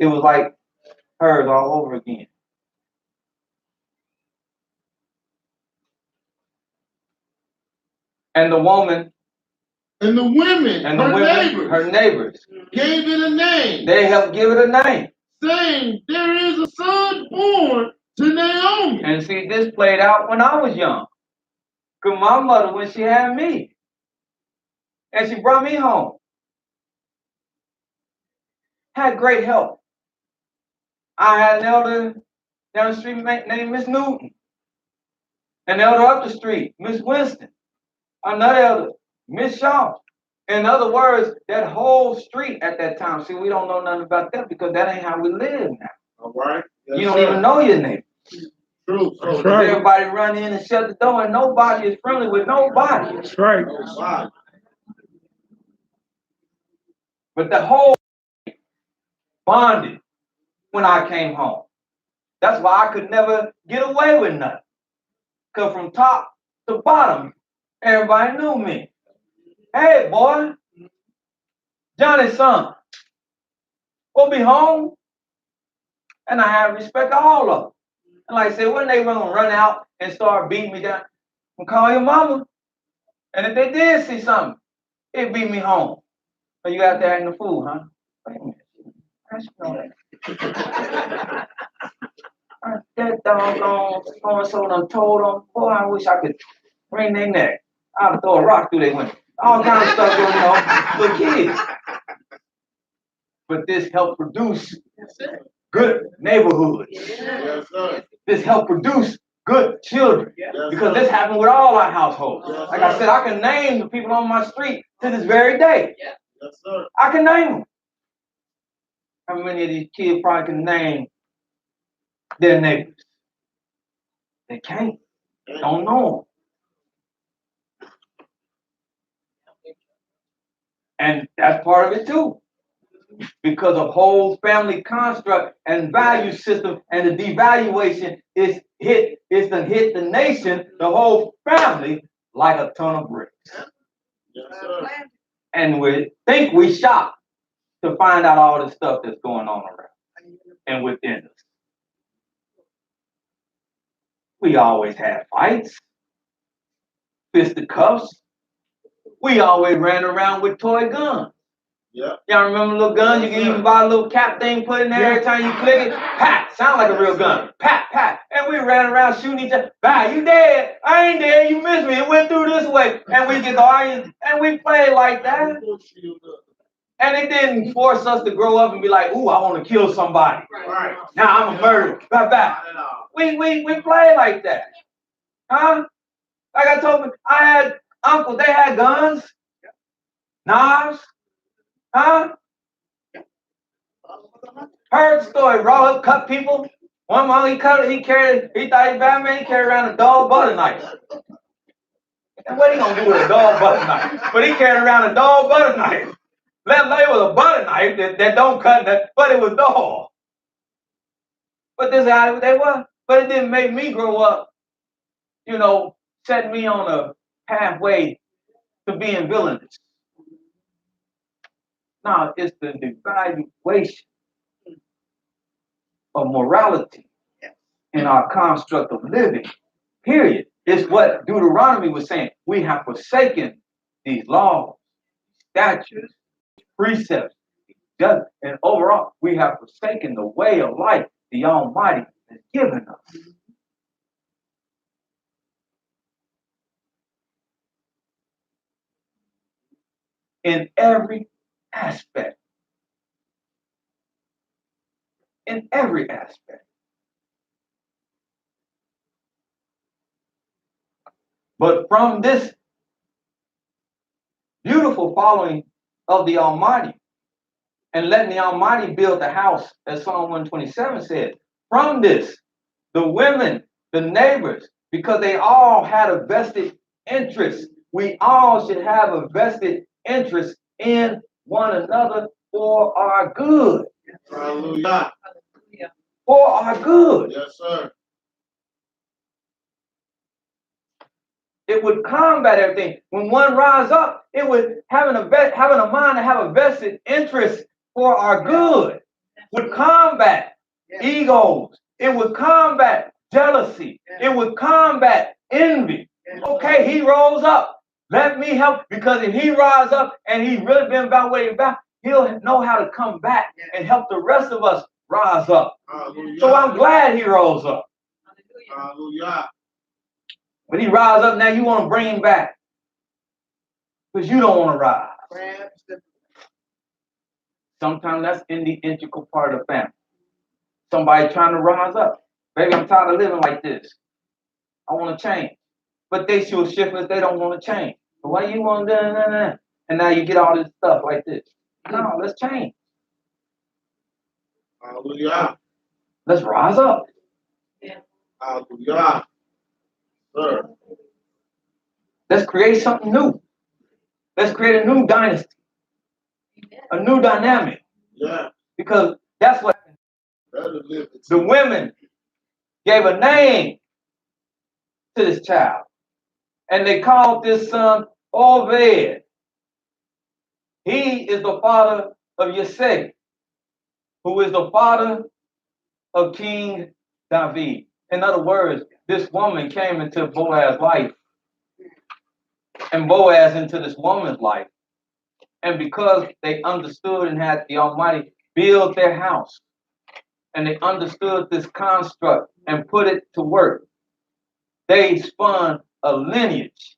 it was like hers all over again. And the woman And the women, and the her women, neighbors, her neighbors, gave it a name, they helped give it a name. saying, there is a son born to Naomi. And see, this played out when I was young. Because my mother, when she had me, and she brought me home, had great help. I had an elder down the street named Miss Newton. An elder up the street, Miss Winston. Another elder, Miss Shaw. In other words, that whole street at that time, see, we don't know nothing about that because that ain't how we live now. All right. Yes, You don't even know your neighbor. True. So everybody run in and shut the door and nobody is friendly with nobody. That's right. But the whole bonded when I came home. That's why I could never get away with nothing. Because from top to bottom, everybody knew me. Hey, boy, Johnny's son, we'll be home. And I have respect to all of them. And like I said, when they gonna run out and start beating me down, I'm call your mama. And if they did see something, it beat me home. So you out there acting the fool, huh? Wait a minute. I should know that. That doggone so-and-so done told them, boy, I wish I could wring their neck. I'd throw a rock through their window. All kinds of stuff going on for kids. But this helped produce good neighborhoods. Yes, sir. This helped produce good children. Yes, Because sir. this happened with all our households. Yes, Like I sir. said, I can name the people on my street to this very day. Yes, sir. I can name them. How many of these kids probably can name their neighbors? They can't. Don't know them. And that's part of it too. Because of whole family construct and value system and the devaluation is hit the nation, the whole family, like a ton of bricks. Yes, sir. And we think we shocked to find out all the stuff that's going on around and within us. We always had fights, fisticuffs. We always ran around with toy guns. Yeah. Y'all remember little guns? You can even buy a little cap thing, put in there every time you click it. Pat, sound like a real gun. Pat, pat. And we ran around shooting each other. Bah, you dead. I ain't dead. You missed me. It went through this way. And we get the audience. And we played like that. And it didn't force us to grow up and be like, ooh, I want to kill somebody. Right. Now I'm a murderer. Bye bye. We played like that. Huh? Like I told you, I had uncles, they had guns, knives. Huh? Heard the story, raw up, cut people. One month he thought he thought he Batman, he carried around a dog butter knife. And what he gonna do with a dog butter knife? But he carried around a dog butter knife. Left leg was a butter knife that don't cut that, but it was dog. But this is how they were. But it didn't make me grow up, setting me on a pathway to being villainous. No, it's the devaluation of morality in our construct of living. Period. It's what Deuteronomy was saying. We have forsaken these laws, statutes, precepts, and overall, we have forsaken the way of life the Almighty has given us. In every aspect. In every aspect. But from this beautiful following of the Almighty and letting the Almighty build the house, as Psalm 127 said, from this, the women, the neighbors, because they all had a vested interest. We all should have a vested interest in one another for our good. Hallelujah. For our good. Yes, sir. It would combat everything. When one rise up, it would having a mind to have a vested interest for our good. would combat Yes. egos. It would combat jealousy. Yes. It would combat envy. Yes. Okay, he rose up. Let me help, because if he rise up and he's really been about where he's about, he'll know how to come back and help the rest of us rise up. Hallelujah. So I'm glad he rose up. Hallelujah. When he rise up, now you want to bring him back because you don't want to rise. Perhaps the Sometimes that's in the integral part of the family. Somebody trying to rise up. Baby, I'm tired of living like this. I want to change. But they sure shiftless, they don't want to change. But why you want to, and now you get all this stuff like this. No, let's change. Hallelujah. Let's rise up. Hallelujah. Sir. Let's create something new. Let's create a new dynasty, a new dynamic. Yeah. Because that's what Better live it. the women gave a name to this child. And they called this son Obed. He is the father of Yeseh, who is the father of King David. In other words, this woman came into Boaz's life, and Boaz into this woman's life. And because they understood and had the Almighty build their house, and they understood this construct and put it to work, they spun a lineage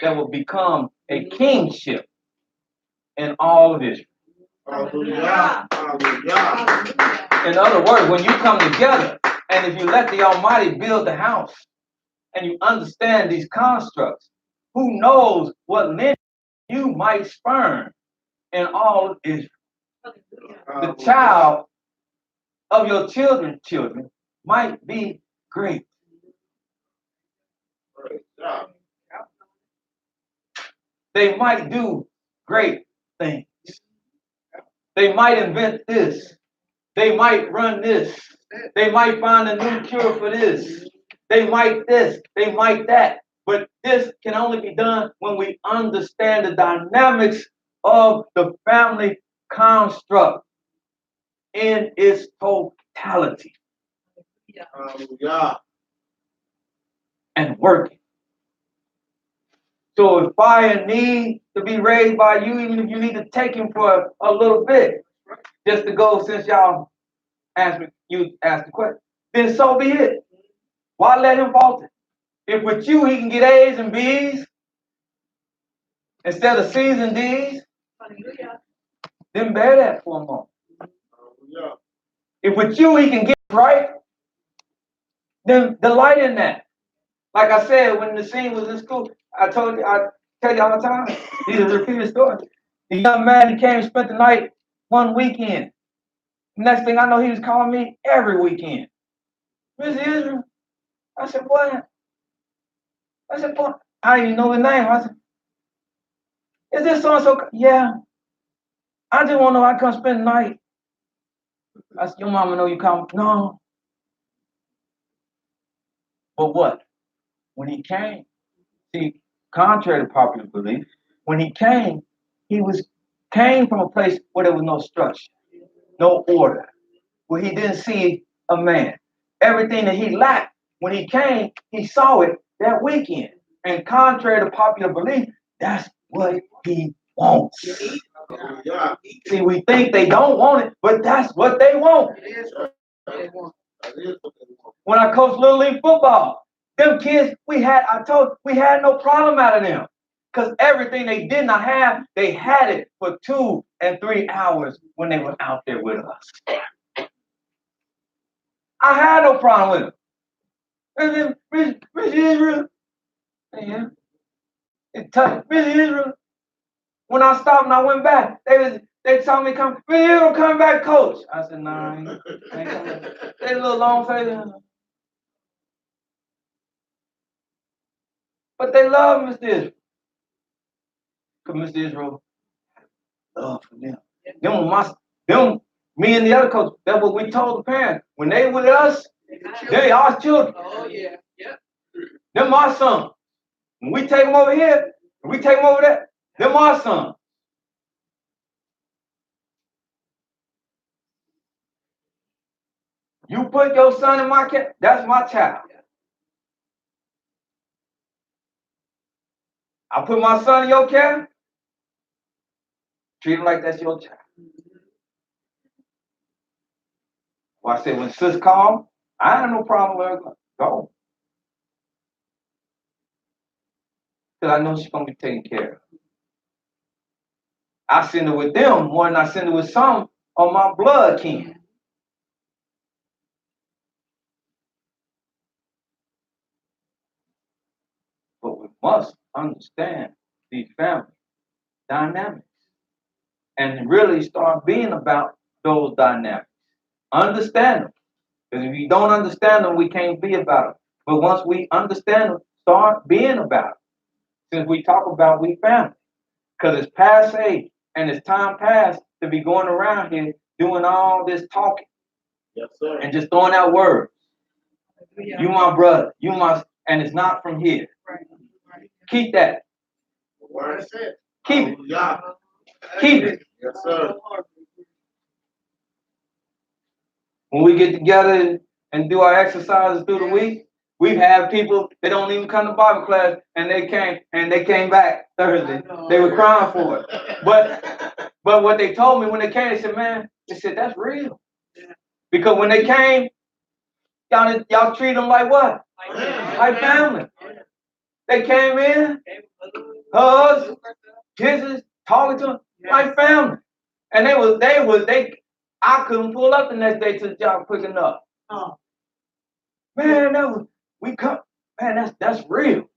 that will become a kingship in all of Israel. Hallelujah. Hallelujah. In other words, when you come together, and if you let the Almighty build the house, and you understand these constructs, who knows what lineage you might spurn in all of Israel. The child of your children might be great. Praise God. They might do great things. They might invent this. They might run this. They might find a new cure for this. They might this. They might that. But this can only be done when we understand the dynamics of the family construct in its totality Hallelujah. and working. So if fire needs to be raised by you, even if you need to take him for a little bit, just to go, since y'all asked the question, then so be it. Why let him falter? If with you he can get A's and B's instead of C's and D's, then bear that for a moment. Hallelujah. If with you he can get right, then delight in that. Like I said, when the scene was in school, I tell you all the time, these are repeated stories. The young man, he came and spent the night one weekend. Next thing I know, he was calling me every weekend. Miss Israel. I said, what? I said, boy, I didn't even know his name. I said, is this so-and-so? Yeah. I just want to know I come spend the night. I said, your mama know you come? No. But what? When he came, see, contrary to popular belief, when he came from a place where there was no structure, no order, where he didn't see a man. Everything that he lacked, when he came, he saw it that weekend. And contrary to popular belief, that's what he wants. Hallelujah. See, we think they don't want it, but that's what they want. it is what they want. That is what they want. When I coached Little League football, them kids, we had no problem out of them. Because everything they did not have, they had it for 2 and 3 hours when they were out there with us. I had no problem with them. And then Miss Israel, yeah, it touched Miss Israel. When I stopped and I went back, they told me come, Miss Israel, come back, coach. I said, nah, I ain't coming back. They little long face. But they love Mr. Israel. Because Mr. Israel, love for them. Me and the other coach, that's what we told the parents. When they with us, they our children. Oh, yeah. Yep. Them our sons. When we take them over here, when we take them over there, them our sons. You put your son in my care, that's my child. I put my son in your care, treat him like that's your child. Well, I said, when sis called, I have no problem with her. Go. Because I know she's going to be taken care of. I send her with them more than I send her with some on my blood kin. But we must understand these family dynamics and really start being about those dynamics. Understand them. Because if you don't understand them, we can't be about them. But once we understand them, start being about them. Since we talk about we family. Because it's past age and it's time past to be going around here doing all this talking. Yes, sir. And just throwing out words. You my brother, you my, and it's not from here. Keep that. Word said. Keep it. Yeah. Keep it. Yes, sir. When we get together and do our exercises through the week, we've had people that don't even come to Bible class and they came back Thursday. They were crying for it. But what they told me when they came, they said, man, they said, that's real. Because when they came, y'all treat them like what? Like family. They came in, hugs, kisses, talking to them like family. And I couldn't pull up the next day to the job quick enough. Man, that's real.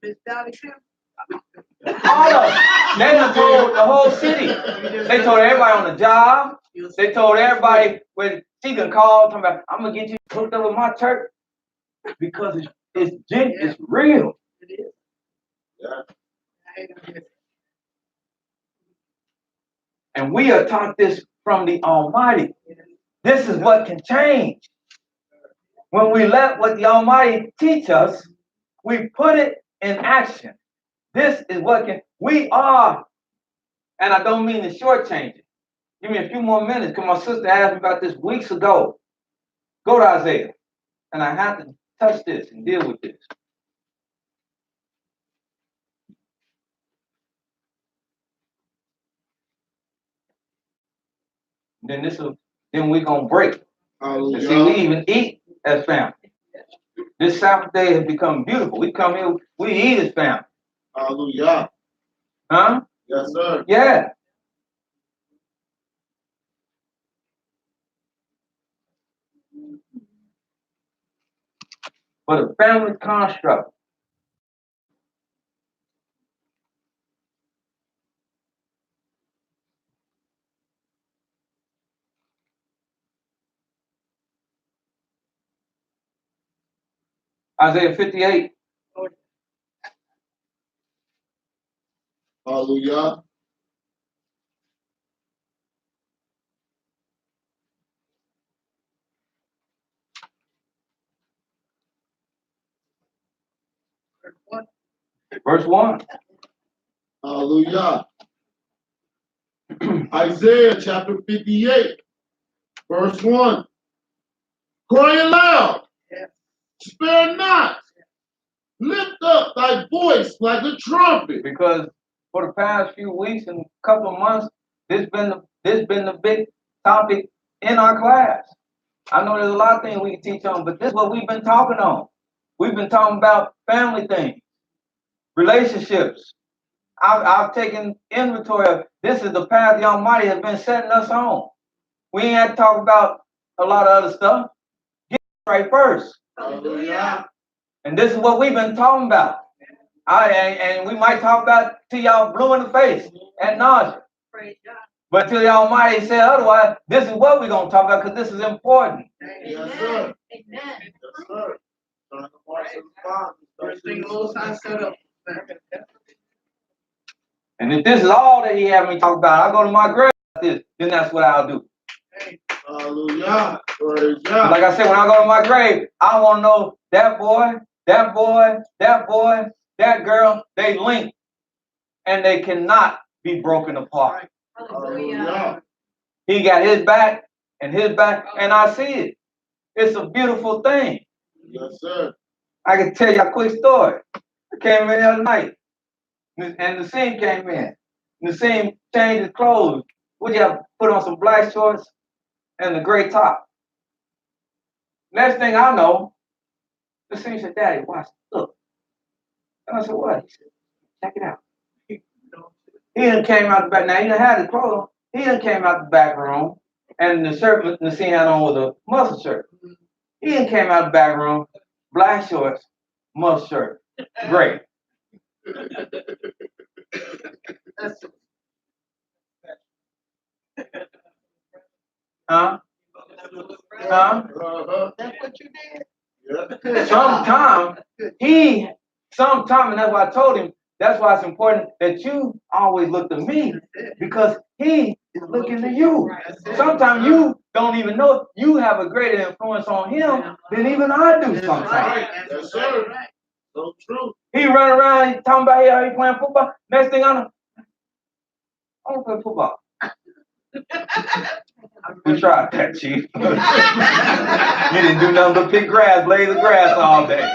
All of them. They done told the whole city. They told everybody on the job. They told everybody when she can call, talking about, I'm gonna get you hooked up with my church because it's real. And we are taught this from the Almighty. This is what can change. When we let what the Almighty teach us, we put it in action. This is what we are, and I don't mean to shortchange it. Give me a few more minutes, because my sister asked me about this weeks ago. Go to Isaiah, and I have to touch this and deal with this. Then we're gonna break. And see, we even eat as family. This Sabbath day has become beautiful. We come here, we eat as family. Hallelujah. Huh? Yes, sir. Yeah. But a family construct. Isaiah 58. Hallelujah. Verse 1. Hallelujah. Isaiah chapter 58, verse 1. Cry aloud, spare not, lift up thy voice like a trumpet. Because for the past few weeks and couple of months, this been the big topic in our class. I know there's a lot of things we can teach on, but this is what we've been talking on. We've been talking about family things, relationships. I've taken inventory of this is the path the Almighty has been setting us on. We ain't had to talk about a lot of other stuff. Get right first. Hallelujah. And this is what we've been talking about. And we might talk about till y'all blue in the face at nausea. But till the Almighty said otherwise, this is what we're going to talk about because this is important. Yes, sir. Amen. Yes, sir. First thing the Most High set up. And if this is all that he had me talk about, I'll go to my grave like this, then that's what I'll do. Hallelujah. Praise God. Like I said, when I go to my grave, I want to know that boy, that boy, that boy, that girl, they link. And they cannot be broken apart. Hallelujah. He got his back, and I see it. It's a beautiful thing. Yes, sir. I can tell you a quick story. I came in the other night, and Nassim came in. Nassim changed his clothes. Would you have put on some black shorts and a gray top? Next thing I know, Nassim said, "Daddy, watch, look." And I said, "What?" He said, "Check it out." He done came out the back. Now he done had his clothes on. He done came out the back room, and the shirt Nassim had on was a muscle shirt. He done came out the back room, black shorts, muscle shirt, gray. Huh? Huh? That's what you did? Yeah. Sometime, and that's why I told him, that's why it's important that you always look to me, because he is looking to you. Sometimes you don't even know you have a greater influence on him than even I do sometimes. Right. Yes, sir. So true. He run around, he talking about how he playing football. Next thing I know, I don't play football. We tried that, Chief. You didn't do nothing but pick grass, blade the grass all day.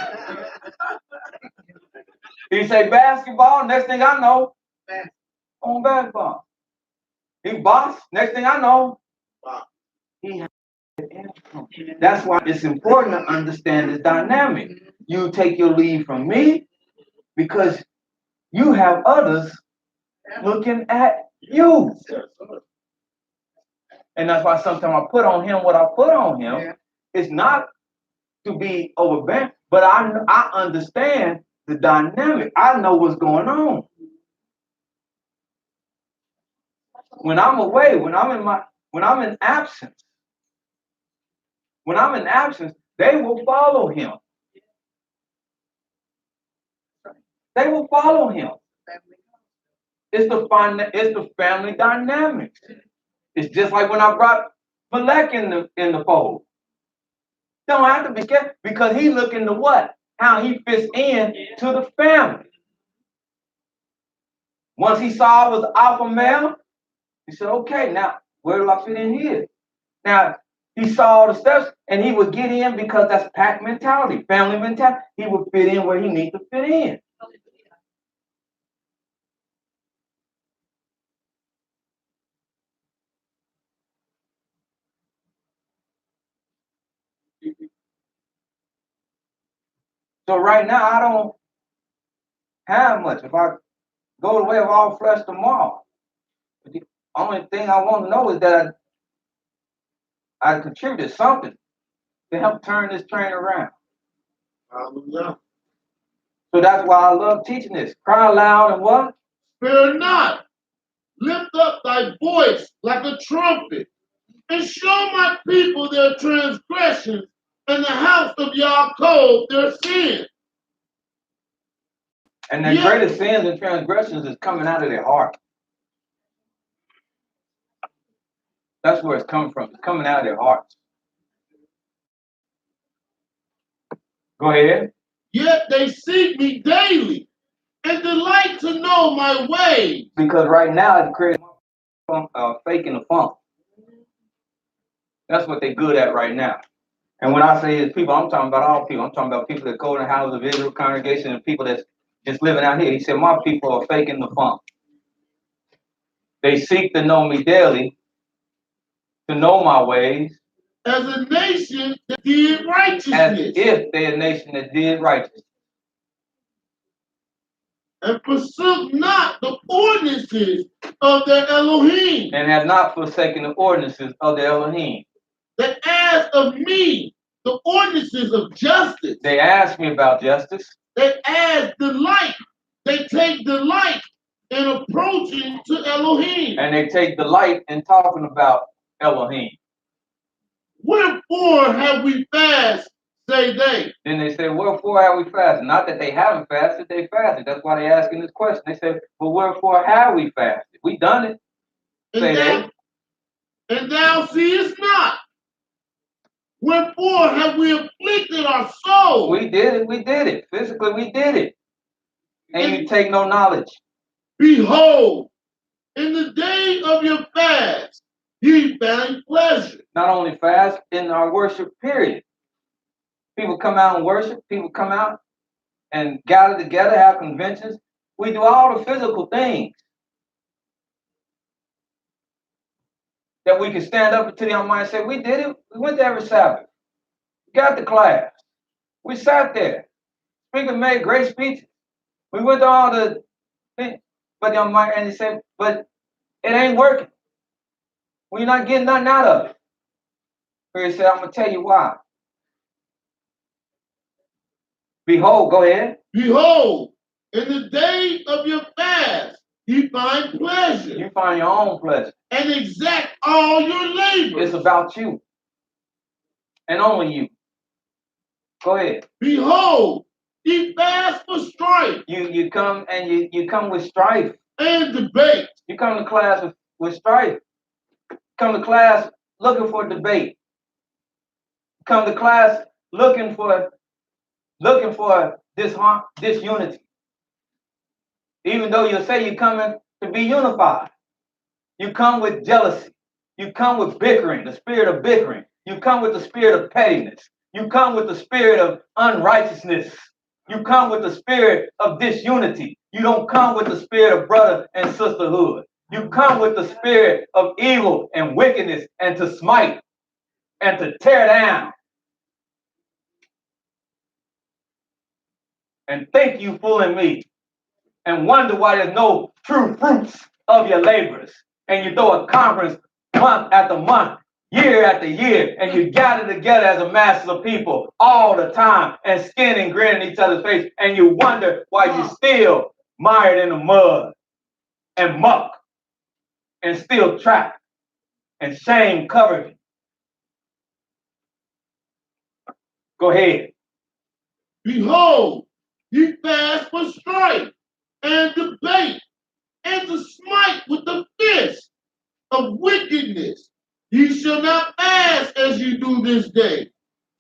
He say basketball, next thing I know, on basketball. He boss, next thing I know, he has influence. That's why it's important to understand this dynamic. You take your lead from me because you have others looking at you. And that's why sometimes I put on him what I put on him. Yeah. It's not to be overbearing, but I understand the dynamic. I know what's going on. When I'm away, when I'm in absence, they will follow him. They will follow him. It's the family dynamics. It's just like when I brought Malek in the fold. Don't have to be careful because he looking to what? How he fits in to the family. Once he saw I was alpha male, he said, "Okay, now where do I fit in here?" Now he saw the steps and he would get in because that's pack mentality, family mentality. He would fit in where he needs to fit in. So right now I don't have much. If I go the way of all flesh tomorrow, the only thing I want to know is that I contributed something to help turn this train around. Hallelujah. So that's why I love teaching this. Cry loud and what? Fear not. Lift up thy voice like a trumpet, and show my people their transgressions, and the house of Yaakov their sin. And the greatest sins and transgressions is coming out of their heart. That's where it's coming from. It's coming out of their hearts. Go ahead. Yet they seek me daily and delight to know my ways. Because right now it's creating faking the funk. That's what they're good at right now. And when I say his people, I'm talking about all people. I'm talking about people that go in the house of Israel congregation and people that's just living out here. He said, my people are faking the funk. They seek to know me daily, to know my ways. As a nation that did righteousness. As if they're a nation that did righteousness. And forsook not the ordinances of their Elohim. And have not forsaken the ordinances of the Elohim. That ask of me the ordinances of justice. They ask me about justice. They ask delight. They take delight in approaching to Elohim. And they take delight in talking about Elohim. Wherefore have we fast, say they. Then they say, wherefore have we fasted? Not that they haven't fasted, they fasted. That's why they're asking this question. They say, well, wherefore have we fasted? We done it. Say they. And thou seest not. Wherefore have we afflicted our soul? We did it. Physically, we did it. And you take no knowledge. Behold, in the day of your fast, ye found pleasure. Not only fast, in our worship period. People come out and worship. People come out and gather together, have conventions. We do all the physical things that we can stand up to the Almighty and say, we did it. We went to every Sabbath. We got the class. We sat there. Speaker made great speeches. We went to all the things. But the Almighty, and he said, but it ain't working. We're not getting nothing out of it. So he said, I'm going to tell you why. Behold, go ahead. Behold, in the day of your fast, you find pleasure. You find your own pleasure. And exact all your labor. It's about you. And only you. Go ahead. Behold, ye fast for strife. You come and you come with strife. And debate. You come to class with strife. Come to class looking for debate. Come to class looking for disunity. Even though you say you're coming to be unified. You come with jealousy. You come with bickering, the spirit of bickering. You come with the spirit of pettiness. You come with the spirit of unrighteousness. You come with the spirit of disunity. You don't come with the spirit of brother and sisterhood. You come with the spirit of evil and wickedness and to smite and to tear down. And think you fooling me and wonder why there's no true fruits of your labors. And you throw a conference month after month, year after year, and you gather together as a mass of people all the time and skin and grin in each other's face, and you wonder why you're still mired in the mud and muck and still trapped and shame covered you. Go ahead. Behold, ye fast for strife and debate and to smite with the fist of wickedness. Ye shall not fast as you do this day,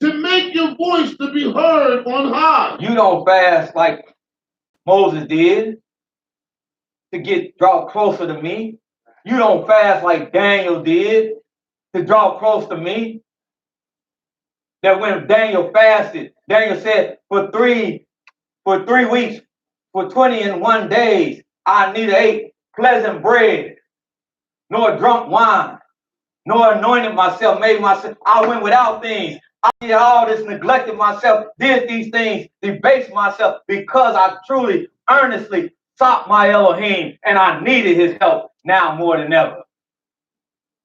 to make your voice to be heard on high. You don't fast like Moses did to draw closer to me. You don't fast like Daniel did to draw close to me. That when Daniel fasted, Daniel said, for three weeks, for 21 days, I neither ate pleasant bread, nor drunk wine, nor anointed myself, made myself. I went without things. I did all this, neglected myself, did these things, debased myself, because I truly, earnestly sought my Elohim, and I needed his help now more than ever.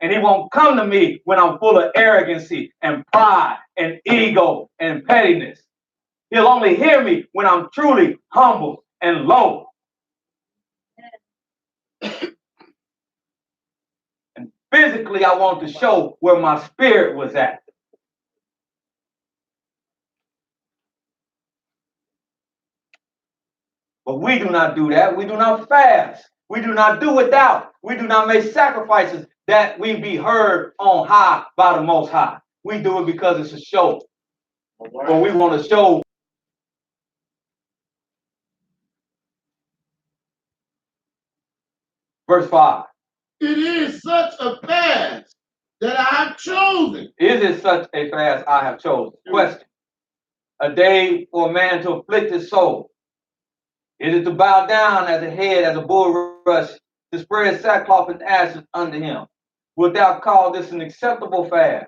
And he won't come to me when I'm full of arrogancy and pride and ego and pettiness. He'll only hear me when I'm truly humble and low. And physically, I want to show where my spirit was at. But we do not do that. We do not fast. We do not do without. We do not make sacrifices that we be heard on high by the Most High. We do it because it's a show. Or we want to show. Verse 5. It is such a fast that I have chosen. Is it such a fast I have chosen? Question. A day for a man to afflict his soul. It is to bow down as a head, as a bulrush, to spread sackcloth and ashes under him. Wilt thou call this an acceptable fast,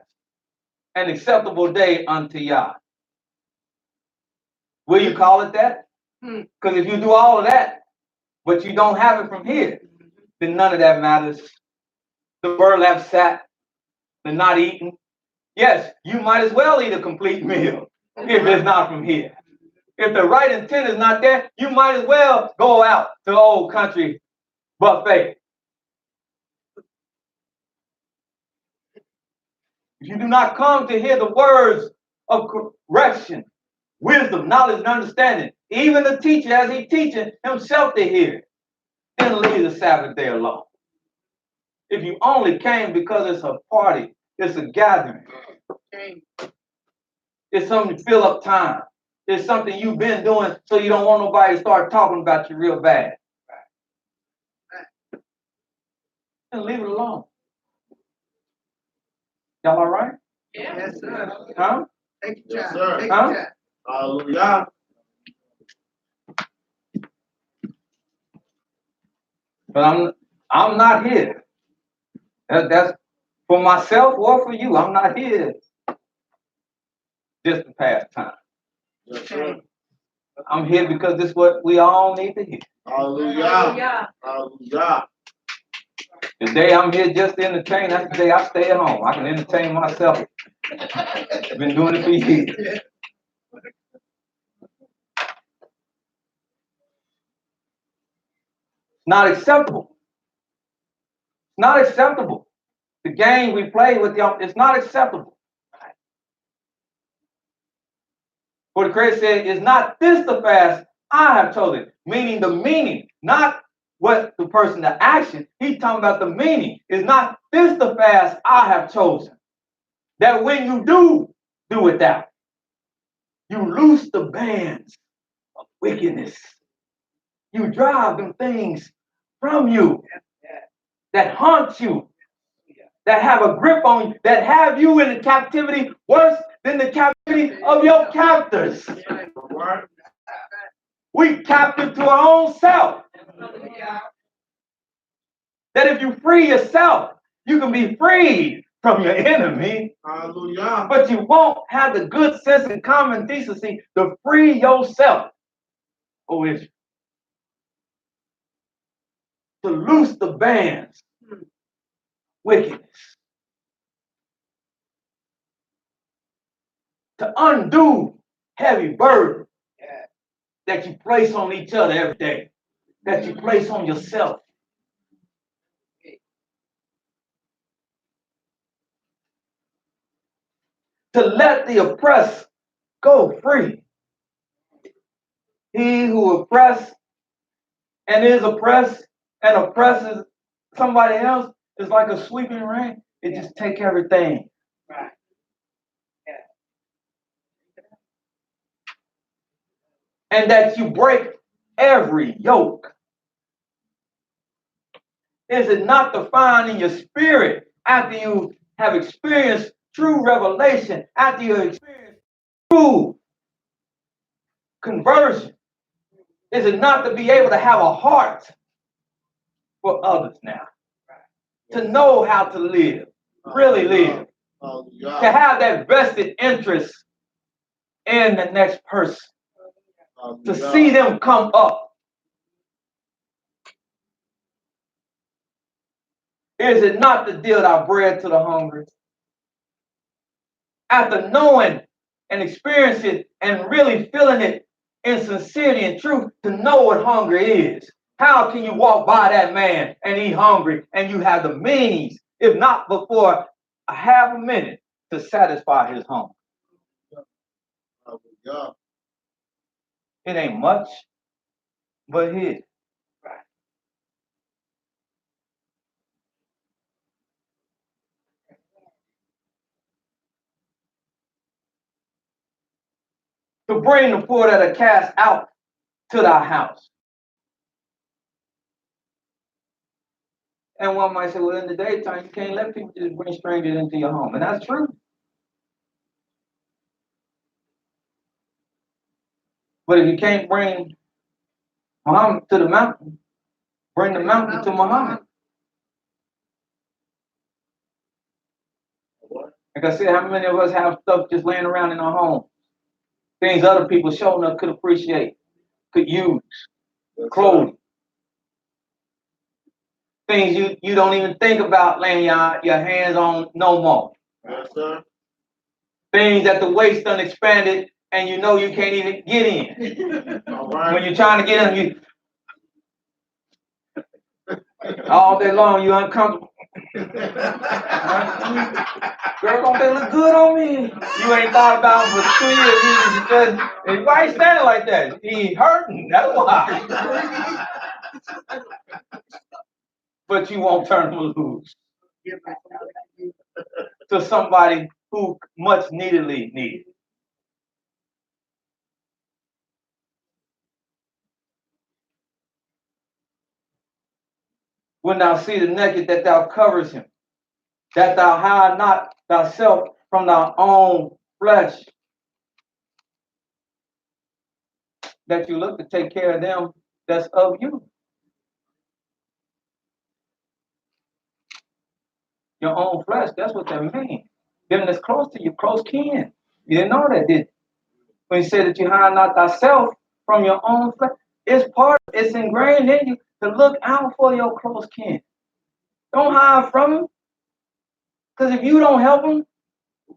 an acceptable day unto Yah? Will you call it that? Because if you do all of that, but you don't have it from here, then none of that matters. The burlap sack, the not eating. Yes, you might as well eat a complete meal if it's not from here. If the right intent is not there, you might as well go out to the old country buffet. If you do not come to hear the words of correction, wisdom, knowledge, and understanding, even the teacher as he teaching himself to hear, then leave the Sabbath day alone. If you only came because it's a party, it's a gathering, it's something to fill up time, it's something you've been doing so you don't want nobody to start talking about you real bad, then leave it alone. Y'all all right? Yes, sir. Huh? Take your Yes, time. sir. Take Huh? your time. Hallelujah. But I'm not here. That's for myself or for you. I'm not here just to pass time. Yes, sir. I'm here because this is what we all need to hear. Hallelujah. Hallelujah. The day I'm here just to entertain, that's the day I stay at home. I can entertain myself. I've been doing it for years. Not acceptable. Not acceptable. The game we play with y'all, it's not acceptable. What the Christ said is not this the fast I have chosen. Meaning the meaning, not what the person, the action. He's talking about the meaning. Is not this the fast I have chosen. That when you do it that, you loose the bands of wickedness. You drive them things from you that haunt you, that have a grip on you, that have you in the captivity worse than the captivity of your captors. We captive to our own self. That if you free yourself, you can be freed from your enemy. Hallelujah. But you won't have the good sense and common decency to free yourself. Oh, Israel. To loose the bands, wickedness. To undo heavy burden that you place on each other every day, that you place on yourself. To let the oppressed go free. He who oppresses and is oppressed and oppresses somebody else is like a sweeping rain. It just take everything. Right. And that you break every yoke. Is it not to find in your spirit after you have experienced true revelation, after you have experienced true conversion? Is it not to be able to have a heart for others now? To know how to live, really live. To have that vested interest in the next person. To see them come up. Is it not to deal our bread to the hungry? After knowing and experiencing and really feeling it in sincerity and truth, to know what hunger is. How can you walk by that man and he's hungry and you have the means, if not before a half a minute, to satisfy his hunger? It ain't much, but his. To bring the poor that are cast out to thy house. And one might say, well, in the daytime, you can't let people just bring strangers into your home. And that's true. But if you can't bring Muhammad to the mountain, bring the mountain to Muhammad. Like I said, how many of us have stuff just laying around in our home? Things other people showing up could appreciate, could use, clothing. Things you don't even think about laying your hands on no more. Yes, sir. Things that the waist done expanded and you know you can't even get in. All right. When you're trying to get in, all day long you uncomfortable. Girl, don't they look good on me? You ain't thought about it for 2 years. You why you standing like that? He hurting, that's why. But you won't turn him loose to somebody who much neededly needs. When thou see the naked, that thou covers him, that thou hide not thyself from thy own flesh, that you look to take care of them that's of you. Your own flesh, that's what that means. Them that's close to you, close kin. You didn't know that, did you? When he said that you hide not thyself from your own flesh, it's ingrained in you to look out for your close kin. Don't hide from them. Because if you don't help them,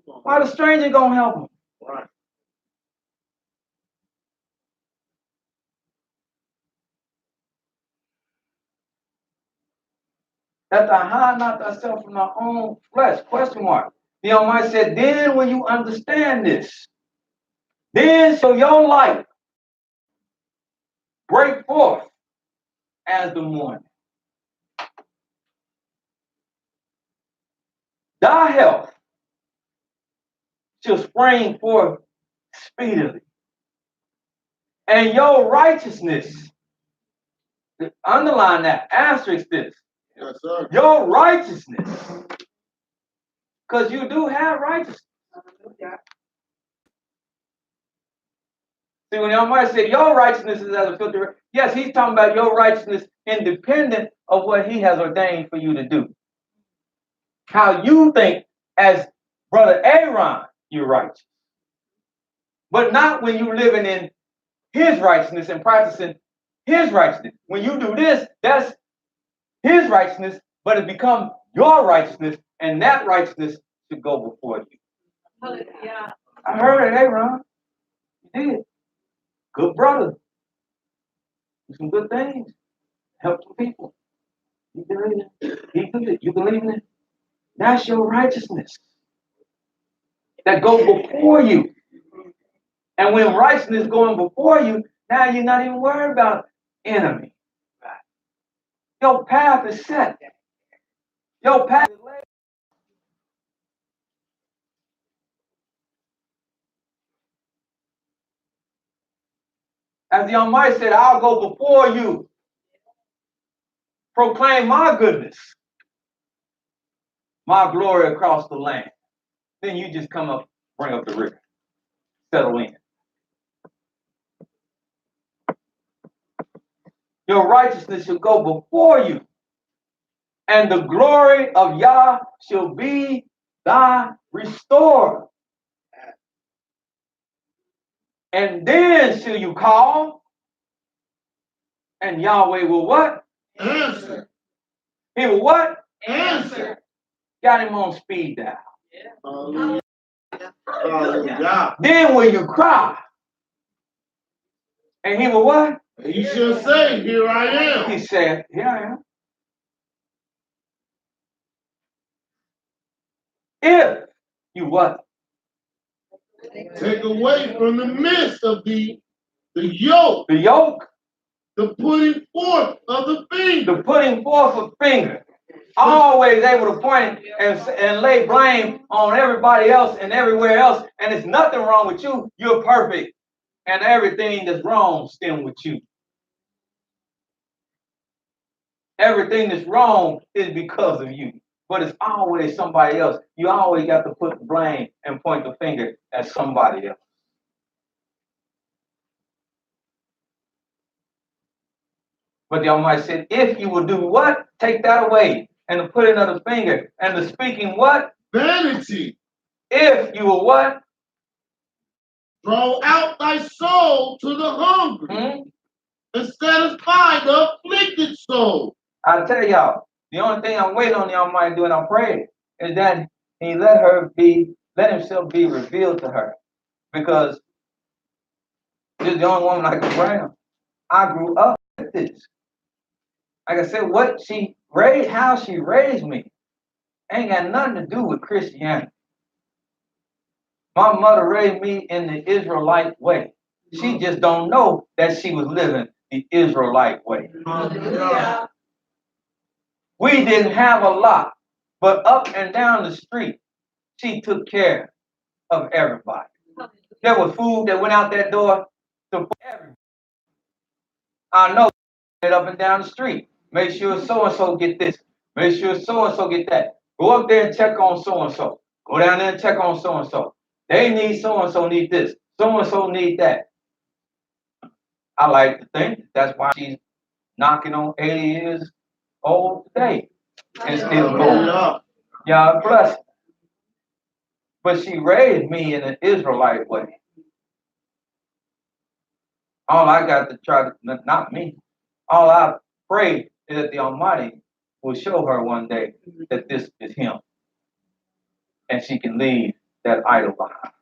why the stranger gonna help them? Right. That thou hide not thyself from thy own flesh. Question mark. The Almighty said, then when you understand this, then shall your light break forth as the morning. Thy health shall spring forth speedily. And your righteousness, underline that, asterisk this. Yes, sir. Your righteousness, because you do have righteousness. See, when the Almighty said your righteousness is as a filthy, yes, he's talking about your righteousness independent of what he has ordained for you to do. How you think as Brother Aaron, you're righteous. But not when you're living in his righteousness and practicing his righteousness. When you do this, that's his righteousness, but it becomes your righteousness, and that righteousness should go before you. Hallelujah. I heard it, Aaron. You did. Good brother. Do some good things. Help some people. You believe it. He did it. You believe in it. That's your righteousness that goes before you. And when righteousness going before you, now you're not even worried about enemy. Your path is set. Your path is laid. As the Almighty said, I'll go before you. Proclaim my goodness, my glory across the land. Then you just come up, bring up the river, settle in. Your righteousness shall go before you, and the glory of Yah shall be thy restorer. And then shall you call, and Yahweh will what? Answer. He will what? Answer. Got him on speed dial. Hallelujah. Hallelujah. Then will you cry, and he will what? And you shall say, here I am. He said, here I am. If you what? Take away from the midst of thee the yoke, The yoke, the putting forth of the finger. the putting forth of finger. Always able to point and lay blame on everybody else and everywhere else. And there's nothing wrong with you. You're perfect. And everything that's wrong stems with you. Everything that's wrong is because of you. But it's always somebody else. You always got to put the blame and point the finger at somebody else. But the Almighty said, if you will do what? Take that away. And the putting of the finger. And the speaking what? Vanity. If you will what? Draw out thy soul to the hungry, and satisfy the afflicted soul. I tell y'all, the only thing I'm waiting on the Almighty to do, and I'm praying, is that he let himself be revealed to her. Because this is the only woman I can around. I grew up with this. Like I said, how she raised me ain't got nothing to do with Christianity. My mother raised me in the Israelite way. She just don't know that she was living the Israelite way. Hallelujah. We didn't have a lot, but up and down the street, she took care of everybody. There was food that went out that door to everybody. I know it up and down the street. Make sure so-and-so get this. Make sure so-and-so get that. Go up there and check on so-and-so. Go down there and check on so-and-so. They need so-and-so need this. So-and-so need that. I like to think that's why she's knocking on 80 years old today and still going. God bless her. But she raised me in an Israelite way. All I got to try to, not me, all I pray is that the Almighty will show her one day that this is Him. And she can leave that idol behind.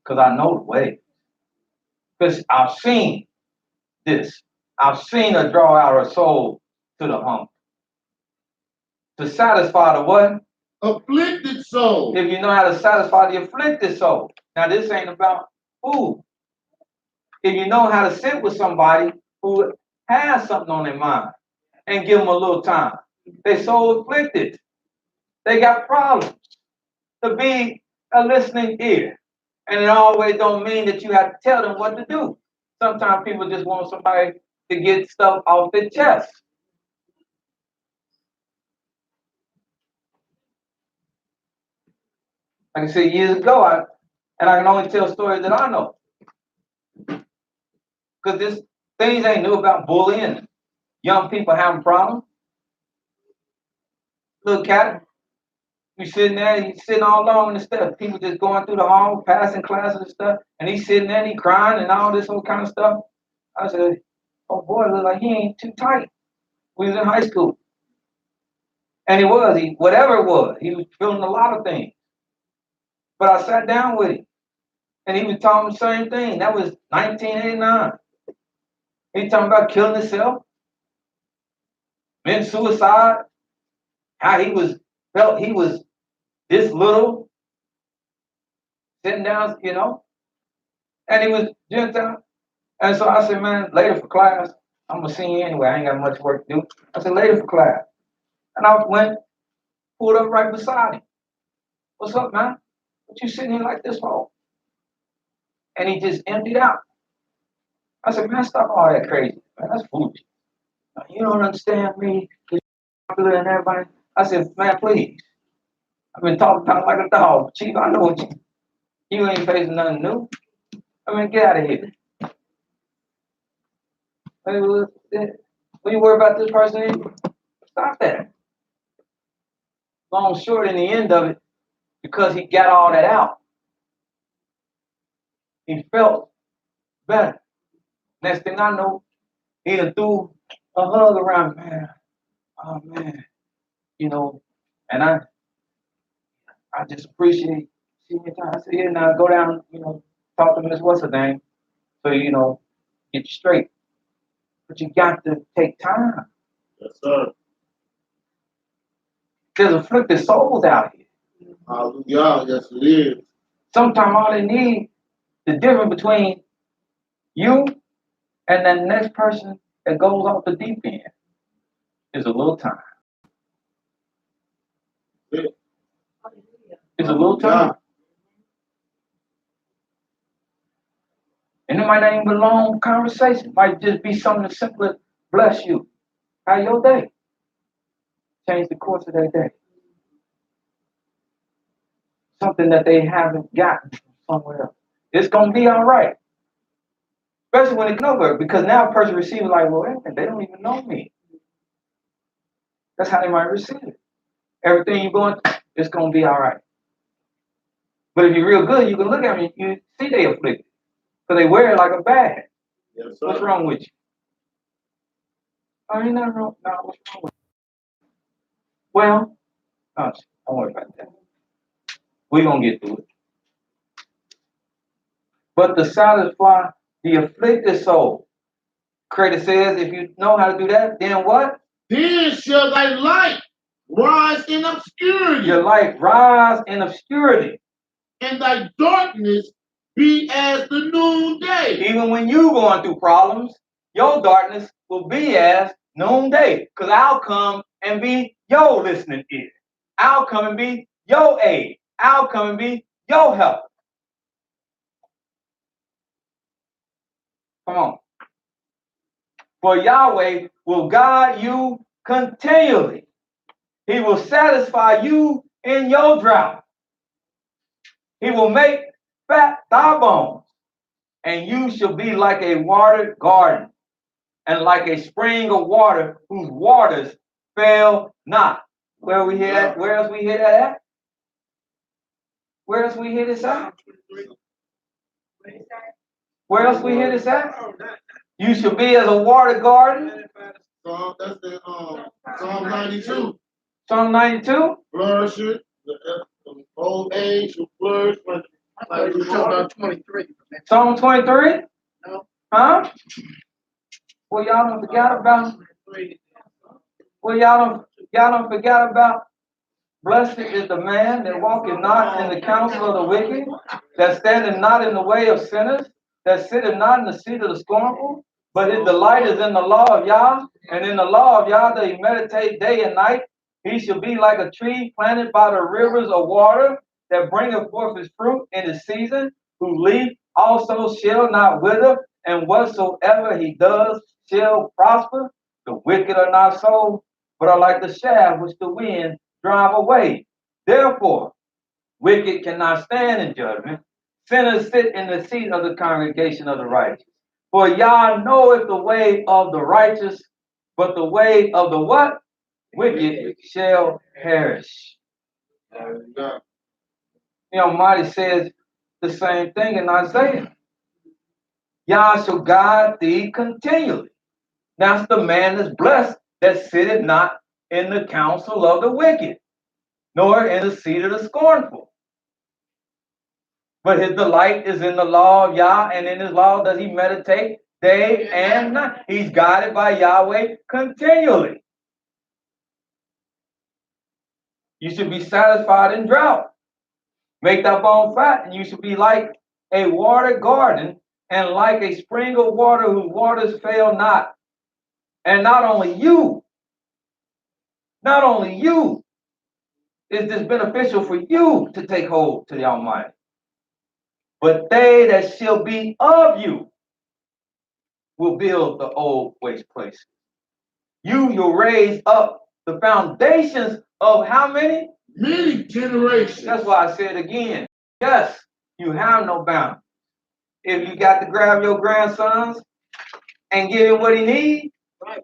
Because I know the way. Because I've seen this. I've seen her draw out her soul to the humble. To satisfy the what? Afflicted soul. If you know how to satisfy the afflicted soul. Now this ain't about food. If you know how to sit with somebody who has something on their mind and give them a little time. They're so afflicted. They got problems. To be a listening ear. And it always don't mean that you have to tell them what to do. Sometimes people just want somebody to get stuff off their chest. Like I said years ago, I can only tell stories that I know. Because this things ain't new about bullying. Young people having problems. Little cat, you sitting there, he's sitting all alone in the steps. People just going through the hall, passing classes and stuff, and he's sitting there, and he crying and all this whole kind of stuff. I said, oh boy, it look like he ain't too tight. We was in high school. And whatever it was, he was feeling a lot of things. But I sat down with him, and he was talking the same thing. That was 1989. He talking about killing himself, men suicide, how he felt he was this little, sitting down, and he was Gentile. And so I said, man, later for class, I'm gonna see you anyway. I ain't got much work to do. I said, later for class. And I went, pulled up right beside him. What's up, man? What you sitting here like this for? And he just emptied out. I said, man, stop all that crazy. Man, that's foolish. You don't understand me. You're popular and everybody. I said, man, please. I've been talking about like a dog. Chief, I know what you ain't facing nothing new. I mean, get out of here. When you worry about this person, stop that. Long short in the end of it, because he got all that out, he felt better. Next thing I know, he done threw a hug around me, man. Oh man, and I just appreciate seeing your time. I said, yeah, now go down, talk to Miss What's her name, so get you straight. But you got to take time. Yes, sir. There's afflicted souls out here. Hallelujah. Yes, it is. Sometimes all they need, the difference between you and that next person that goes off the deep end is a little time. Yeah. It's a little time. And it might not even be a long conversation. It might just be something as simple as bless you. How your day? Change the course of their day. Something that they haven't gotten somewhere else. It's gonna be all right. Especially when it's over, because now a person receives like, well, they don't even know me. That's how they might receive it. Everything you're going, it's gonna be all right. But if you're real good, you can look at them and you see they afflicted. Because they wear it like a badge. Yes, sir. What's wrong with you? Oh, ain't nothing wrong. No, what's wrong with you? Well, no, don't worry about that. We're gonna get through it. But to satisfy the afflicted soul, Creator says, if you know how to do that, then what? Then shall thy light rise in obscurity. Your light rise in obscurity. And thy darkness be as the noonday. Even when you going through problems, your darkness will be as noonday. Because I'll come and be your listening ear. I'll come and be your aid. I'll come and be your help. Come on. For Yahweh will guide you continually. He will satisfy you in your drought. He will make fat thy bones. and you shall be like a watered garden, and like a spring of water whose waters fail not. Where we hear that? Where else we hear that at? Where else we hear this at? Where else we hear this at? You shall be as a watered garden. That's the Psalm 92. Psalm 92. Flourishing, the old age will flourish like You're talking about 23. Psalm 23. No. Huh? Well, y'all don't forget about. Well, y'all don't forget about. Blessed is the man that walketh not in the counsel of the wicked, that standeth not in the way of sinners, that sitteth not in the seat of the scornful, but his delight is in the law of Yah, and in the law of Yah doth he meditate day and night. He shall be like a tree planted by the rivers of water, that bringeth forth his fruit in his season, whose leaf also shall not wither, and whatsoever he does shall prosper. The wicked are not so, but are like the shaft which the wind drive away. Therefore, wicked cannot stand in judgment. Sinners sit in the seat of the congregation of the righteous. For Yah knoweth the way of the righteous, but the way of the what? Wicked shall perish. The Almighty says the same thing in Isaiah. Yah shall guide thee continually. That's the man that's blessed that sitteth not in the counsel of the wicked, nor in the seat of the scornful. But his delight is in the law of Yah, and in his law does he meditate day and night. He's guided by Yahweh continually. You should be satisfied in drought. Make thy bone fat, and you should be like a watered garden, and like a spring of water whose waters fail not. And not only you is this beneficial for you to take hold to the Almighty, but they that shall be of you will build the old waste places. You'll raise up the foundations of how many? many generations. That's why I said again, yes, you have no boundaries. If you got to grab your grandsons and give him what he needs,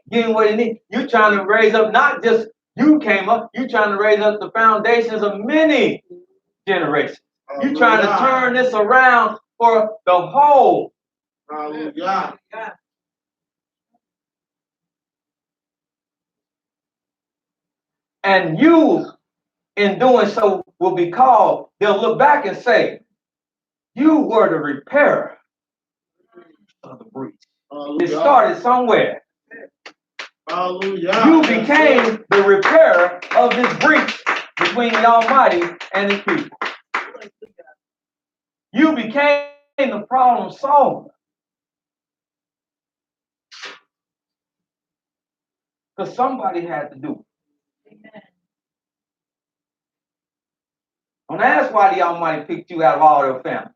give him what he needs. You're trying to raise up, not just you came up, you're trying to raise up the foundations of many generations. You're trying to turn this around for the whole. Hallelujah. And you, in doing so, will be called. They'll look back and say, you were the repairer of the breach. It started somewhere. Hallelujah. You became the repairer of this breach between the Almighty and his people. You became the problem solver. Because somebody had to do it. Don't ask why the Almighty picked you out of all your family.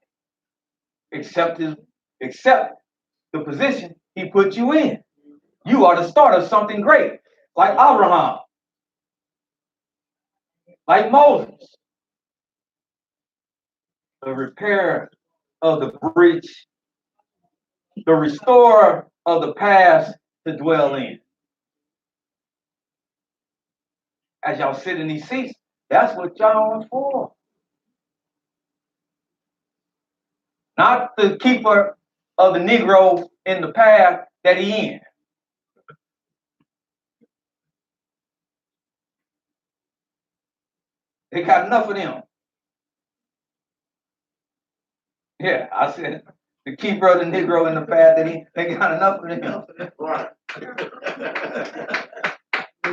Accept the position he put you in. You are the start of something great, like Abraham, like Moses. The repairer of the breach, the restorer of the past to dwell in. As y'all sit in these seats, that's what y'all are for. Not the keeper of the Negro in the path that he in. They got enough of them. Yeah, I said the keeper of the Negro in the path that they got enough of them. Right.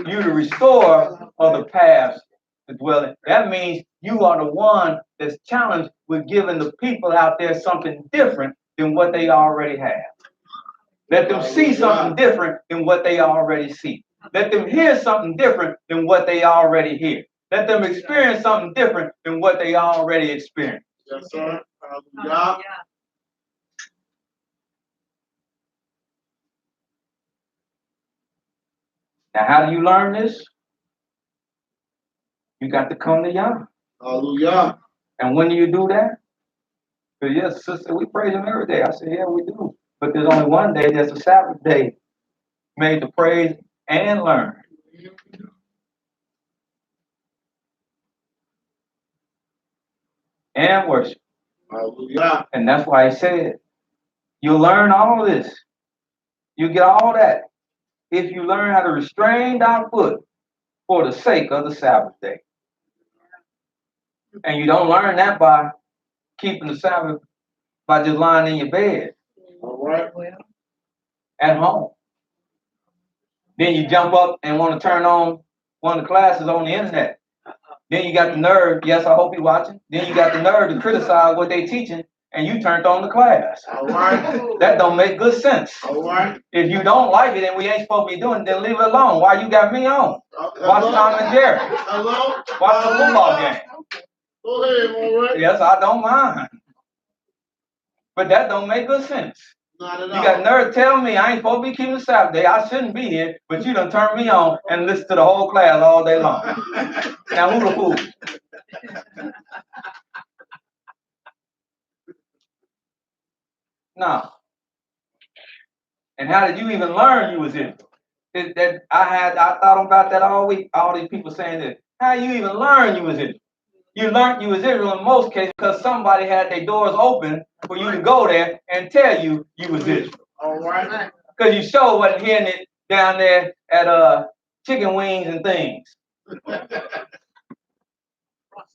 You the restorer of the past to dwell in. That means you are the one that's challenged with giving the people out there something different than what they already have. Let them see something different than what they already see. Let them hear something different than what they already hear. Let them experience something different than what they already experience. Yes, sir. Hallelujah. Now, how do you learn this? You got to come to Yah. Hallelujah. And when do you do that? But yes, sister, we praise him every day. I said, yeah, we do. But there's only one day that's a Sabbath day made to praise and learn. And worship. Hallelujah. And that's why he said, you learn all this. You get all that if you learn how to restrain thy foot for the sake of the Sabbath day. And you don't learn that by keeping the Sabbath by just lying in your bed All right. at home. Then you jump up and want to turn on one of the classes on the internet. Then you got the nerve, yes, I hope you're watching. Then you got the nerve to criticize what they teaching, and you turned on the class. All right. That don't make good sense. All right. If you don't like it and we ain't supposed to be doing it, then leave it alone. Why you got me on? Watch Tom and Jerry. Hello? Watch the football game. Go ahead, all right. Yes, I don't mind. But that don't make good sense. Not at You all. got nerve to tell me I ain't supposed to be keeping Sabbath day. I shouldn't be here, but you done turn me on and listen to the whole class all day long. Now who the fool? No. And how did you even learn you was in? I thought about that all week. All these people saying this. How you even learn you was in? You learned you was Israel in most cases because somebody had their doors open for you to go there and tell you you was Israel. All right. Because you sure wasn't hearing it down there at chicken wings and things.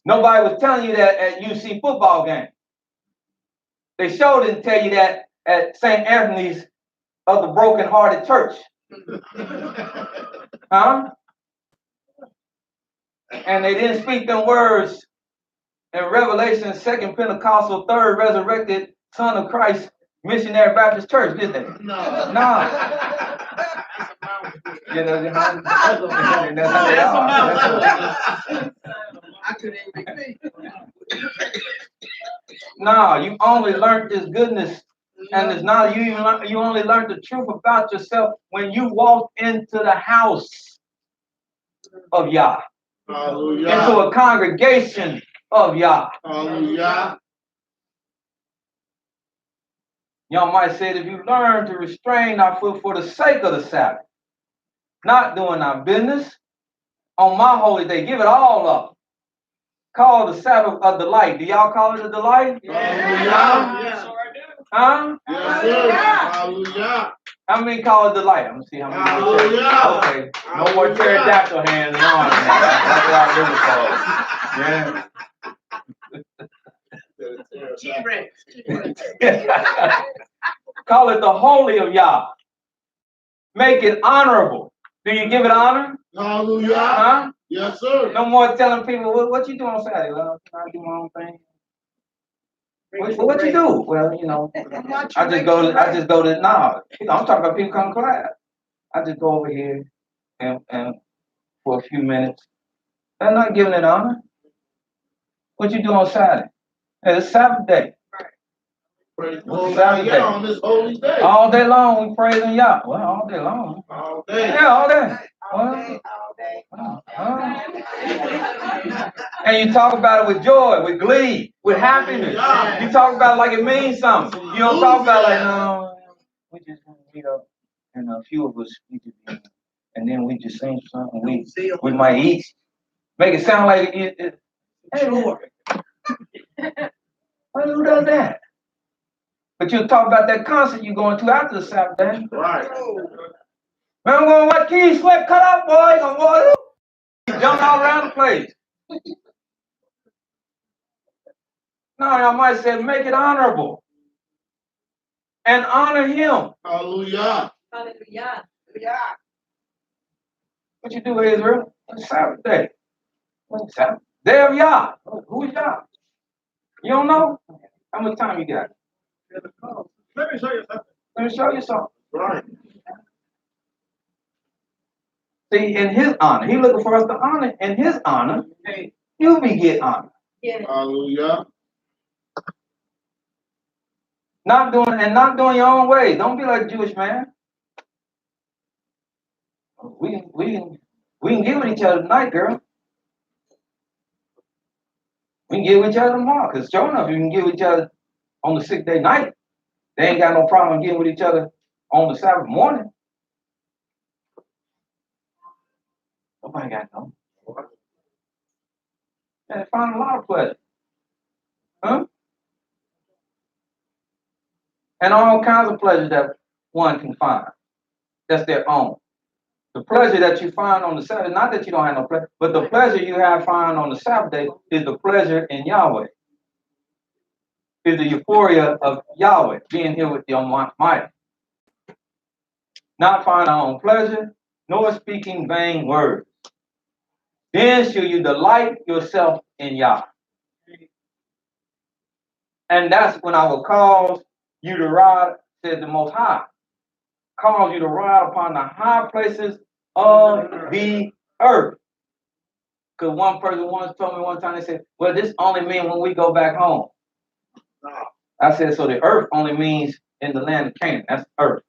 Nobody was telling you that at UC football game. They sure didn't tell you that at St. Anthony's of the Broken Hearted Church. Huh? And they didn't speak them words in Revelation 2nd Pentecostal 3rd Resurrected Son of Christ Missionary Baptist Church, did they? No. No. You know, no, you only learned this goodness, and it's not you only learned the truth about yourself when you walked into the house of Yah, Hallelujah. into a congregation of Yah. Hallelujah. Y'all might say that if you learn to restrain our foot for the sake of the Sabbath, not doing our business on my holy day, give it all up. Call the Sabbath a delight. Do y'all call it a delight? Hallelujah. Huh? Yes, sir. Hallelujah. How many call it delight? I'm gonna see how many. Hallelujah. Okay. No more pterodactyl hands. No, that's what I really call. Yeah. Call it the holy of Yah. Make it honorable. Do you give it honor? Hallelujah. Huh? Yes, sir. No more telling people, what you do on Saturday? Well, I do my own thing. What you do? Well, you know, I just go to, nah, I'm talking about people come to class. I just go over here and for a few minutes. They're not giving it honor. What you do on Saturday? It's Sabbath day. Praise the Lord on this holy day. All day long we praising Yah. Well, all day long. All day. Yeah, all day. And you talk about it with joy, with glee, with happiness. You talk about it like it means something. You don't talk about it like, no, we just meet up, and a few of us, and then we just sing something. We might eat. Make it sound like it. Sure. Who does that? But you talk about that concert you're going to after the Sabbath day. Right. Man, I'm going to watch Keith Sweat cut up, boys. I'm going to jump all around the place. No, I might say make it honorable. And honor him. Hallelujah. Hallelujah. What you do, Israel? It's Sabbath day. What's Sabbath? Day of Yah. Who is Yah? You don't know? How much time you got? Let me show you something. Let me show you something. Right. See, in his honor, he looking for us to honor. In his honor, you be get honor. Yeah. Hallelujah. Not doing your own way. Don't be like a Jewish man. We can get with each other tonight, girl. We can get with each other tomorrow. Because sure enough, you can get with each other on the 6th day night. They ain't got no problem getting with each other on the Sabbath morning. Nobody got no. And they find a lot of pleasure. Huh? And all kinds of pleasures that one can find. That's their own. The pleasure that you find on the Sabbath, not that you don't have no pleasure, but the pleasure you have find on the Sabbath day is the pleasure in Yahweh. Is the euphoria of Yahweh, being here with the Almighty. Not find our own pleasure, nor speaking vain words. Then shall you delight yourself in Yah. And that's when I will cause you to ride, said the Most High. Cause you to ride upon the high places of the earth. Because one person once told me one time, they said, well, this only means when we go back home. I said, so the earth only means in the land of Canaan. That's earth.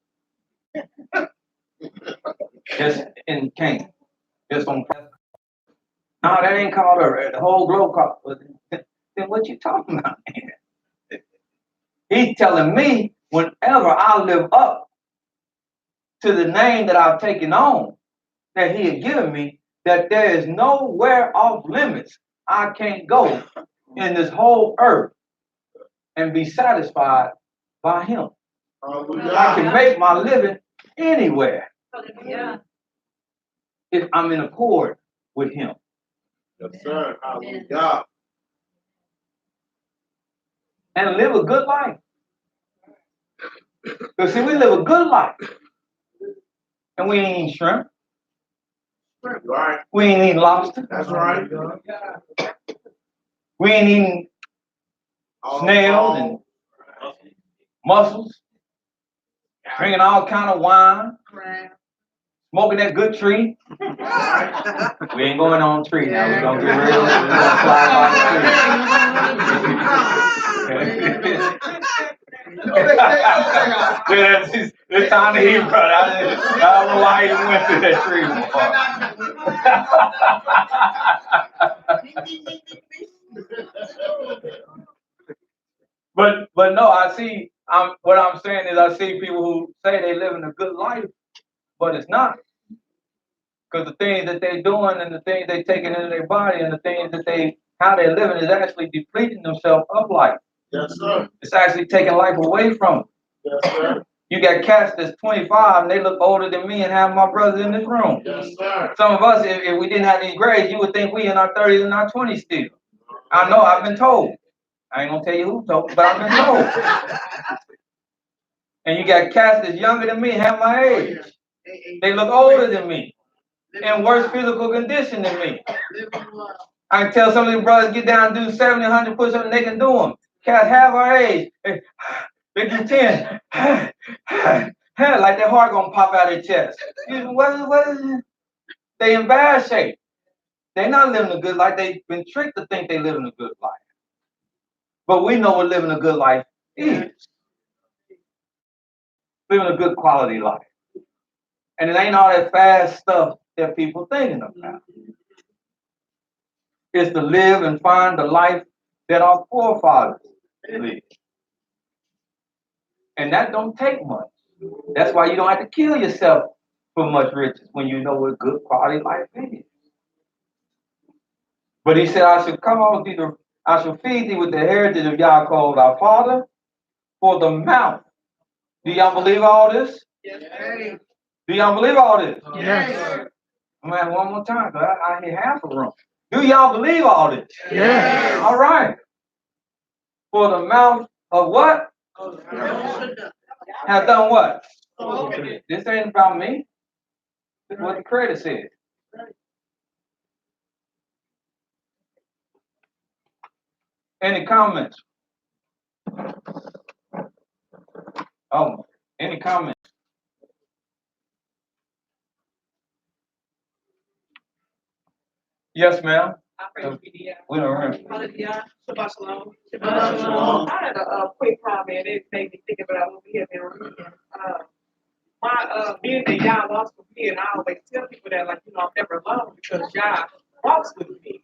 Just in Canaan. Just on. No, that ain't called earth. The whole globe called. Then what you talking about, man? He's telling me whenever I live up to the name that I've taken on, that he had given me, that there is nowhere off limits I can't go in this whole earth and be satisfied by him. I can make my living anywhere if I'm in accord with him. Yes, sir. Hallelujah. And live a good life. Because see, we live a good life. And we ain't eating shrimp. Right. We ain't eating lobster. That's right. We ain't eating snails and mussels. Drinking all kind of wine. Smoking that good tree. We ain't going on tree now. We're going to get real. We're going to slide by the tree. It's time to eat, brother. I don't know why he went through that tree before. But no, I see. What I'm saying is, I see people who say they living a good life, but it's not. Because the things that they're doing and the things they're taking into their body and the things that how they're living is actually depleting themselves of life. Yes, sir. It's actually taking life away from them. Yes, sir. You got cats that's 25 and they look older than me and half my brothers in this room. Yes, sir. Some of us, if we didn't have any grades, you would think we in our 30s and our 20s still. I know, I've been told. I ain't gonna tell you who told, but I've been told. And you got cats that's younger than me, half my age. They look older than me, in worse physical condition than me. I can tell some of these brothers get down and do 70, 100 push-ups and they can do them. Cats half our age, they do 10. Like their heart gonna pop out of their chest. What is it? They in bad shape. They're not living a good life. They've been tricked to think they living a good life. But we know what living a good life is. Living a good quality life. And it ain't all that fast stuff that people thinking about. It's to live and find the life that our forefathers lived. And that don't take much. That's why you don't have to kill yourself for much riches when you know what good quality life is. But he said, I shall feed thee with the heritage of Yaakov our father for the mouth. Do y'all believe all this? Yes. Do y'all believe all this? Yes. Man, one more time, because I hear half a room. Do y'all believe all this? Yes. All right. For the mouth of what? Have done what? This ain't about me. This is what the creator said. Any comments? Oh, any comments? Yes, ma'am. I pray for you. We don't remember. Hallelujah. Shabbat shalom. Shabbat shalom. I had a quick comment. It made me think about what we have been reading. Being that y'all walks with me, and I always tell people that, like, I'm never alone because y'all walks with me.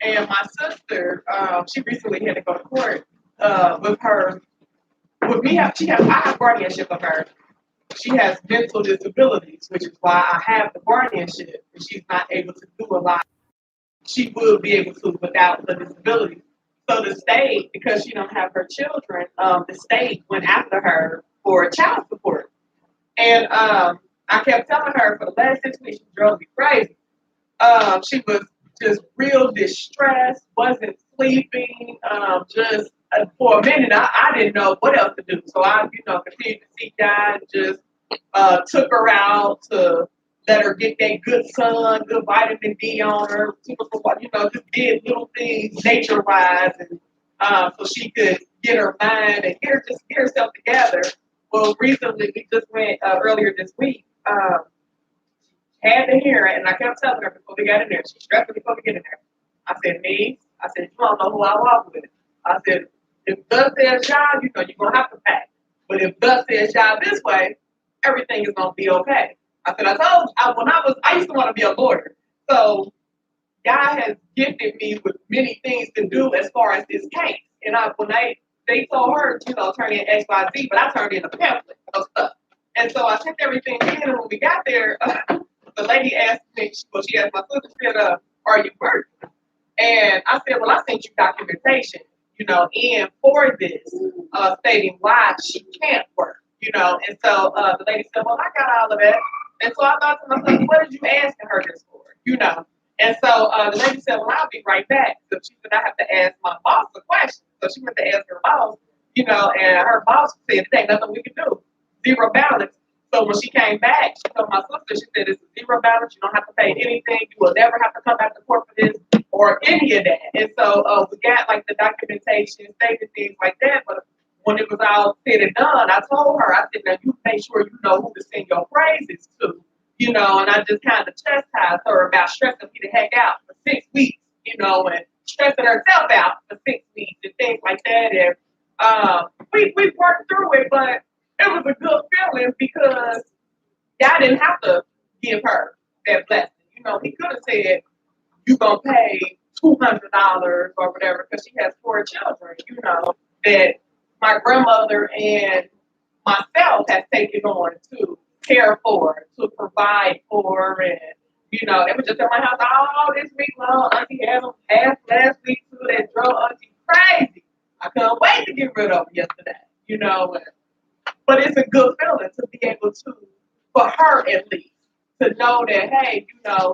And my sister, she recently had to go to court with her with me, I have guardianship of her. She has mental disabilities, which is why I have the guardianship. And she's not able to do a lot. She will be able to without the disability. So the state, because she don't have her children, the state went after her for child support. And I kept telling her for the last 6 weeks, she drove me crazy. She was just real distressed, wasn't sleeping, just for a minute, I didn't know what else to do. So I, continued to seek God and just took her out to let her get that good sun, good vitamin D on her, just did little things nature-wise, and so she could get her mind and get herself together. Well, recently we just went earlier this week. Had to hear it, and I kept telling her before we got in there. She stressed me before we get in there. I said, "Me," I said, "You don't know who I walk with." I said, "If God says job, you're gonna have to pay. But if God says job this way, everything is gonna be okay." I said, I used to want to be a lawyer. So God has gifted me with many things to do as far as this case. And they told her, turn in XYZ, but I turned in a pamphlet of stuff. And so I sent everything in, and when we got there, the lady asked me, she asked my sister, she said, "Are you working?" And I said, "Well, I sent you documentation, in for this, stating why she can't work, And so the lady said, "Well, I got all of that." And so I thought to myself, "What did you asking her this for?" And so the lady said, "Well, I'll be right back." So she said, "I have to ask my boss a question." So she went to ask her boss, and her boss said, "There ain't nothing we can do. Zero balance." So when she came back, she told my sister, she said, "It's a zero balance. You don't have to pay anything. You will never have to come back to court for this or any of that." And so we got like the documentation, stated things like that. But when it was all said and done, I told her, I said, "Now you make sure you know who to send your praises to." And I just kind of chastised her about stressing me the heck out for 6 weeks, and stressing herself out for 6 weeks and things like that. And we worked through it, but it was a good feeling because God didn't have to give her that blessing. He could have said, "You're going to pay $200 or whatever," because she has 4 children, that my grandmother and myself has taken on to care for, to provide for, and they were just at my house all this week long. Auntie had them half last week too. That drove Auntie crazy. I couldn't wait to get rid of them yesterday, but it's a good feeling to be able to, for her at least, to know that, hey, I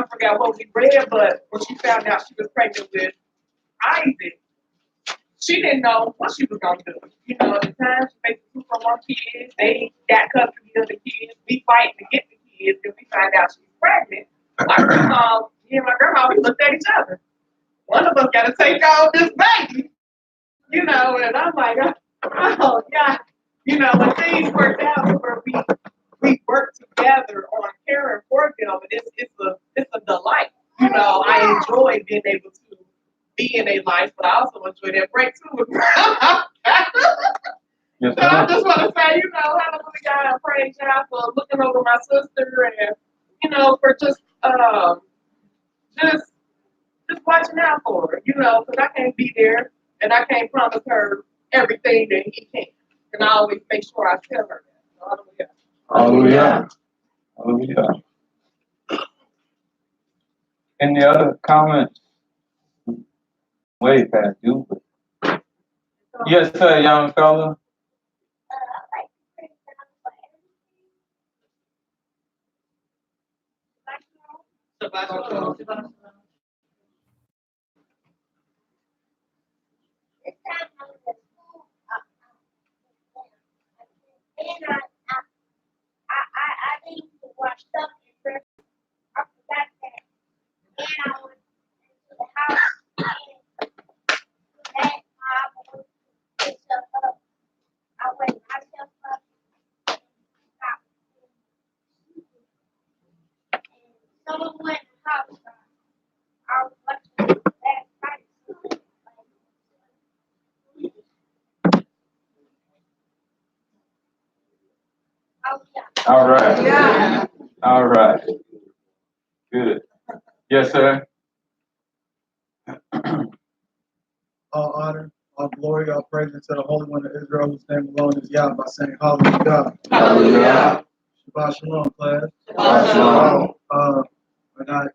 forgot what we read, but when she found out she was pregnant with Isaac, she didn't know what she was going to do. At the time, she made 2 from 1 kids. They got custody of the kids. We fight to get the kids, and we find out she's pregnant. Me and my grandma, we looked at each other. One of us got to take on this baby, and I'm like, oh, yeah. When things worked out where we worked together on caring for them, and it's a delight. I enjoy being able to be in a life, but I also enjoy that break too with grandma. Yes, So I just want to say, hallelujah, God, I praise God for looking over my sister and, for just watching out for her, because I can't be there and I can't promise her everything that he can. And I always make sure I tell her that. Hallelujah. Hallelujah. Any other comments? Way past you, but yes, sir, young fella. I need to watch stuff in church. I forgot that. And I went to the house and I went to myself up. I went myself up. And someone went to the house. I was watching that fight. Oh, yeah. All right. Yeah. All right. Good. Yes, sir. All honor, All glory, all praise to the Holy One of Israel, whose name alone is Yah, by saying hallelujah. Hallelujah. Shabbat shalom, class. Shabbat shalom. I got a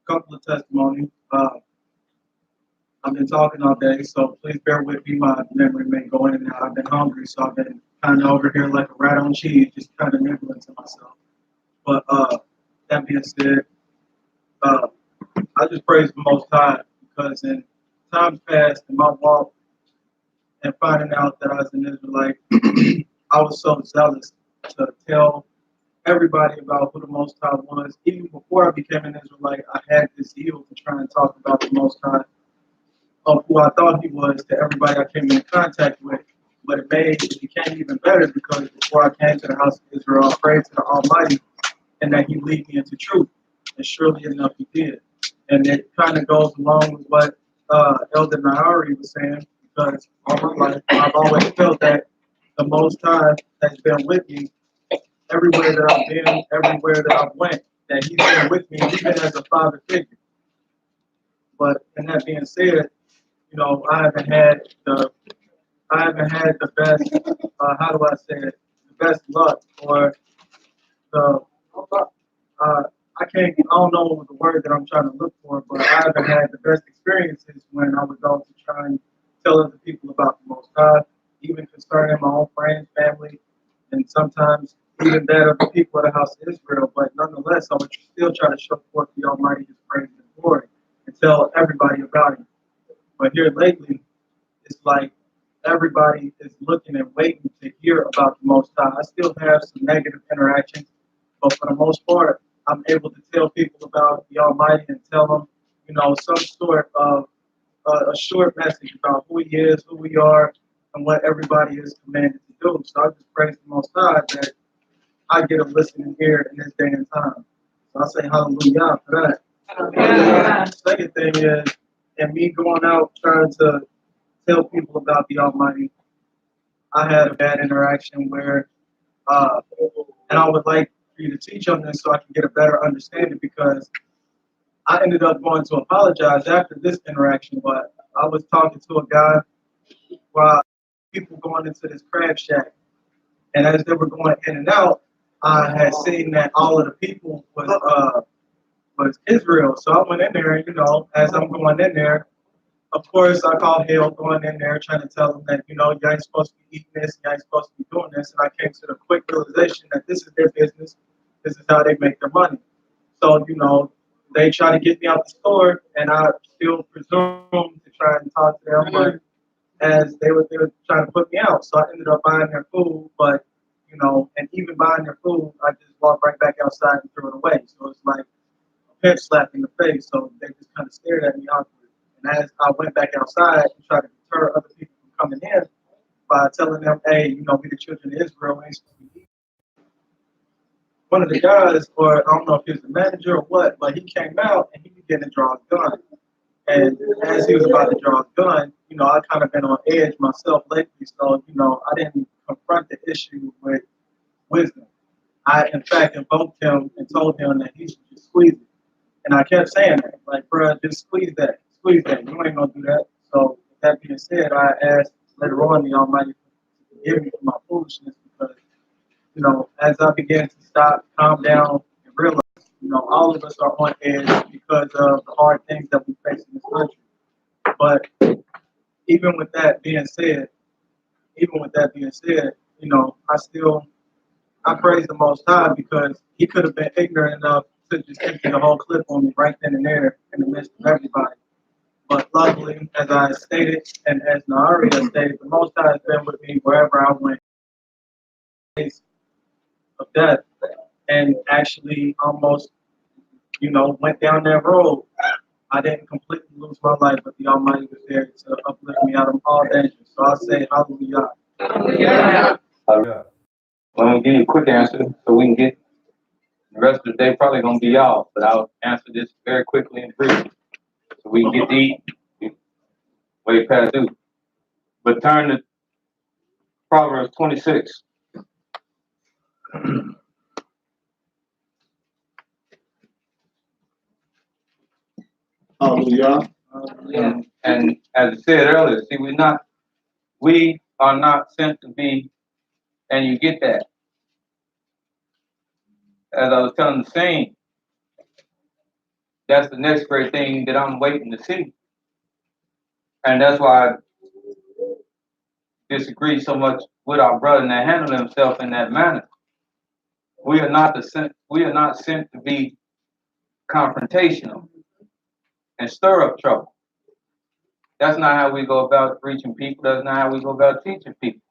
couple of testimonies. I've been talking all day, so please bear with me. My memory may go in and out. I've been hungry, so I've been kind of over here like a rat on cheese, just kind of nibbling to myself. But that being said, I just praise the Most High because in times past in my walk and finding out that I was an Israelite, I was so zealous to tell everybody about who the Most High was. Even before I became an Israelite, I had this zeal to try and talk about the Most High of who I thought he was to everybody I came into contact with. But it became even better because before I came to the house of Israel, I prayed to the Almighty and that he lead me into truth. And surely enough, he did. And it kind of goes along with what Elder Nahari was saying, because all my life I've always felt that the Most High has been with me everywhere that I've been, everywhere that I've went, that he's been with me, even as a father figure. But in that being said, you know, I haven't had the best, how do I say it, the best luck or the, I don't know the word that I'm trying to look for, but I haven't had the best experiences when I would go to try and tell other people about the Most High, even concerning my own friends, family, and sometimes even that of the people of the house of Israel. But nonetheless, I would still try to show forth the Almighty His praise and glory and tell everybody about Him. But here lately, it's like everybody is looking and waiting to hear about the Most High. I still have some negative interactions, but for the most part, I'm able to tell people about the Almighty and tell them, you know, some sort of a short message about who He is, who we are, and what everybody is commanded to do. So I just praise the Most High that I get a listening ear in this day and time. So I say hallelujah for that. Yeah. Second thing is, and me going out trying to tell people about the Almighty, I had a bad interaction where, and I would like for you to teach on this so I can get a better understanding, because I ended up going to apologize after this interaction, but I was talking to a guy while people going into this crab shack, and as they were going in and out, I had seen that all of the people was Israel. So I went in there, and, you know, as I'm going in there, of course, I called hell going in there, trying to tell them that, you know, you ain't supposed to be eating this, you ain't supposed to be doing this. And I came to the quick realization that this is their business. This is how they make their money. So, you know, they try to get me out the store, and I still presume to try and talk to them, but as they were trying to put me out. So I ended up buying their food, but, you know, and even buying their food, I just walked right back outside and threw it away. So it's like a pimp slap in the face. So they just kind of stared at me awkward. And as I went back outside and tried to deter other people from coming in by telling them, hey, you know, we the children of Israel, ain't supposed to be eating. One of the guys, or I don't know if he was the manager or what, but he came out and he began to draw a gun. And as he was about to draw a gun, you know, I kind of been on edge myself lately. So, you know, I didn't confront the issue with wisdom. I, in fact, invoked him and told him that he should just squeeze it. And I kept saying that, like, bro, just squeeze that. You ain't gonna do that. So, with that being said, I asked later on the Almighty to forgive me for my foolishness, because, you know, as I began to stop, calm down, and realize, you know, all of us are on edge because of the hard things that we face in this country. But even with that being said, you know, I praise the Most High, because he could have been ignorant enough to just empty the whole clip on me right then and there in the midst of everybody. But luckily, as I stated, and as Nahari has stated, the Most High has been with me wherever I went. Of death, and actually almost, you know, went down that road. I didn't completely lose my life, but the Almighty was there to uplift me out of all danger. So I say hallelujah. Yeah. Well, I'm gonna give you a quick answer so we can get the rest of the day. Probably gonna be off, but I'll answer this very quickly and briefly so we can get to eat way past due. But turn to Proverbs 26. Hallelujah. And as I said earlier, see, we are not sent to be, and you get that. As I was telling the Saint, that's the next great thing that I'm waiting to see. And that's why I disagree so much with our brother that handle himself in that manner. We are not sent to be confrontational and stir up trouble. That's not how we go about reaching people. That's not how we go about teaching people.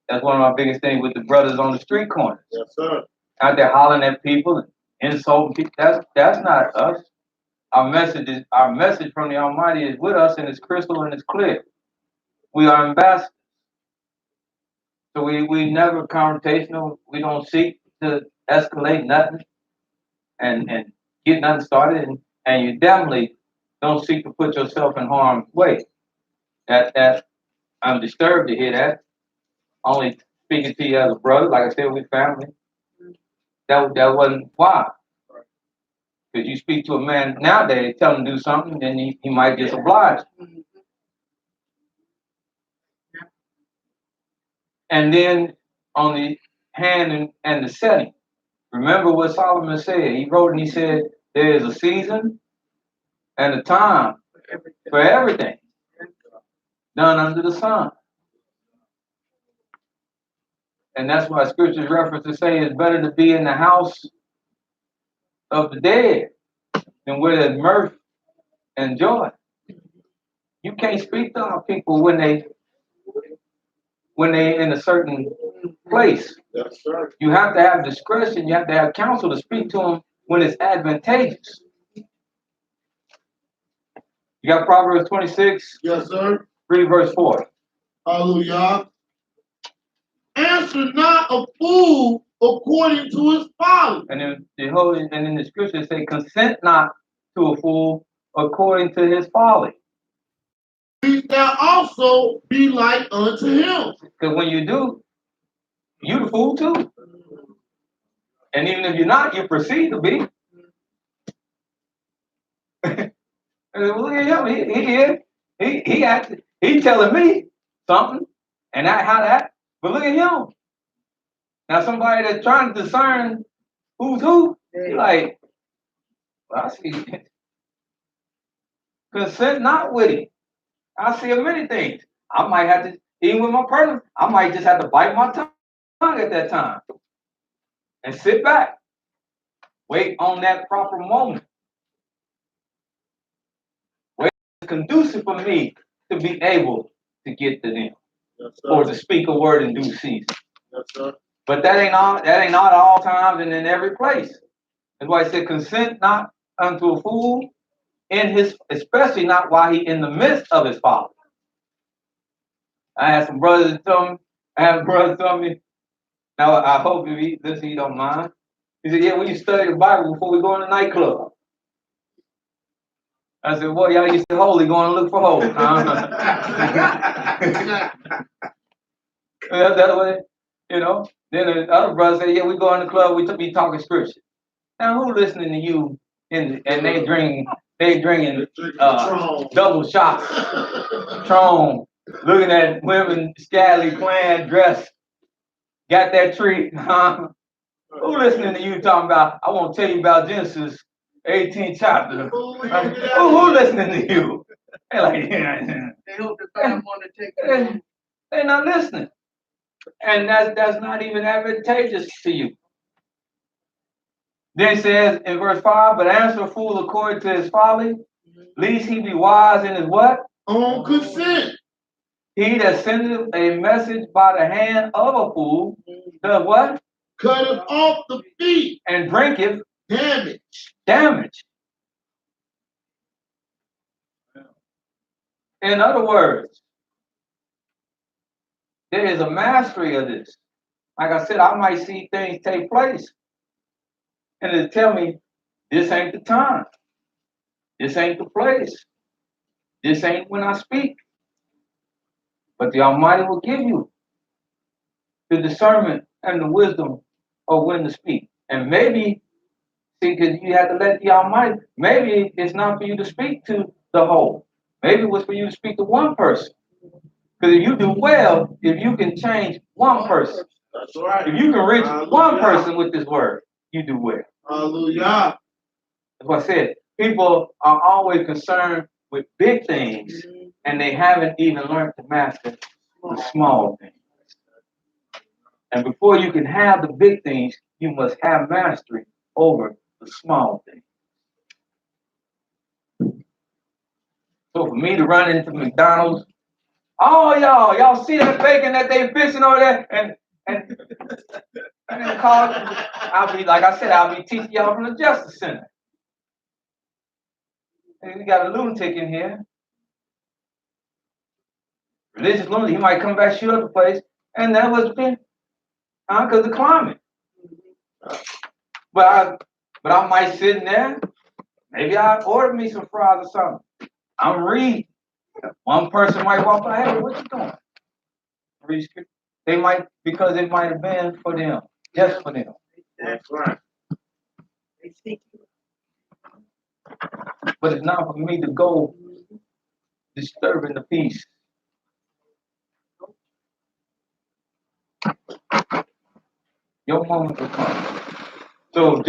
That's one of my biggest things with the brothers on the street corners. Yes, sir. Out there hollering at people and insulting people. That's not us. Our message from the Almighty is with us, and it's crystal and it's clear. We are ambassadors. So we never confrontational. We don't seek to escalate nothing and get nothing started, and you definitely don't seek to put yourself in harm's way. That I'm disturbed to hear that. Only speaking to you as a brother, like I said, with family. That wasn't why. Because you speak to a man nowadays, tell him to do something, then he might disoblige. And then on the hand and the setting, remember what Solomon said. He wrote and he said, there is a season and a time for everything done under the sun. And that's why scripture's references say it's better to be in the house of the dead than where there's mirth and joy. You can't speak to our people when they in a certain place. Yes, sir. You have to have discretion. You have to have counsel to speak to them when it's advantageous. You got Proverbs 26. Yes, sir. Read verse 4. Hallelujah. Answer not a fool according to his folly. And in the scriptures say, consent not to a fool according to his folly. Be thou also be like unto him. Because when you do, you the fool too. And even if you're not, you proceed to be. Look at him. He telling me something, and how that. But look at him. Now somebody that's trying to discern who's who, you're like, well, I see. Consent not with him. I see many things. I might have to, even with my partner, I might just have to bite my tongue at that time and sit back, wait on that proper moment. Wait, it's conducive for me to be able to get to them. Yes, Or to speak a word in due season. Yes, sir. But that ain't not at all times and in every place. That's why I said consent not unto a fool especially not while he in the midst of his folly. I had some brothers tell me, now I hope if he don't mind. He said, yeah, we used to study the Bible before we go in the nightclub. I said, well, y'all used to holy going to look for holy. That way, you know. Then the other brother said, yeah, we go in the club, we be talking scripture. Now who listening to you and they drinking double shots, Patron, looking at women scally playing dress, got that treat, huh? Who listening to you talking about, I want to tell you about Genesis 18th chapter. Who listening to you? They're like, yeah. They hope the family want to take it. They're not listening. And that's not even advantageous to you. Then it says in verse 5, but answer a fool according to his folly, lest he be wise in his what? On consent. He that sendeth a message by the hand of a fool does what? Cutteth off the feet. And drinketh damage. In other words, there is a mastery of this. Like I said, I might see things take place. And it'll tell me, this ain't the time. This ain't the place. This ain't when I speak. But the Almighty will give you the discernment and the wisdom of when to speak. And maybe, see, because you have to let the Almighty, maybe it's not for you to speak to the whole. Maybe it was for you to speak to one person. Because if you do well, if you can change one person, That's right. if you can reach Hallelujah. one person with this word, you do well. Hallelujah. That's what I said. People are always concerned with big things, and they haven't even learned to master the small things. And before you can have the big things, you must have mastery over the small things. So for me to run into McDonald's, oh y'all see that bacon that they fixing over there, and then call. I'll be like I said, I'll be teaching y'all from the Justice Center. And we got a lunatic in here, religious lunatic. He might come back, shoot up the place, and that was because of the climate. But I might sit in there. Maybe I order me some fries or something. I'm reading. One person might walk by, hey, what you doing? Read scripture. They might, because it might have been for them, just for them. That's right. But it's not for me to go disturbing the peace. Your moment will come. So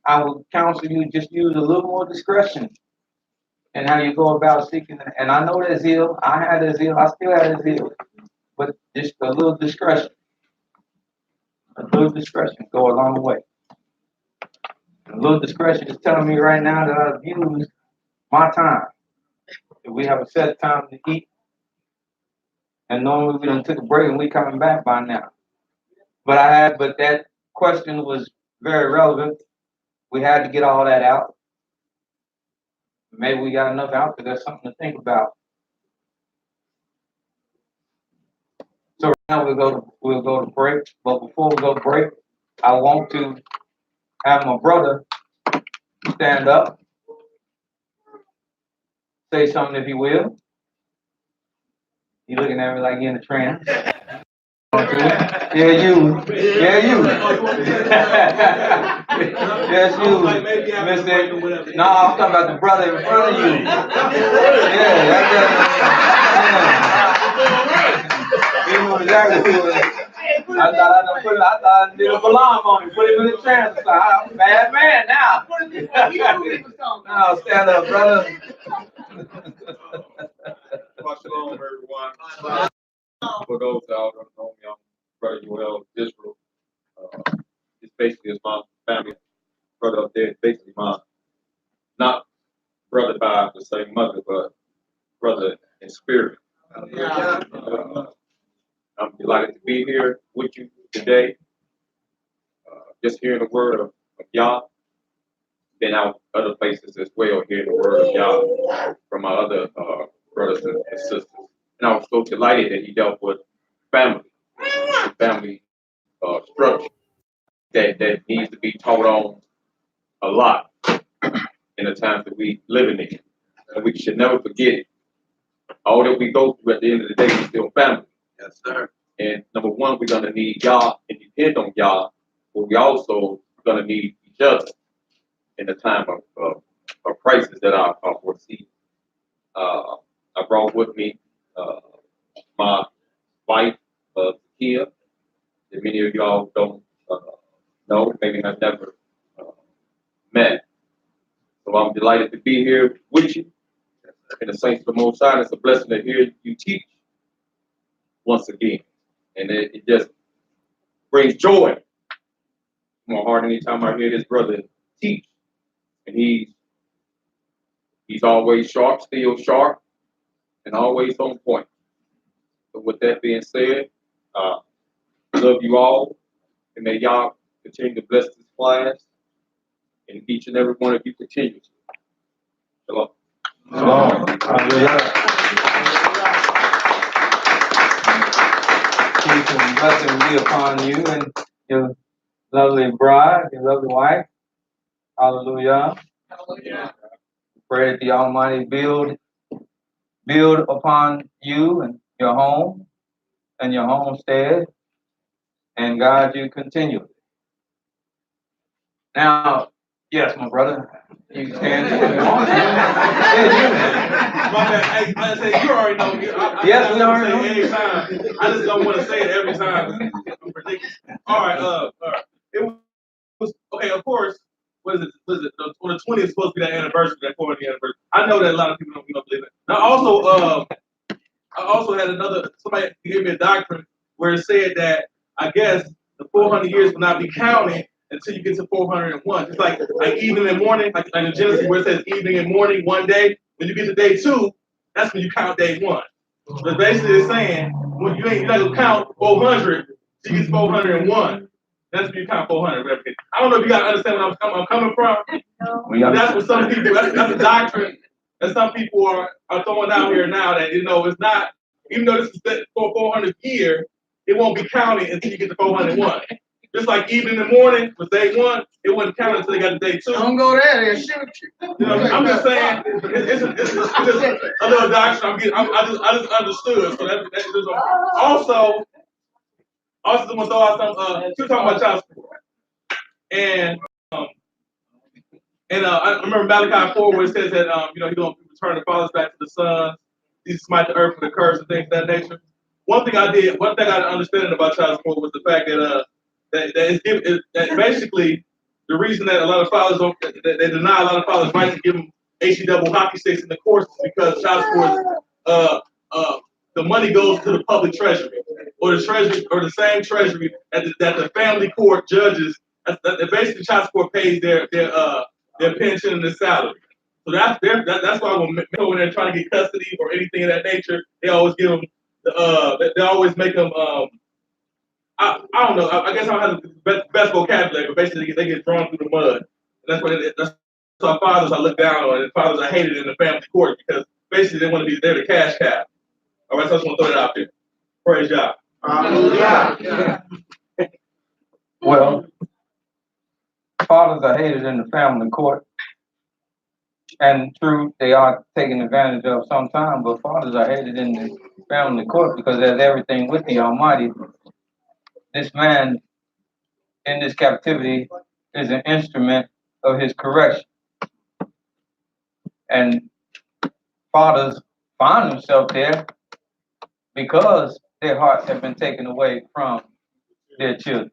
I would counsel you, just use a little more discretion in how you go about seeking. And I know that zeal. I had a zeal. I still had a zeal. But just a little discretion. A little discretion go a long way. A little discretion is telling me right now that I've used my time. If we have a set time to eat, and normally we done took a break and we coming back by now. But that question was very relevant. We had to get all that out. Maybe we got enough out there. There's something to think about. So right now we'll go to break. But before we go to break, I want to have my brother stand up, say something if he will. He looking at me like he in a trance. Yeah, you. Yeah, you. Yes, you. Mr. No, I'm talking about the brother in front of you. Yeah, that's he knew exactly who it was. I thought I did a alarm on him, put him in the trance. I'm a bad man now. No, stand up, brother. Shalom, everyone. For those that don't know me, I'm Brother Joel Israel. It's basically is my family. Brother up there is basically my, not brother by the same mother, but brother in spirit. I'm delighted to be here with you today. Just hearing the word of Yah. Been out other places as well, hearing the word of Yah from my other brothers and sisters. And I was so delighted that he dealt with family structure that needs to be taught on a lot in the times that we living in. And we should never forget all that we go through at the end of the day is still family. Yes, sir. And number one, we're gonna need Yah and depend on Yah, but we also gonna need each other in the time of crisis that I foresee. I brought with me my wife, Kia, that many of y'all don't know, maybe have never met. So I'm delighted to be here with you. And the Saints of the Most High, it's a blessing to hear you teach once again. And it just brings joy to my heart anytime I hear this brother teach. And he's always sharp, still sharp, and always on point. So with that being said, I love you all, and may y'all continue to bless this class, and each and every one of you continues. Shalom. Shalom. Peace and blessing be upon you and your lovely bride, your lovely wife. Hallelujah. Hallelujah. Pray that the Almighty build upon you and your home and your homestead and guide you continually. Now, Yes, my brother. You can do it. My bad. Hey, I say you already know. Yes, we already know. know. Every time. I just don't want to say it every time. I'm ridiculous. All right. It was okay. Of course. What is it? On the 20th is supposed to be that anniversary, that 40th anniversary. I know that a lot of people don't believe it. Now, I also had somebody gave me a doctrine where it said that I guess the 400 years will not be counted until you get to 401. It's like evening and morning, like in Genesis where it says evening and morning, one day. When you get to day 2, that's when you count day 1. But basically it's saying when you're not gonna count 400 till you get to 401. That's when you count 400. I don't know if you gotta understand where I'm coming from. But that's what some people. That's a doctrine that some people are throwing out here now. That it's not. Even though this is for 400th year, it won't be counted until you get to 401. Just like evening in the morning was day 1, it wasn't counted until they got to day 2. Don't go there, they'll shoot you. I'm just saying, it's just a little doctrine. I just understood. So that's just also just want to throw out some. You talking about child support, and I remember Malachi 4 where it says that he's going to return the fathers back to the sons. He smite the earth with a curse and things of that nature. One thing I understand about child support was the fact that basically the reason that a lot of fathers they deny a lot of fathers' right to give them HE double hockey sticks in the course is because child support the money goes to the public treasury or the same treasury that the family court judges. That basically child support pays their pension and their salary. So that's why when they're trying to get custody or anything of that nature, they always give them they always make them I don't know. I guess I don't have the best vocabulary, but basically they get drawn through the mud. And that's why fathers are looked down on, and fathers are hated in the family court because basically they want to be there to cash cow. All right, so I just want to throw that out there. Praise God. Well, fathers are hated in the family court. And true, they are taken advantage of sometimes, but fathers are hated in the family court because there's everything with the Almighty. This man in this captivity is an instrument of his correction. And fathers find themselves there because their hearts have been taken away from their children.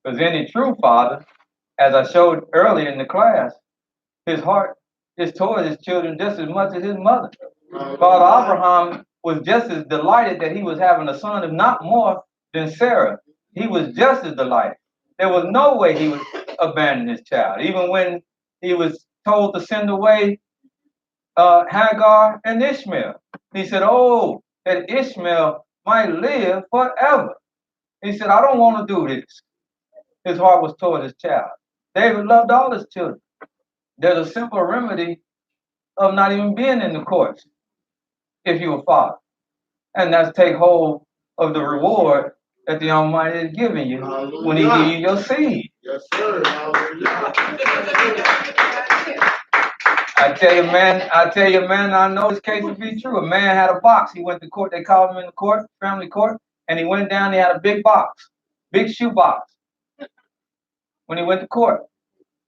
Because any true father, as I showed earlier in the class, his heart is towards his children just as much as his mother. Father Abraham was just as delighted that he was having a son, if not more than Sarah. He was just as delighted. There was no way he would abandon his child. Even when he was told to send away Hagar and Ishmael, he said, oh, that Ishmael might live forever. He said, I don't want to do this. His heart was toward his child. David loved all his children. There's a simple remedy of not even being in the courts if you're a father. And that's take hold of the reward that the Almighty is giving you when he gives you your seed. Yes, sir. I tell you, man, I know this case to be true. A man had a box. He went to court. They called him in the court, family court, and he went down. He had a big box, big shoe box. When he went to court,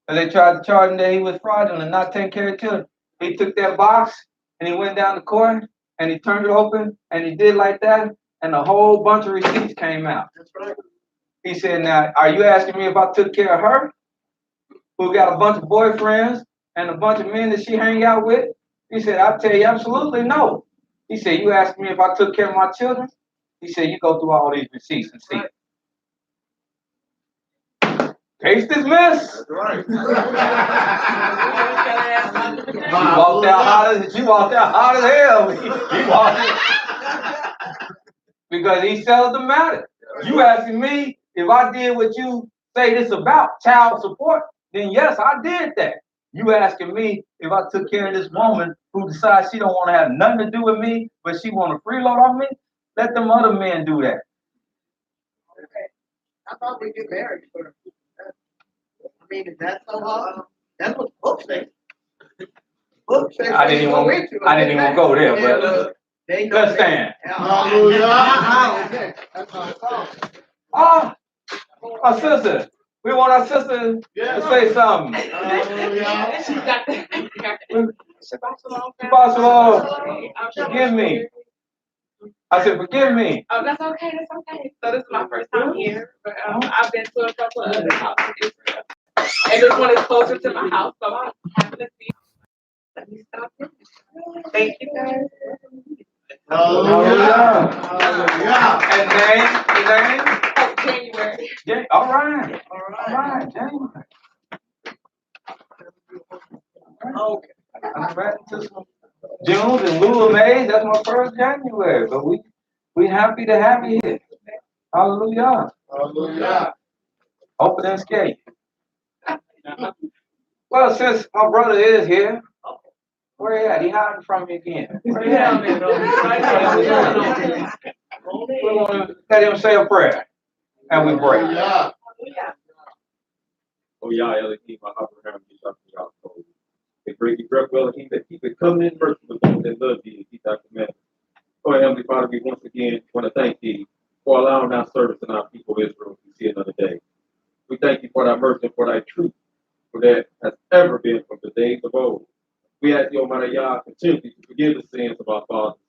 and they tried to charge him that he was fraudulent and not taking care of children. He took that box and he went down to court and he turned it open and he did like that, and a whole bunch of receipts came out. That's right. He said, now, are you asking me if I took care of her, who got a bunch of boyfriends and a bunch of men that she hang out with? He said, I'll tell you absolutely no. He said, you asking me if I took care of my children? He said, you go through all these receipts and see. Case dismissed. That's right. She walked out hot as hell. He walked because he settled the matter. You asking me if I did what you say this about, child support, then yes, I did that. You asking me if I took care of this woman who decides she don't want to have nothing to do with me, but she want to freeload on me? Let them other men do that. I thought we get married for. I mean, is that so hard? That's what the book says. Book says I didn't even go there, but let's stand. Hallelujah. Sister, We want our sister to say something. Hallelujah. She got that. Shabbat shalom. Shabbat shalom. Forgive me. I said, forgive me. Oh, that's okay. That's okay. So this is my first time here, but I've been to a couple of other houses in Israel, and this one is closer to my house, so I'm happy to see. Let me stop it. Thank you, guys. Hallelujah. Hallelujah. And name? Oh, January. Yeah, all right, January. Okay. I'm ready to June and lieu of May, that's my first January, but we happy to have you here. Hallelujah. Hallelujah. Open and skate. Well, since my brother is here, where he at? He hiding from me again. Where he at? We're gonna let him say a prayer, and we break. Hallelujah. Oh, Yah, Elohim, Abraham, Yitzhak, Yaakov. The great breath, Elohim, that keep it coming in mercy with those that love thee and keep thy commandments. Oh, Heavenly Father, we once again want to thank thee for allowing our service and our people of Israel to see another day. We thank you for thy mercy and for thy truth, for that has ever been from the days of old. We ask the Almighty Yah continue to forgive the sins of our fathers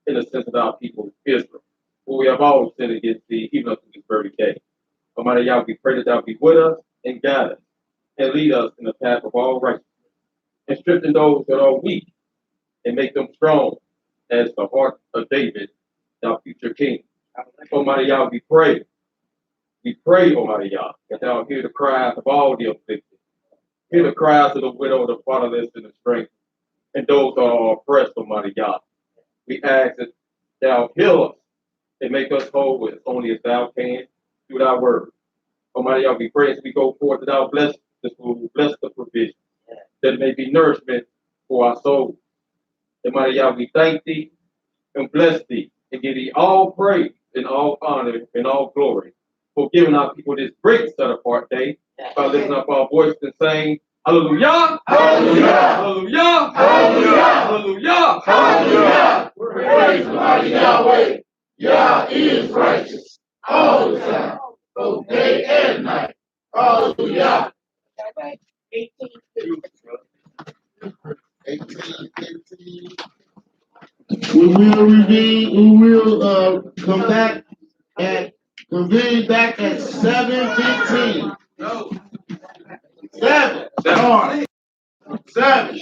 in the sense of our people, Israel. For we have all sinned against thee, even unto this very day. Almighty Yah, we pray that thou be with us and guide us and lead us in the path of all righteousness and strengthen those that are weak and make them strong as the heart of David, thou future king. Almighty Yah, we pray, Almighty Yah, that thou hear the cries of all the afflicted, hear the cries of the widow, the fatherless, and the stranger, and those that are oppressed, Almighty Yah. We ask that thou heal us and make us whole as only as thou can through thy word. Almighty Yah, we pray as we go forth that thou bless this food, bless the provision, that it may be nourishment for our souls. Almighty Yah, we thank thee and bless thee and give thee all praise and all honor and all glory for giving our people this great set apart day by lifting up our voice and saying, Hallelujah! Hallelujah. Hallelujah! Hallelujah. Hallelujah! Hallelujah. Praise Almighty Yahweh. Yah is righteous all the time, both day and night. Hallelujah. 18. We will come back and convene back at 7:15. 7. All right. 7.